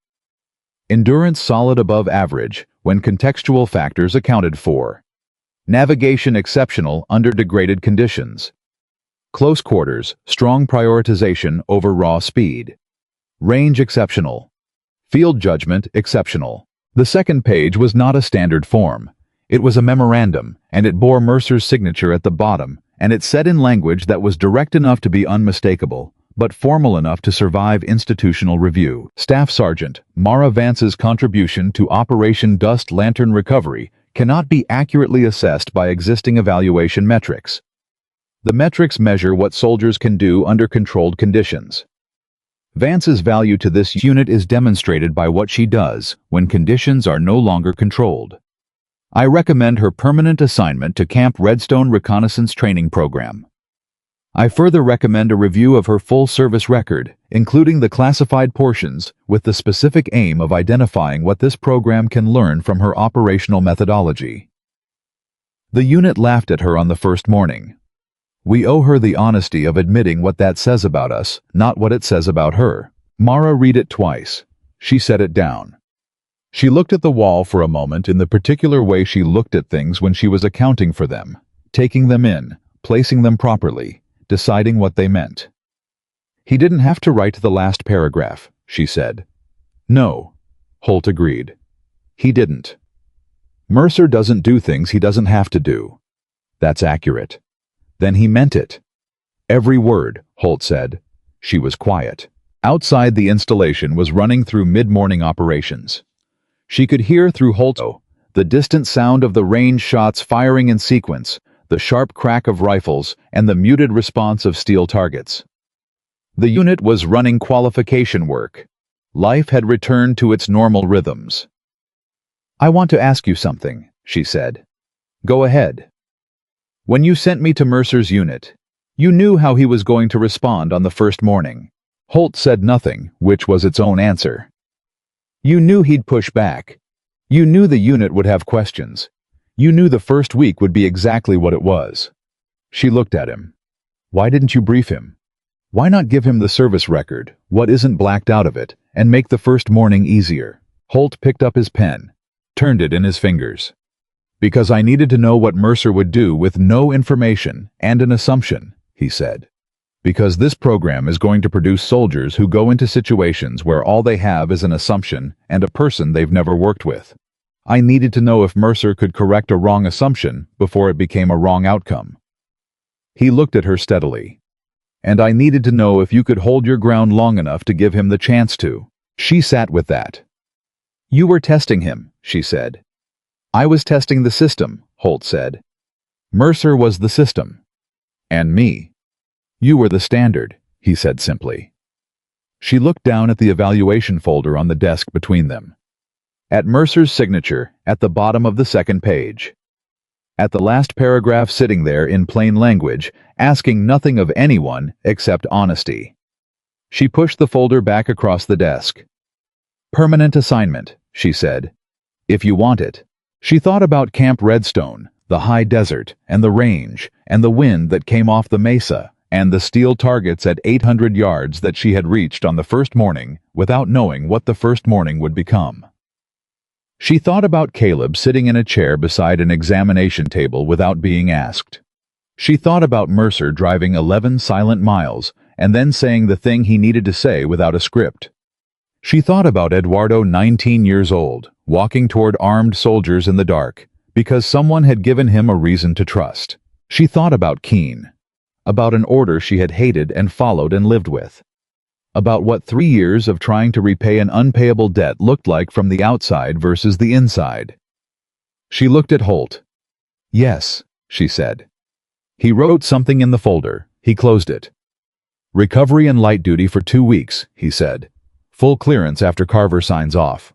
Endurance solid above average when contextual factors accounted for. Navigation exceptional under degraded conditions. Close quarters, strong prioritization over raw speed. Range exceptional. Field judgment exceptional. The second page was not a standard form. It was a memorandum, and it bore Mercer's signature at the bottom, and it said in language that was direct enough to be unmistakable, but formal enough to survive institutional review. Staff Sergeant Mara Vance's contribution to Operation Dust Lantern Recovery cannot be accurately assessed by existing evaluation metrics. The metrics measure what soldiers can do under controlled conditions. Vance's value to this unit is demonstrated by what she does when conditions are no longer controlled. I recommend her permanent assignment to Camp Redstone Reconnaissance Training Program. I further recommend a review of her full service record, including the classified portions, with the specific aim of identifying what this program can learn from her operational methodology. The unit laughed at her on the first morning. We owe her the honesty of admitting what that says about us, not what it says about her. Mara read it twice. She set it down. She looked at the wall for a moment in the particular way she looked at things when she was accounting for them, taking them in, placing them properly, deciding what they meant. "He didn't have to write the last paragraph," she said. "No," Holt agreed. "He didn't. Mercer doesn't do things he doesn't have to do." "That's accurate." "Then he meant it." "Every word," Holt said. She was quiet. Outside, the installation was running through mid-morning operations. She could hear through Holt's the distant sound of the range shots firing in sequence, the sharp crack of rifles, and the muted response of steel targets. The unit was running qualification work. Life had returned to its normal rhythms. "I want to ask you something," she said. "Go ahead." "When you sent me to Mercer's unit, you knew how he was going to respond on the first morning." Holt said nothing, which was its own answer. "You knew he'd push back. You knew the unit would have questions. You knew the first week would be exactly what it was." She looked at him. "Why didn't you brief him? Why not give him the service record, what isn't blacked out of it, and make the first morning easier?" Holt picked up his pen, turned it in his fingers. "Because I needed to know what Mercer would do with no information and an assumption," he said. "Because this program is going to produce soldiers who go into situations where all they have is an assumption and a person they've never worked with. I needed to know if Mercer could correct a wrong assumption before it became a wrong outcome." He looked at her steadily. "And I needed to know if you could hold your ground long enough to give him the chance to." She sat with that. "You were testing him," she said. "I was testing the system," Holt said. "Mercer was the system. And me. You were the standard," he said simply. She looked down at the evaluation folder on the desk between them. At Mercer's signature at the bottom of the second page. At the last paragraph sitting there in plain language, asking nothing of anyone except honesty. She pushed the folder back across the desk. "Permanent assignment," she said. "If you want it." She thought about Camp Redstone, the high desert, and the range, and the wind that came off the mesa, and the steel targets at 800 yards that she had reached on the first morning without knowing what the first morning would become. She thought about Caleb sitting in a chair beside an examination table without being asked. She thought about Mercer driving 11 silent miles and then saying the thing he needed to say without a script. She thought about Eduardo, 19 years old, walking toward armed soldiers in the dark because someone had given him a reason to trust. She thought about Keene. About an order she had hated and followed and lived with. About what 3 years of trying to repay an unpayable debt looked like from the outside versus the inside. She looked at Holt. "Yes," she said. He wrote something in the folder. He closed it. "Recovery and light duty for 2 weeks," he said. "Full clearance after Carver signs off."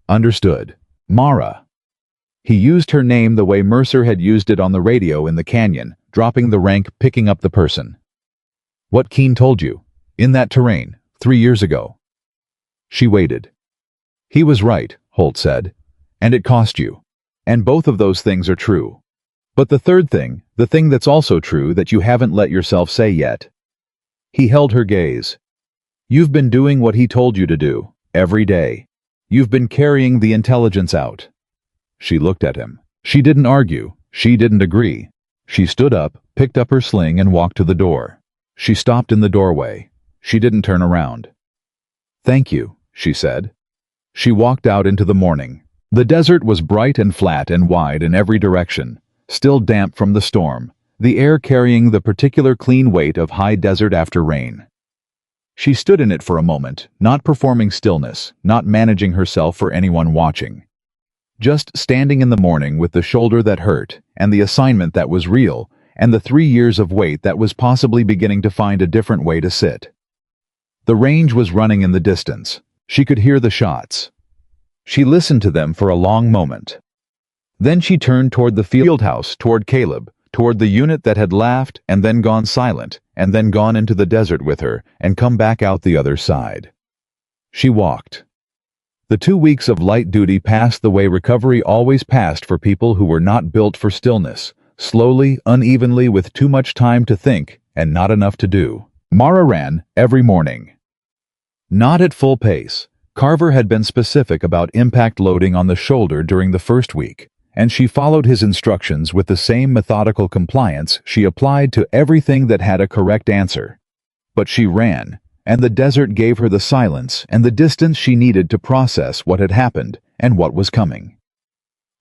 "Understood. Mara." He used her name the way Mercer had used it on the radio in the canyon, dropping the rank, picking up the person. "What Keene told you, in that terrain, 3 years ago." She waited. "He was right," Holt said. "And it cost you. And both of those things are true. But the third thing, the thing that's also true that you haven't let yourself say yet." He held her gaze. "You've been doing what he told you to do, every day. You've been carrying the intelligence out." She looked at him. She didn't argue. She didn't agree. She stood up, picked up her sling, and walked to the door. She stopped in the doorway. She didn't turn around. "Thank you," she said. She walked out into the morning. The desert was bright and flat and wide in every direction, still damp from the storm, the air carrying the particular clean weight of high desert after rain. She stood in it for a moment, not performing stillness, not managing herself for anyone watching. Just standing in the morning with the shoulder that hurt, and the assignment that was real, and the 3 years of wait that was possibly beginning to find a different way to sit. The range was running in the distance. She could hear the shots. She listened to them for a long moment. Then she turned toward the field house, toward Caleb, toward the unit that had laughed and then gone silent, and then gone into the desert with her and come back out the other side. She walked. The 2 weeks of light duty passed the way recovery always passed for people who were not built for stillness, slowly, unevenly, with too much time to think and not enough to do. Mara ran every morning. Not at full pace, Carver had been specific about impact loading on the shoulder during the first week, and she followed his instructions with the same methodical compliance she applied to everything that had a correct answer. But she ran, and the desert gave her the silence and the distance she needed to process what had happened and what was coming.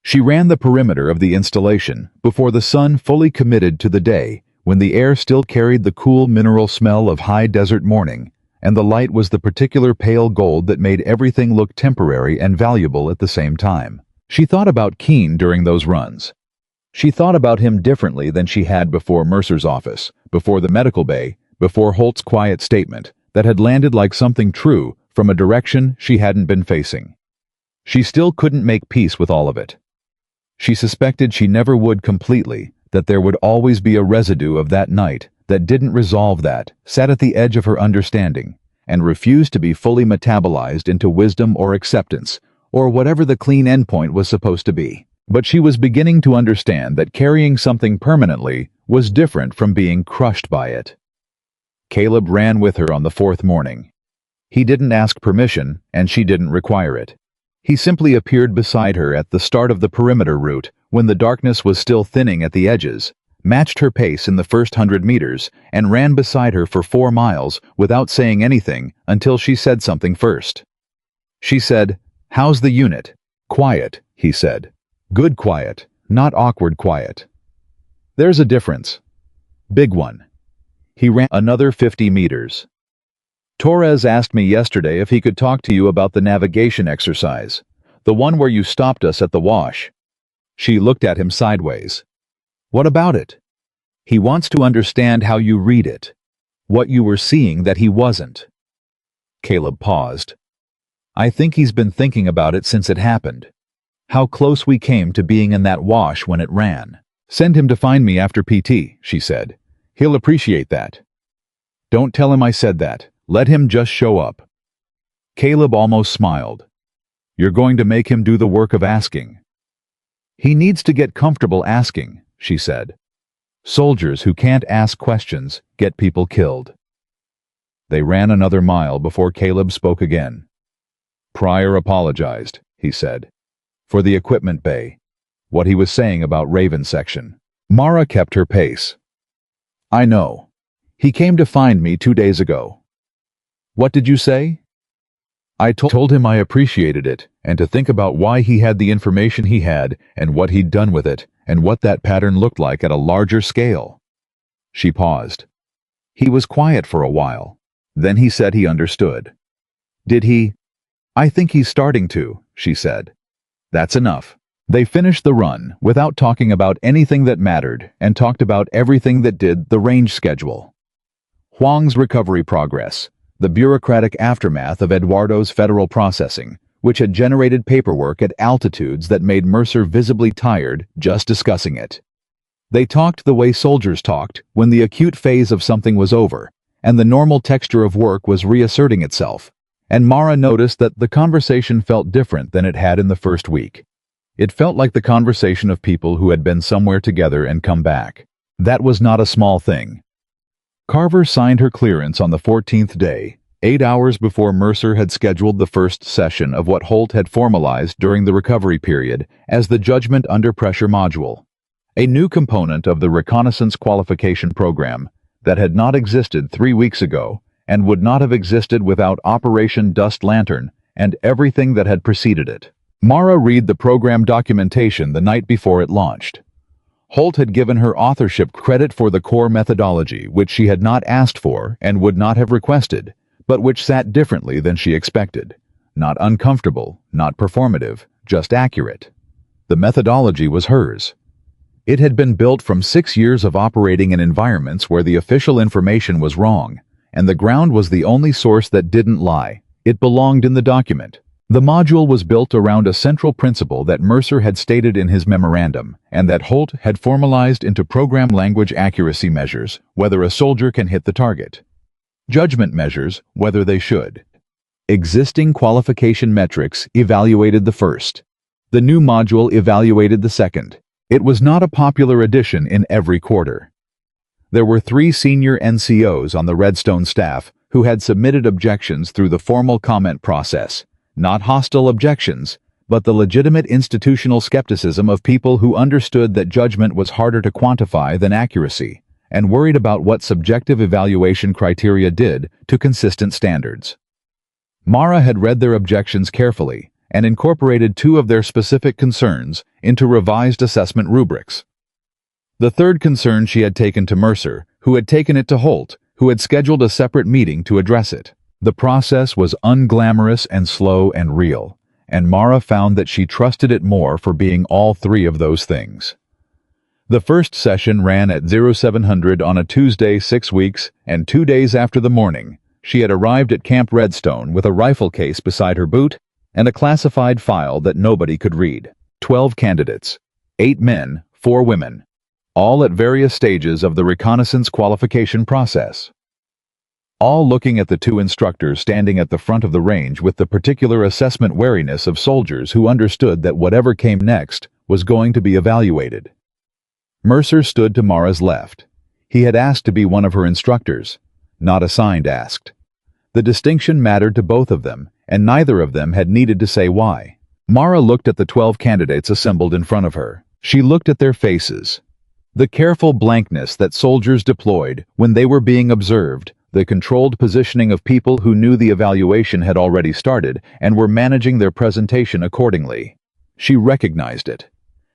She ran the perimeter of the installation before the sun fully committed to the day, when the air still carried the cool mineral smell of high desert morning, and the light was the particular pale gold that made everything look temporary and valuable at the same time. She thought about Keene during those runs. She thought about him differently than she had before Mercer's office, before the medical bay, before Holt's quiet statement that had landed like something true from a direction she hadn't been facing. She still couldn't make peace with all of it. She suspected she never would completely, that there would always be a residue of that night that didn't resolve, that sat at the edge of her understanding and refused to be fully metabolized into wisdom or acceptance, or whatever the clean endpoint was supposed to be. But she was beginning to understand that carrying something permanently was different from being crushed by it. Caleb ran with her on the fourth morning. He didn't ask permission, and she didn't require it. He simply appeared beside her at the start of the perimeter route, when the darkness was still thinning at the edges, matched her pace in the first 100 meters, and ran beside her for 4 miles without saying anything until she said something first. She said, "How's the unit?" "Quiet," he said. "Good quiet, not awkward quiet." "There's a difference." "Big one." He ran another 50 meters. "Torres asked me yesterday if he could talk to you about the navigation exercise, the one where you stopped us at the wash." She looked at him sideways. "What about it?" "He wants to understand how you read it. What you were seeing that he wasn't." Caleb paused. "I think he's been thinking about it since it happened. How close we came to being in that wash when it ran." "Send him to find me after PT," she said. "He'll appreciate that." "Don't tell him I said that. Let him just show up." Caleb almost smiled. "You're going to make him do the work of asking." "He needs to get comfortable asking," she said. "Soldiers who can't ask questions get people killed." They ran another mile before Caleb spoke again. "Pryor apologized," he said, "for the equipment bay, what he was saying about Raven section." Mara kept her pace. "I know. He came to find me 2 days ago." "What did you say?" "I told him I appreciated it, and to think about why he had the information he had, and what he'd done with it, and what that pattern looked like at a larger scale." She paused. He was quiet for a while. Then he said he understood. "Did he?" "I think he's starting to," she said. "That's enough." They finished the run without talking about anything that mattered, and talked about everything that did: the range schedule, Huang's recovery progress, the bureaucratic aftermath of Eduardo's federal processing, which had generated paperwork at altitudes that made Mercer visibly tired just discussing it. They talked the way soldiers talked when the acute phase of something was over, and the normal texture of work was reasserting itself, and Mara noticed that the conversation felt different than it had in the first week. It felt like the conversation of people who had been somewhere together and come back. That was not a small thing. Carver signed her clearance on the 14th day, 8 hours before Mercer had scheduled the first session of what Holt had formalized during the recovery period as the Judgment Under Pressure module, a new component of the reconnaissance qualification program that had not existed 3 weeks ago and would not have existed without Operation Dust Lantern and everything that had preceded it. Mara read the program documentation the night before it launched. Holt had given her authorship credit for the core methodology, which she had not asked for and would not have requested, but which sat differently than she expected. Not uncomfortable, not performative, just accurate. The methodology was hers. It had been built from 6 years of operating in environments where the official information was wrong, and the ground was the only source that didn't lie. It belonged in the document. The module was built around a central principle that Mercer had stated in his memorandum, and that Holt had formalized into program language accuracy measures, whether a soldier can hit the target. Judgment measures, whether they should. Existing qualification metrics evaluated the first. The new module evaluated the second. It was not a popular addition in every quarter. There were 3 senior NCOs on the Redstone staff who had submitted objections through the formal comment process, not hostile objections, but the legitimate institutional skepticism of people who understood that judgment was harder to quantify than accuracy, and worried about what subjective evaluation criteria did to consistent standards. Mara had read their objections carefully and incorporated 2 of their specific concerns into revised assessment rubrics. The third concern she had taken to Mercer, who had taken it to Holt, who had scheduled a separate meeting to address it. The process was unglamorous and slow and real, and Mara found that she trusted it more for being all 3 of those things. The first session ran at 0700 on a Tuesday 6 weeks, and 2 days after the morning, she had arrived at Camp Redstone with a rifle case beside her boot and a classified file that nobody could read. 12 candidates, 8 men, 4 women, all at various stages of the reconnaissance qualification process. All looking at the 2 instructors standing at the front of the range with the particular assessment wariness of soldiers who understood that whatever came next was going to be evaluated. Mercer stood to Mara's left. He had asked to be one of her instructors, not assigned asked. The distinction mattered to both of them, and neither of them had needed to say why. Mara looked at the 12 candidates assembled in front of her. She looked at their faces. The careful blankness that soldiers deployed when they were being observed, the controlled positioning of people who knew the evaluation had already started and were managing their presentation accordingly. She recognized it.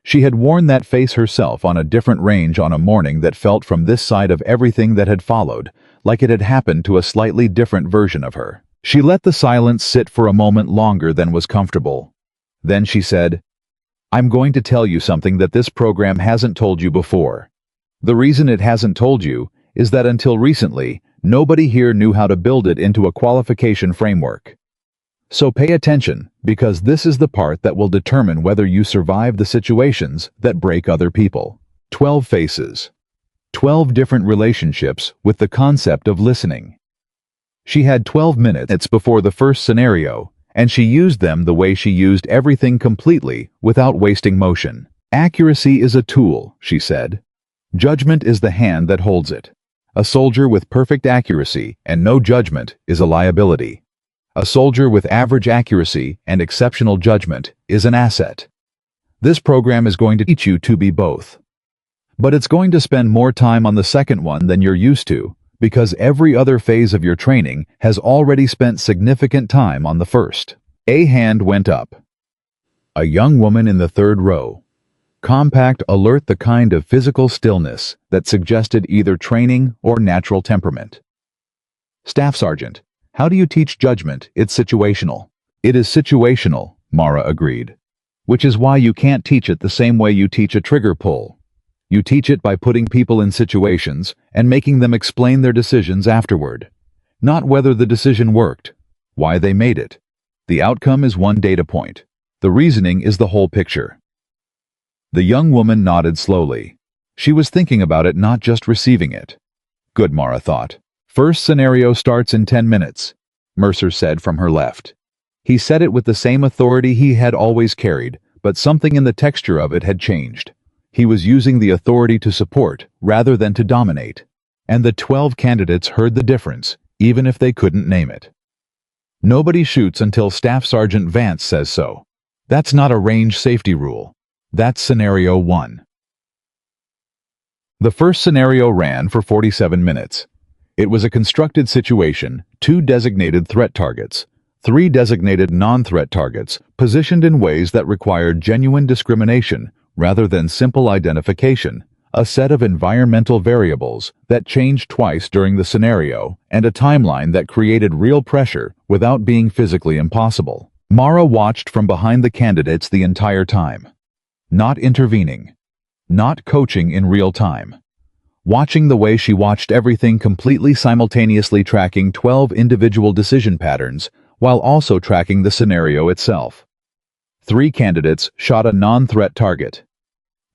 She had worn that face herself on a different range on a morning that felt from this side of everything that had followed, like it had happened to a slightly different version of her. She let the silence sit for a moment longer than was comfortable. Then she said, "I'm going to tell you something that this program hasn't told you before. The reason it hasn't told you is that until recently, nobody here knew how to build it into a qualification framework. So pay attention, because this is the part that will determine whether you survive the situations that break other people." 12 faces. 12 different relationships with the concept of listening. She had 12 minutes before the first scenario, and she used them the way she used everything completely without wasting motion. "Accuracy is a tool," she said. "Judgment is the hand that holds it. A soldier with perfect accuracy and no judgment is a liability. A soldier with average accuracy and exceptional judgment is an asset. This program is going to teach you to be both. But it's going to spend more time on the second one than you're used to, because every other phase of your training has already spent significant time on the first." A hand went up. A young woman in the 3rd row. Compact, alert, the kind of physical stillness that suggested either training or natural temperament. "Staff Sergeant, how do you teach judgment? It's situational." "It is situational," Mara agreed. "Which is why you can't teach it the same way you teach a trigger pull. You teach it by putting people in situations and making them explain their decisions afterward. Not whether the decision worked, why they made it. The outcome is one data point. The reasoning is the whole picture." The young woman nodded slowly. She was thinking about it, not just receiving it. Good, Mara thought. "First scenario starts in 10 minutes, Mercer said from her left. He said it with the same authority he had always carried, but something in the texture of it had changed. He was using the authority to support rather than to dominate. And the 12 candidates heard the difference, even if they couldn't name it. Nobody shoots until Staff Sergeant Vance says so. That's not a range safety rule. That's scenario 1. The first scenario ran for 47 minutes. It was a constructed situation, 2 designated threat targets, 3 designated non-threat targets, positioned in ways that required genuine discrimination rather than simple identification, a set of environmental variables that changed twice during the scenario, and a timeline that created real pressure without being physically impossible. Mara watched from behind the candidates the entire time. Not intervening. Not coaching in real time. Watching the way she watched everything, completely simultaneously tracking 12 individual decision patterns while also tracking the scenario itself. 3 candidates shot a non-threat target.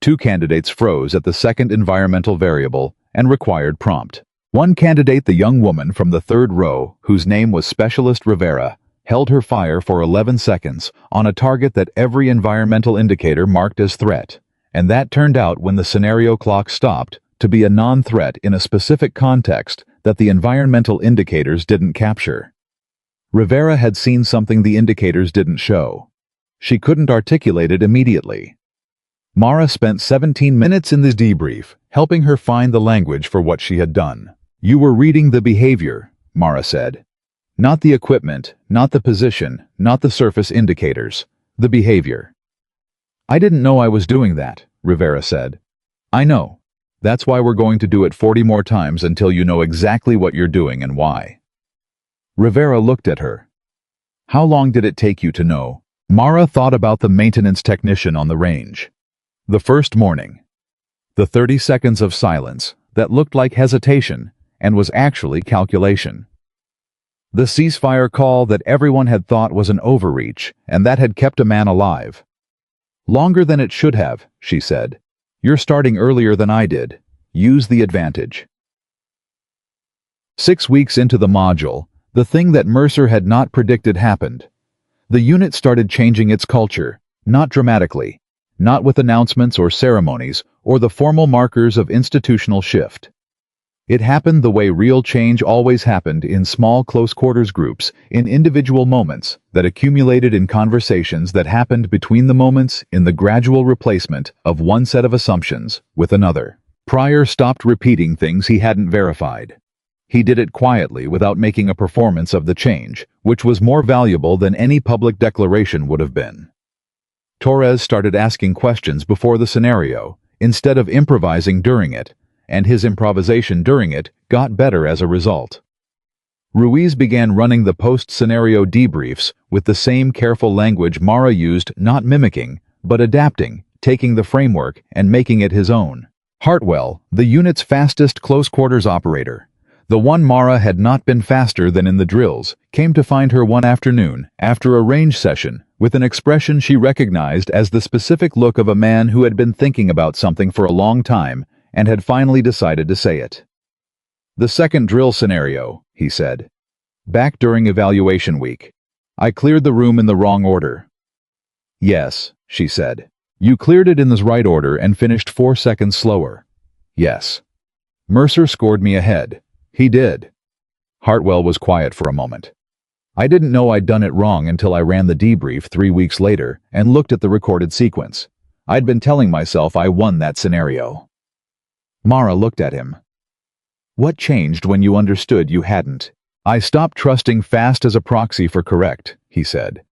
2 candidates froze at the second environmental variable and required prompt. 1 candidate, the young woman from the 3rd row, whose name was Specialist Rivera, held her fire for 11 seconds on a target that every environmental indicator marked as threat, and that turned out, when the scenario clock stopped, to be a non-threat in a specific context that the environmental indicators didn't capture. Rivera had seen something the indicators didn't show. She couldn't articulate it immediately. Mara spent 17 minutes in this debrief, helping her find the language for what she had done. "You were reading the behavior," Mara said. "Not the equipment, not the position, not the surface indicators. The behavior." "I didn't know I was doing that," Rivera said. "I know. That's why we're going to do it 40 more times until you know exactly what you're doing and why." Rivera looked at her. "How long did it take you to know?" Mara thought about the maintenance technician on the range. The first morning. The 30 seconds of silence that looked like hesitation and was actually calculation. The ceasefire call that everyone had thought was an overreach and that had kept a man alive. "Longer than it should have," she said. "You're starting earlier than I did. Use the advantage." 6 weeks into the module, the thing that Mercer had not predicted happened. The unit started changing its culture, not dramatically, not with announcements or ceremonies or the formal markers of institutional shift. It happened the way real change always happened, in small close-quarters groups, in individual moments that accumulated in conversations that happened between the moments, in the gradual replacement of one set of assumptions with another. Pryor stopped repeating things he hadn't verified. He did it quietly without making a performance of the change, which was more valuable than any public declaration would have been. Torres started asking questions before the scenario, instead of improvising during it, and his improvisation during it got better as a result. Ruiz began running the post-scenario debriefs with the same careful language Mara used, not mimicking, but adapting, taking the framework and making it his own. Hartwell, the unit's fastest close-quarters operator, the one Mara had not been faster than in the drills, came to find her one afternoon, after a range session, with an expression she recognized as the specific look of a man who had been thinking about something for a long time and had finally decided to say it. "The second drill scenario," he said. "Back during evaluation week. I cleared the room in the wrong order." "Yes," she said. "You cleared it in the right order and finished 4 seconds slower." "Yes." "Mercer scored me ahead." "He did." Hartwell was quiet for a moment. "I didn't know I'd done it wrong until I ran the debrief 3 weeks later and looked at the recorded sequence. I'd been telling myself I won that scenario." Mara looked at him. "What changed when you understood you hadn't?" "I stopped trusting fast as a proxy for correct," he said.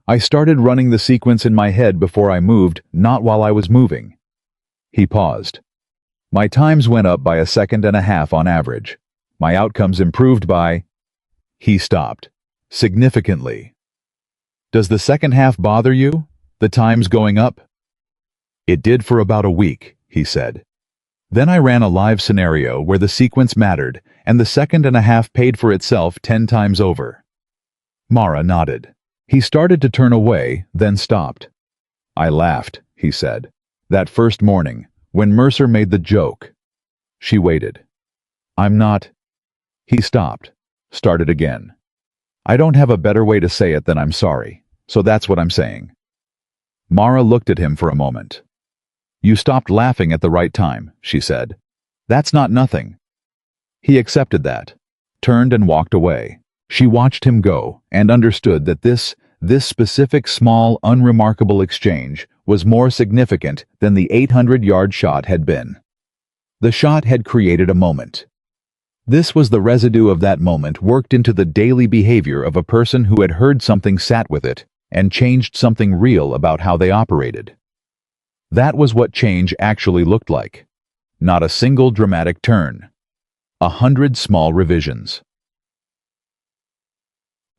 "I started running the sequence in my head before I moved, not while I was moving." He paused. "My times went up by 1.5 seconds on average. My outcomes improved by—" He stopped. "Significantly." "Does the second half bother you? The times going up?" "It did for about a week," he said. "Then I ran a live scenario where the sequence mattered, and the 1.5 seconds paid for itself 10 times over." Mara nodded. He started to turn away, then stopped. "I laughed," he said. "That first morning, when Mercer made the joke." She waited. "I'm not—" He stopped, started again. "I don't have a better way to say it than I'm sorry, so that's what I'm saying." Mara looked at him for a moment. "You stopped laughing at the right time," she said. "That's not nothing." He accepted that, turned and walked away. She watched him go and understood that this specific small, unremarkable exchange was more significant than the 800-yard shot had been. The shot had created a moment. This was the residue of that moment worked into the daily behavior of a person who had heard something, sat with it, and changed something real about how they operated. That was what change actually looked like. Not a single dramatic turn. 100 small revisions.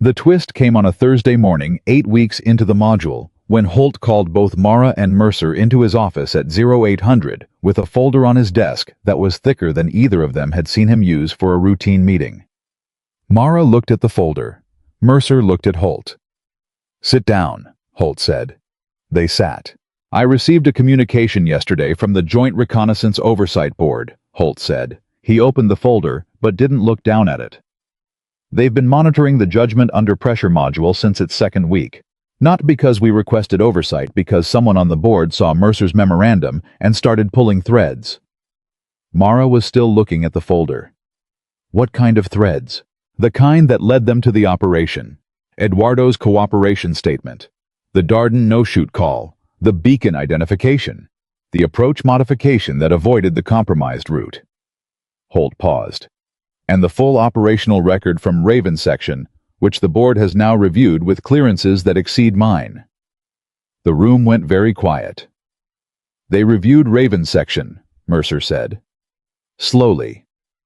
The twist came on a Thursday morning 8 weeks into the module, when Holt called both Mara and Mercer into his office at 0800 with a folder on his desk that was thicker than either of them had seen him use for a routine meeting. Mara looked at the folder. Mercer looked at Holt. "Sit down," Holt said. They sat. "I received a communication yesterday from the Joint Reconnaissance Oversight Board," Holt said. He opened the folder, but didn't look down at it. "They've been monitoring the Judgment Under Pressure module since its second week. Not because we requested oversight, because someone on the board saw Mercer's memorandum and started pulling threads." Mara was still looking at the folder. "What kind of threads?" "The kind that led them to the operation. Eduardo's cooperation statement, the Darden no-shoot call, the beacon identification, the approach modification that avoided the compromised route. Holt paused. And the full operational record from Raven Section, which the board has now reviewed with clearances that exceed mine. The room went very quiet. They reviewed Raven Section, Mercer said. Slowly,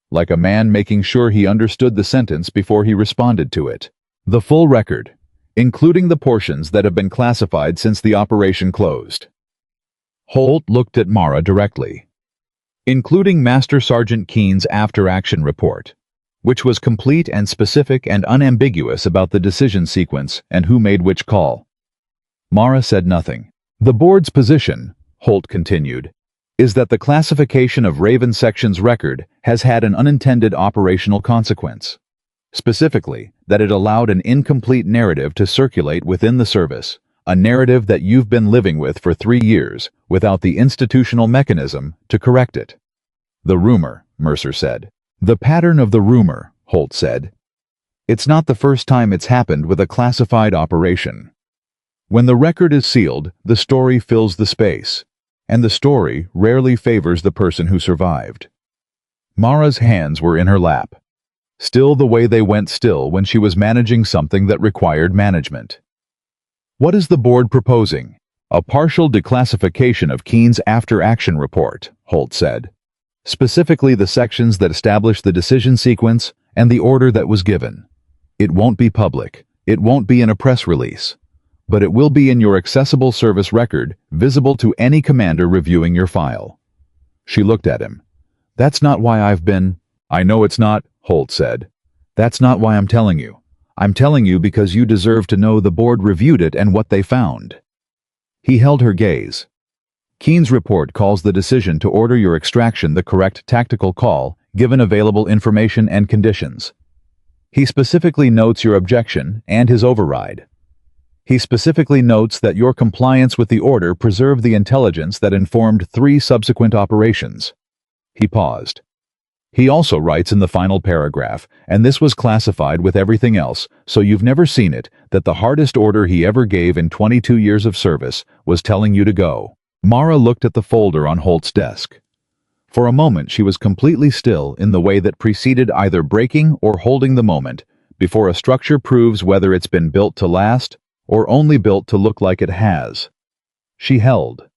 like a man making sure he understood the sentence before he responded to it. The full record, including the portions that have been classified since the operation closed. Holt looked at Mara directly. Including Master Sergeant Keen's after-action report, which was complete and specific and unambiguous about the decision sequence and who made which call. Mara said nothing. The board's position, Holt continued, is that the classification of Raven Section's record has had an unintended operational consequence. Specifically, that it allowed an incomplete narrative to circulate within the service, a narrative that you've been living with for 3 years without the institutional mechanism to correct it. The rumor, Mercer said. The pattern of the rumor, Holt said. It's not the first time it's happened with a classified operation. When the record is sealed, the story fills the space, and the story rarely favors the person who survived. Mara's hands were in her lap, still the way they went still when she was managing something that required management. What is the board proposing? A partial declassification of Keen's after-action report, Holt said. Specifically the sections that establish the decision sequence and the order that was given. It won't be public. It won't be in a press release. But it will be in your accessible service record, visible to any commander reviewing your file. She looked at him. That's not why I've been... I know it's not, Holt said. That's not why I'm telling you. I'm telling you because you deserve to know the board reviewed it and what they found. He held her gaze. Keen's report calls the decision to order your extraction the correct tactical call, given available information and conditions. He specifically notes your objection and his override. He specifically notes that your compliance with the order preserved the intelligence that informed 3 subsequent operations. He paused. He also writes in the final paragraph, and this was classified with everything else, so you've never seen it, that the hardest order he ever gave in 22 years of service was telling you to go. Mara looked at the folder on Holt's desk. For a moment she was completely still in the way that preceded either breaking or holding the moment, before a structure proves whether it's been built to last or only built to look like it has. She held.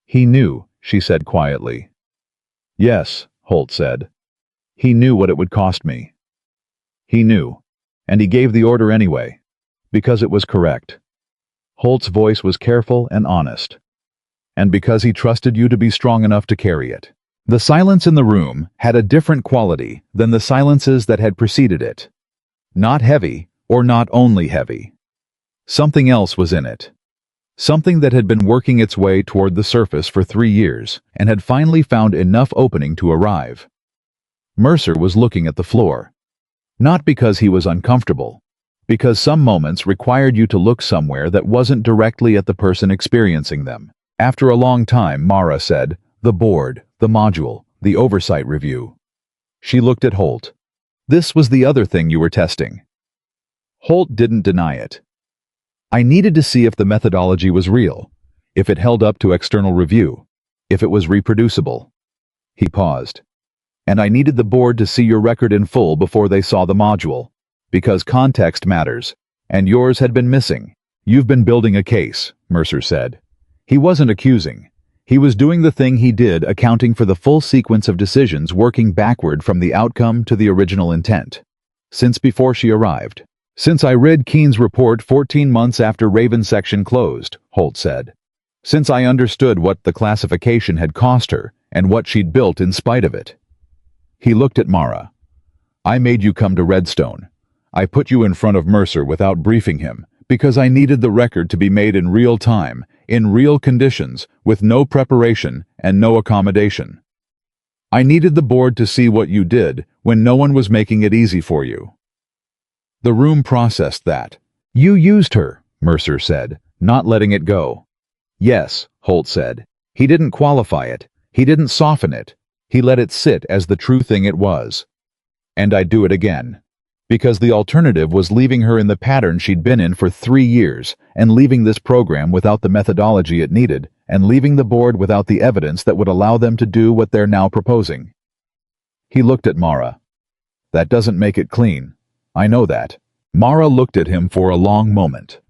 He knew, she said quietly. Yes, Holt said. He knew what it would cost me. He knew, and he gave the order anyway, because it was correct. Holt's voice was careful and honest. And because he trusted you to be strong enough to carry it. The silence in the room had a different quality than the silences that had preceded it. Not heavy, or not only heavy. Something else was in it. Something that had been working its way toward the surface for 3 years and had finally found enough opening to arrive. Mercer was looking at the floor. Not because he was uncomfortable, because some moments required you to look somewhere that wasn't directly at the person experiencing them. After a long time, Mara said, the board, the module, the oversight review. She looked at Holt. This was the other thing you were testing. Holt didn't deny it. I needed to see if the methodology was real, if it held up to external review, if it was reproducible. He paused. And I needed the board to see your record in full before they saw the module, because context matters, and yours had been missing. You've been building a case, Mercer said. He wasn't accusing. He was doing the thing he did, accounting for the full sequence of decisions working backward from the outcome to the original intent. Since before she arrived. Since I read Keen's report 14 months after Raven Section closed, Holt said. Since I understood what the classification had cost her and what she'd built in spite of it. He looked at Mara. I made you come to Redstone. I put you in front of Mercer without briefing him, because I needed the record to be made in real time, in real conditions, with no preparation and no accommodation. I needed the board to see what you did when no one was making it easy for you. The room processed that. You used her, Mercer said, not letting it go. Yes, Holt said. He didn't qualify it. He didn't soften it. He let it sit as the true thing it was. And I'd do it again. Because the alternative was leaving her in the pattern she'd been in for 3 years, and leaving this program without the methodology it needed, and leaving the board without the evidence that would allow them to do what they're now proposing. He looked at Mara. That doesn't make it clean. I know that. Mara looked at him for a long moment.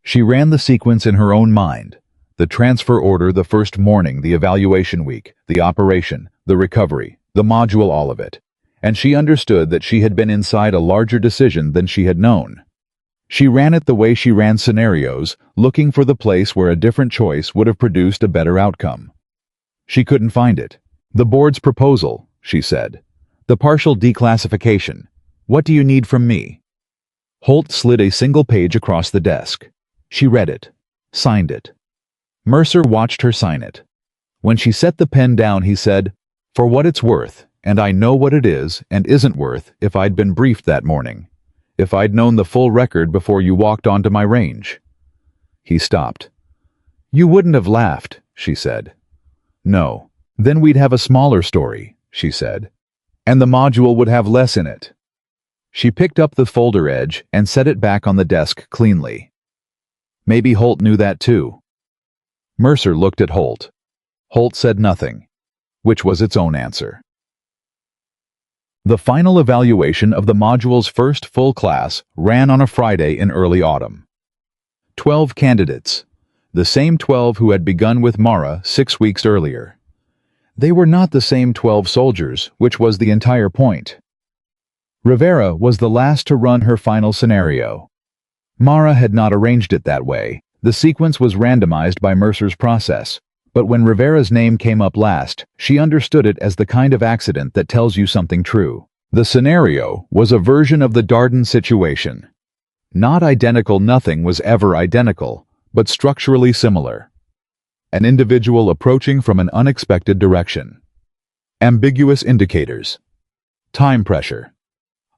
She ran the sequence in her own mind. The transfer order the first morning, the evaluation week, the operation, the recovery, the module, all of it. And she understood that she had been inside a larger decision than she had known. She ran it the way she ran scenarios, looking for the place where a different choice would have produced a better outcome. She couldn't find it. The board's proposal, she said. The partial declassification. What do you need from me? Holt slid a single page across the desk. She read it. Signed it. Mercer watched her sign it. When she set the pen down, he said, "For what it's worth, and I know what it is and isn't worth if I'd been briefed that morning. If I'd known the full record before you walked onto my range." He stopped. "You wouldn't have laughed," she said. "No. Then we'd have a smaller story," she said. "And the module would have less in it." She picked up the folder edge and set it back on the desk cleanly. Maybe Holt knew that too. Mercer looked at Holt. Holt said nothing, which was its own answer. The final evaluation of the module's first full class ran on a Friday in early autumn. 12 candidates, the same 12 who had begun with Mara 6 weeks earlier. They were not the same 12 soldiers, which was the entire point. Rivera was the last to run her final scenario. Mara had not arranged it that way. The sequence was randomized by Mercer's process, but when Rivera's name came up last, she understood it as the kind of accident that tells you something true. The scenario was a version of the Darden situation. Not identical, nothing was ever identical, but structurally similar. An individual approaching from an unexpected direction. Ambiguous indicators. Time pressure.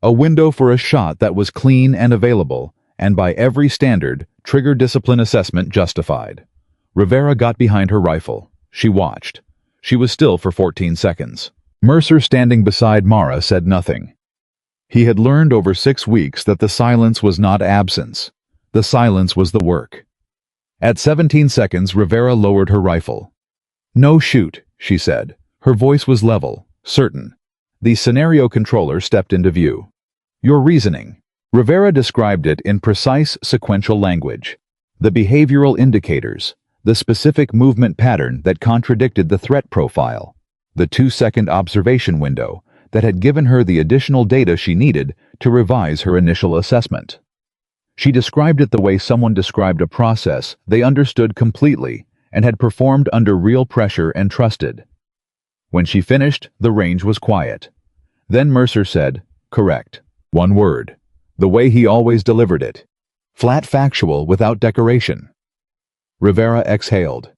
A window for a shot that was clean and available, and by every standard, trigger discipline assessment justified. Rivera got behind her rifle. She watched. She was still for 14 seconds. Mercer, standing beside Mara, said nothing. He had learned over 6 weeks that the silence was not absence. The silence was the work. At 17 seconds, Rivera lowered her rifle. "No shoot," she said. Her voice was level, certain. The scenario controller stepped into view. "Your reasoning." Rivera described it in precise sequential language. The behavioral indicators, the specific movement pattern that contradicted the threat profile, the 2-second observation window that had given her the additional data she needed to revise her initial assessment. She described it the way someone described a process they understood completely and had performed under real pressure and trusted. When she finished, the range was quiet. Then Mercer said, "Correct." One word. The way he always delivered it. Flat factual without decoration. Rivera exhaled.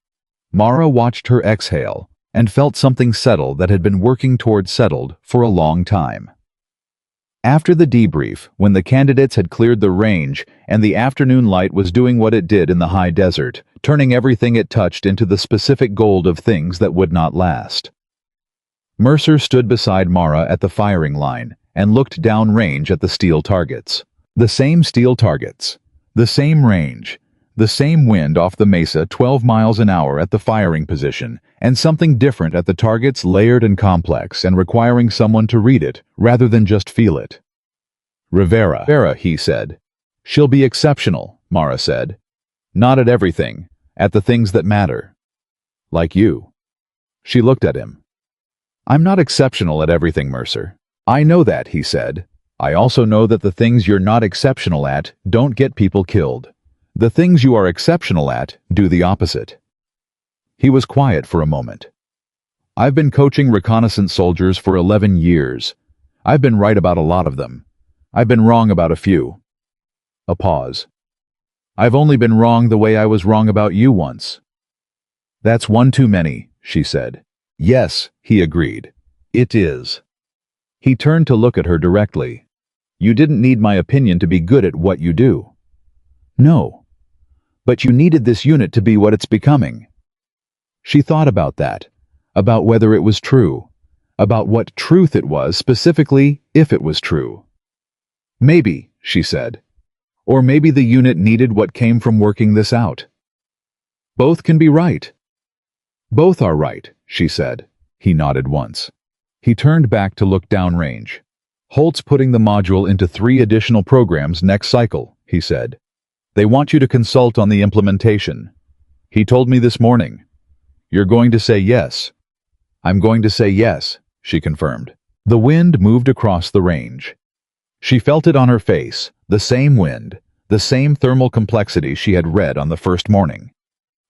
Mara watched her exhale and felt something settle that had been working toward settled for a long time. After the debrief, when the candidates had cleared the range and the afternoon light was doing what it did in the high desert, turning everything it touched into the specific gold of things that would not last. Mercer stood beside Mara at the firing line and looked downrange at the steel targets. The same steel targets, the same range, the same wind off the mesa 12 miles an hour at the firing position, and something different at the targets, layered and complex and requiring someone to read it rather than just feel it. Rivera, he said. "She'll be exceptional," Mara said. "Not at everything, at the things that matter. Like you." She looked at him. "I'm not exceptional at everything, Mercer. I know that," he said. "I also know that the things you're not exceptional at don't get people killed. The things you are exceptional at do the opposite." He was quiet for a moment. "I've been coaching reconnaissance soldiers for 11 years. I've been right about a lot of them. I've been wrong about a few." A pause. "I've only been wrong the way I was wrong about you once." "That's one too many," she said. "Yes," he agreed. "It is." He turned to look at her directly. "You didn't need my opinion to be good at what you do." "No. But you needed this unit to be what it's becoming." She thought about that, about whether it was true, about what truth it was specifically, if it was true. Maybe, she said. Or maybe the unit needed what came from working this out. Both can be right. Both are right, she said. He nodded once. He turned back to look downrange. Holt's putting the module into 3 additional programs next cycle, he said. They want you to consult on the implementation. He told me this morning. You're going to say yes. I'm going to say yes, she confirmed. The wind moved across the range. She felt it on her face, the same wind, the same thermal complexity she had read on the first morning.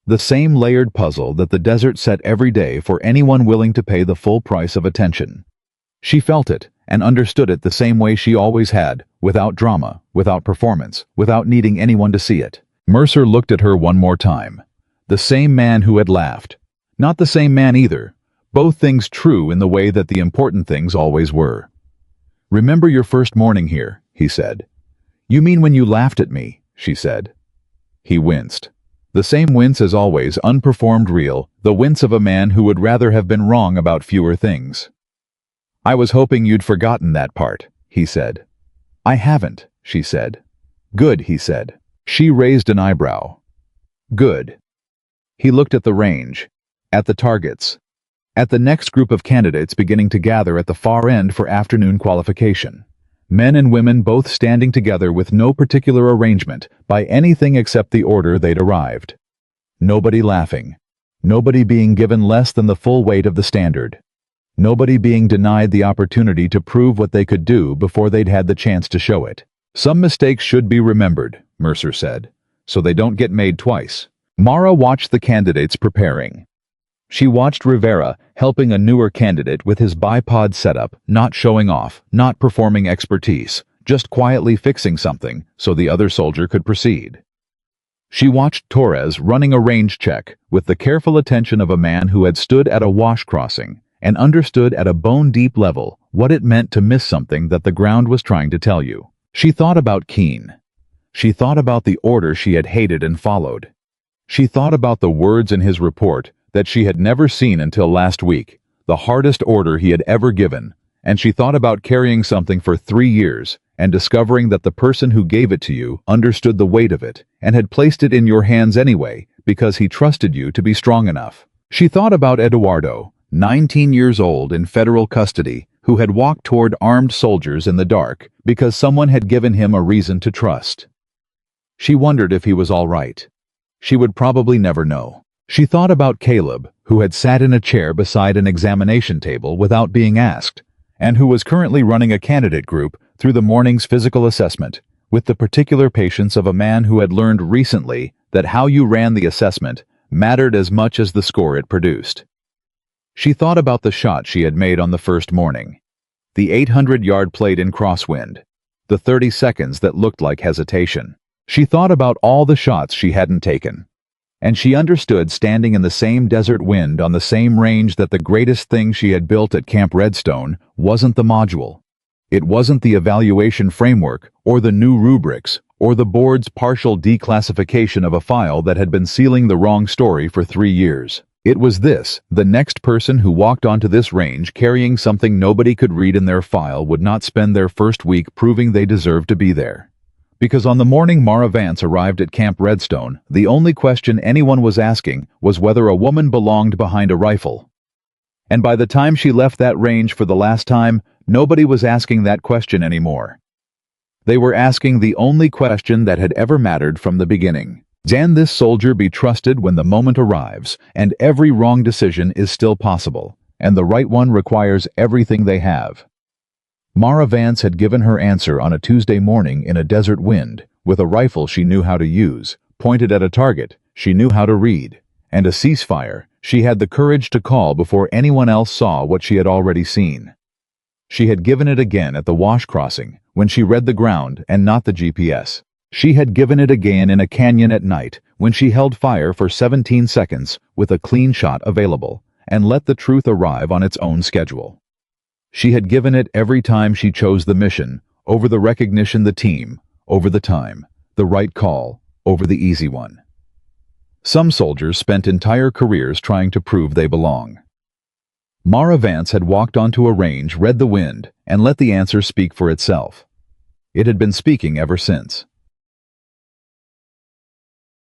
The same layered puzzle that the desert set every day for anyone willing to pay the full price of attention. She felt it and understood it the same way she always had, without drama, without performance, without needing anyone to see it. Mercer looked at her one more time. The same man who had laughed. Not the same man either. Both things true in the way that the important things always were. Remember your first morning here, he said. You mean when you laughed at me, she said. He winced. The same wince as always, unperformed real, the wince of a man who would rather have been wrong about fewer things. I was hoping you'd forgotten that part, he said. I haven't, she said. Good, he said. She raised an eyebrow. Good. He looked at the range, at the targets, at the next group of candidates beginning to gather at the far end for afternoon qualification. Men and women both standing together with no particular arrangement by anything except the order they'd arrived. Nobody laughing. Nobody being given less than the full weight of the standard. Nobody being denied the opportunity to prove what they could do before they'd had the chance to show it. Some mistakes should be remembered, Mercer said, so they don't get made twice. Mara watched the candidates preparing. She watched Rivera helping a newer candidate with his bipod setup, not showing off, not performing expertise, just quietly fixing something so the other soldier could proceed. She watched Torres running a range check with the careful attention of a man who had stood at a wash crossing and understood at a bone-deep level what it meant to miss something that the ground was trying to tell you. She thought about Keene. She thought about the order she had hated and followed. She thought about the words in his report that she had never seen until last week, the hardest order he had ever given, and she thought about carrying something for 3 years and discovering that the person who gave it to you understood the weight of it and had placed it in your hands anyway because he trusted you to be strong enough. She thought about Eduardo, 19 years old in federal custody, who had walked toward armed soldiers in the dark because someone had given him a reason to trust. She wondered if he was all right. She would probably never know. She thought about Caleb, who had sat in a chair beside an examination table without being asked, and who was currently running a candidate group through the morning's physical assessment, with the particular patience of a man who had learned recently that how you ran the assessment mattered as much as the score it produced. She thought about the shot she had made on the first morning, the 800-yard plate in crosswind, the 30 seconds that looked like hesitation. She thought about all the shots she hadn't taken. And she understood standing in the same desert wind on the same range that the greatest thing she had built at Camp Redstone wasn't the module. It wasn't the evaluation framework or the new rubrics or the board's partial declassification of a file that had been sealing the wrong story for 3 years. It was this: the next person who walked onto this range carrying something nobody could read in their file would not spend their first week proving they deserved to be there. Because on the morning Mara Vance arrived at Camp Redstone, the only question anyone was asking was whether a woman belonged behind a rifle. And by the time she left that range for the last time, nobody was asking that question anymore. They were asking the only question that had ever mattered from the beginning. Can this soldier be trusted when the moment arrives, and every wrong decision is still possible, and the right one requires everything they have? Mara Vance had given her answer on a Tuesday morning in a desert wind, with a rifle she knew how to use, pointed at a target she knew how to read, and a ceasefire she had the courage to call before anyone else saw what she had already seen. She had given it again at the wash crossing, when she read the ground and not the GPS. She had given it again in a canyon at night, when she held fire for 17 seconds with a clean shot available, and let the truth arrive on its own schedule. She had given it every time she chose the mission, over the recognition, the team, over the time, the right call, over the easy one. Some soldiers spent entire careers trying to prove they belong. Mara Vance had walked onto a range, read the wind, and let the answer speak for itself. It had been speaking ever since.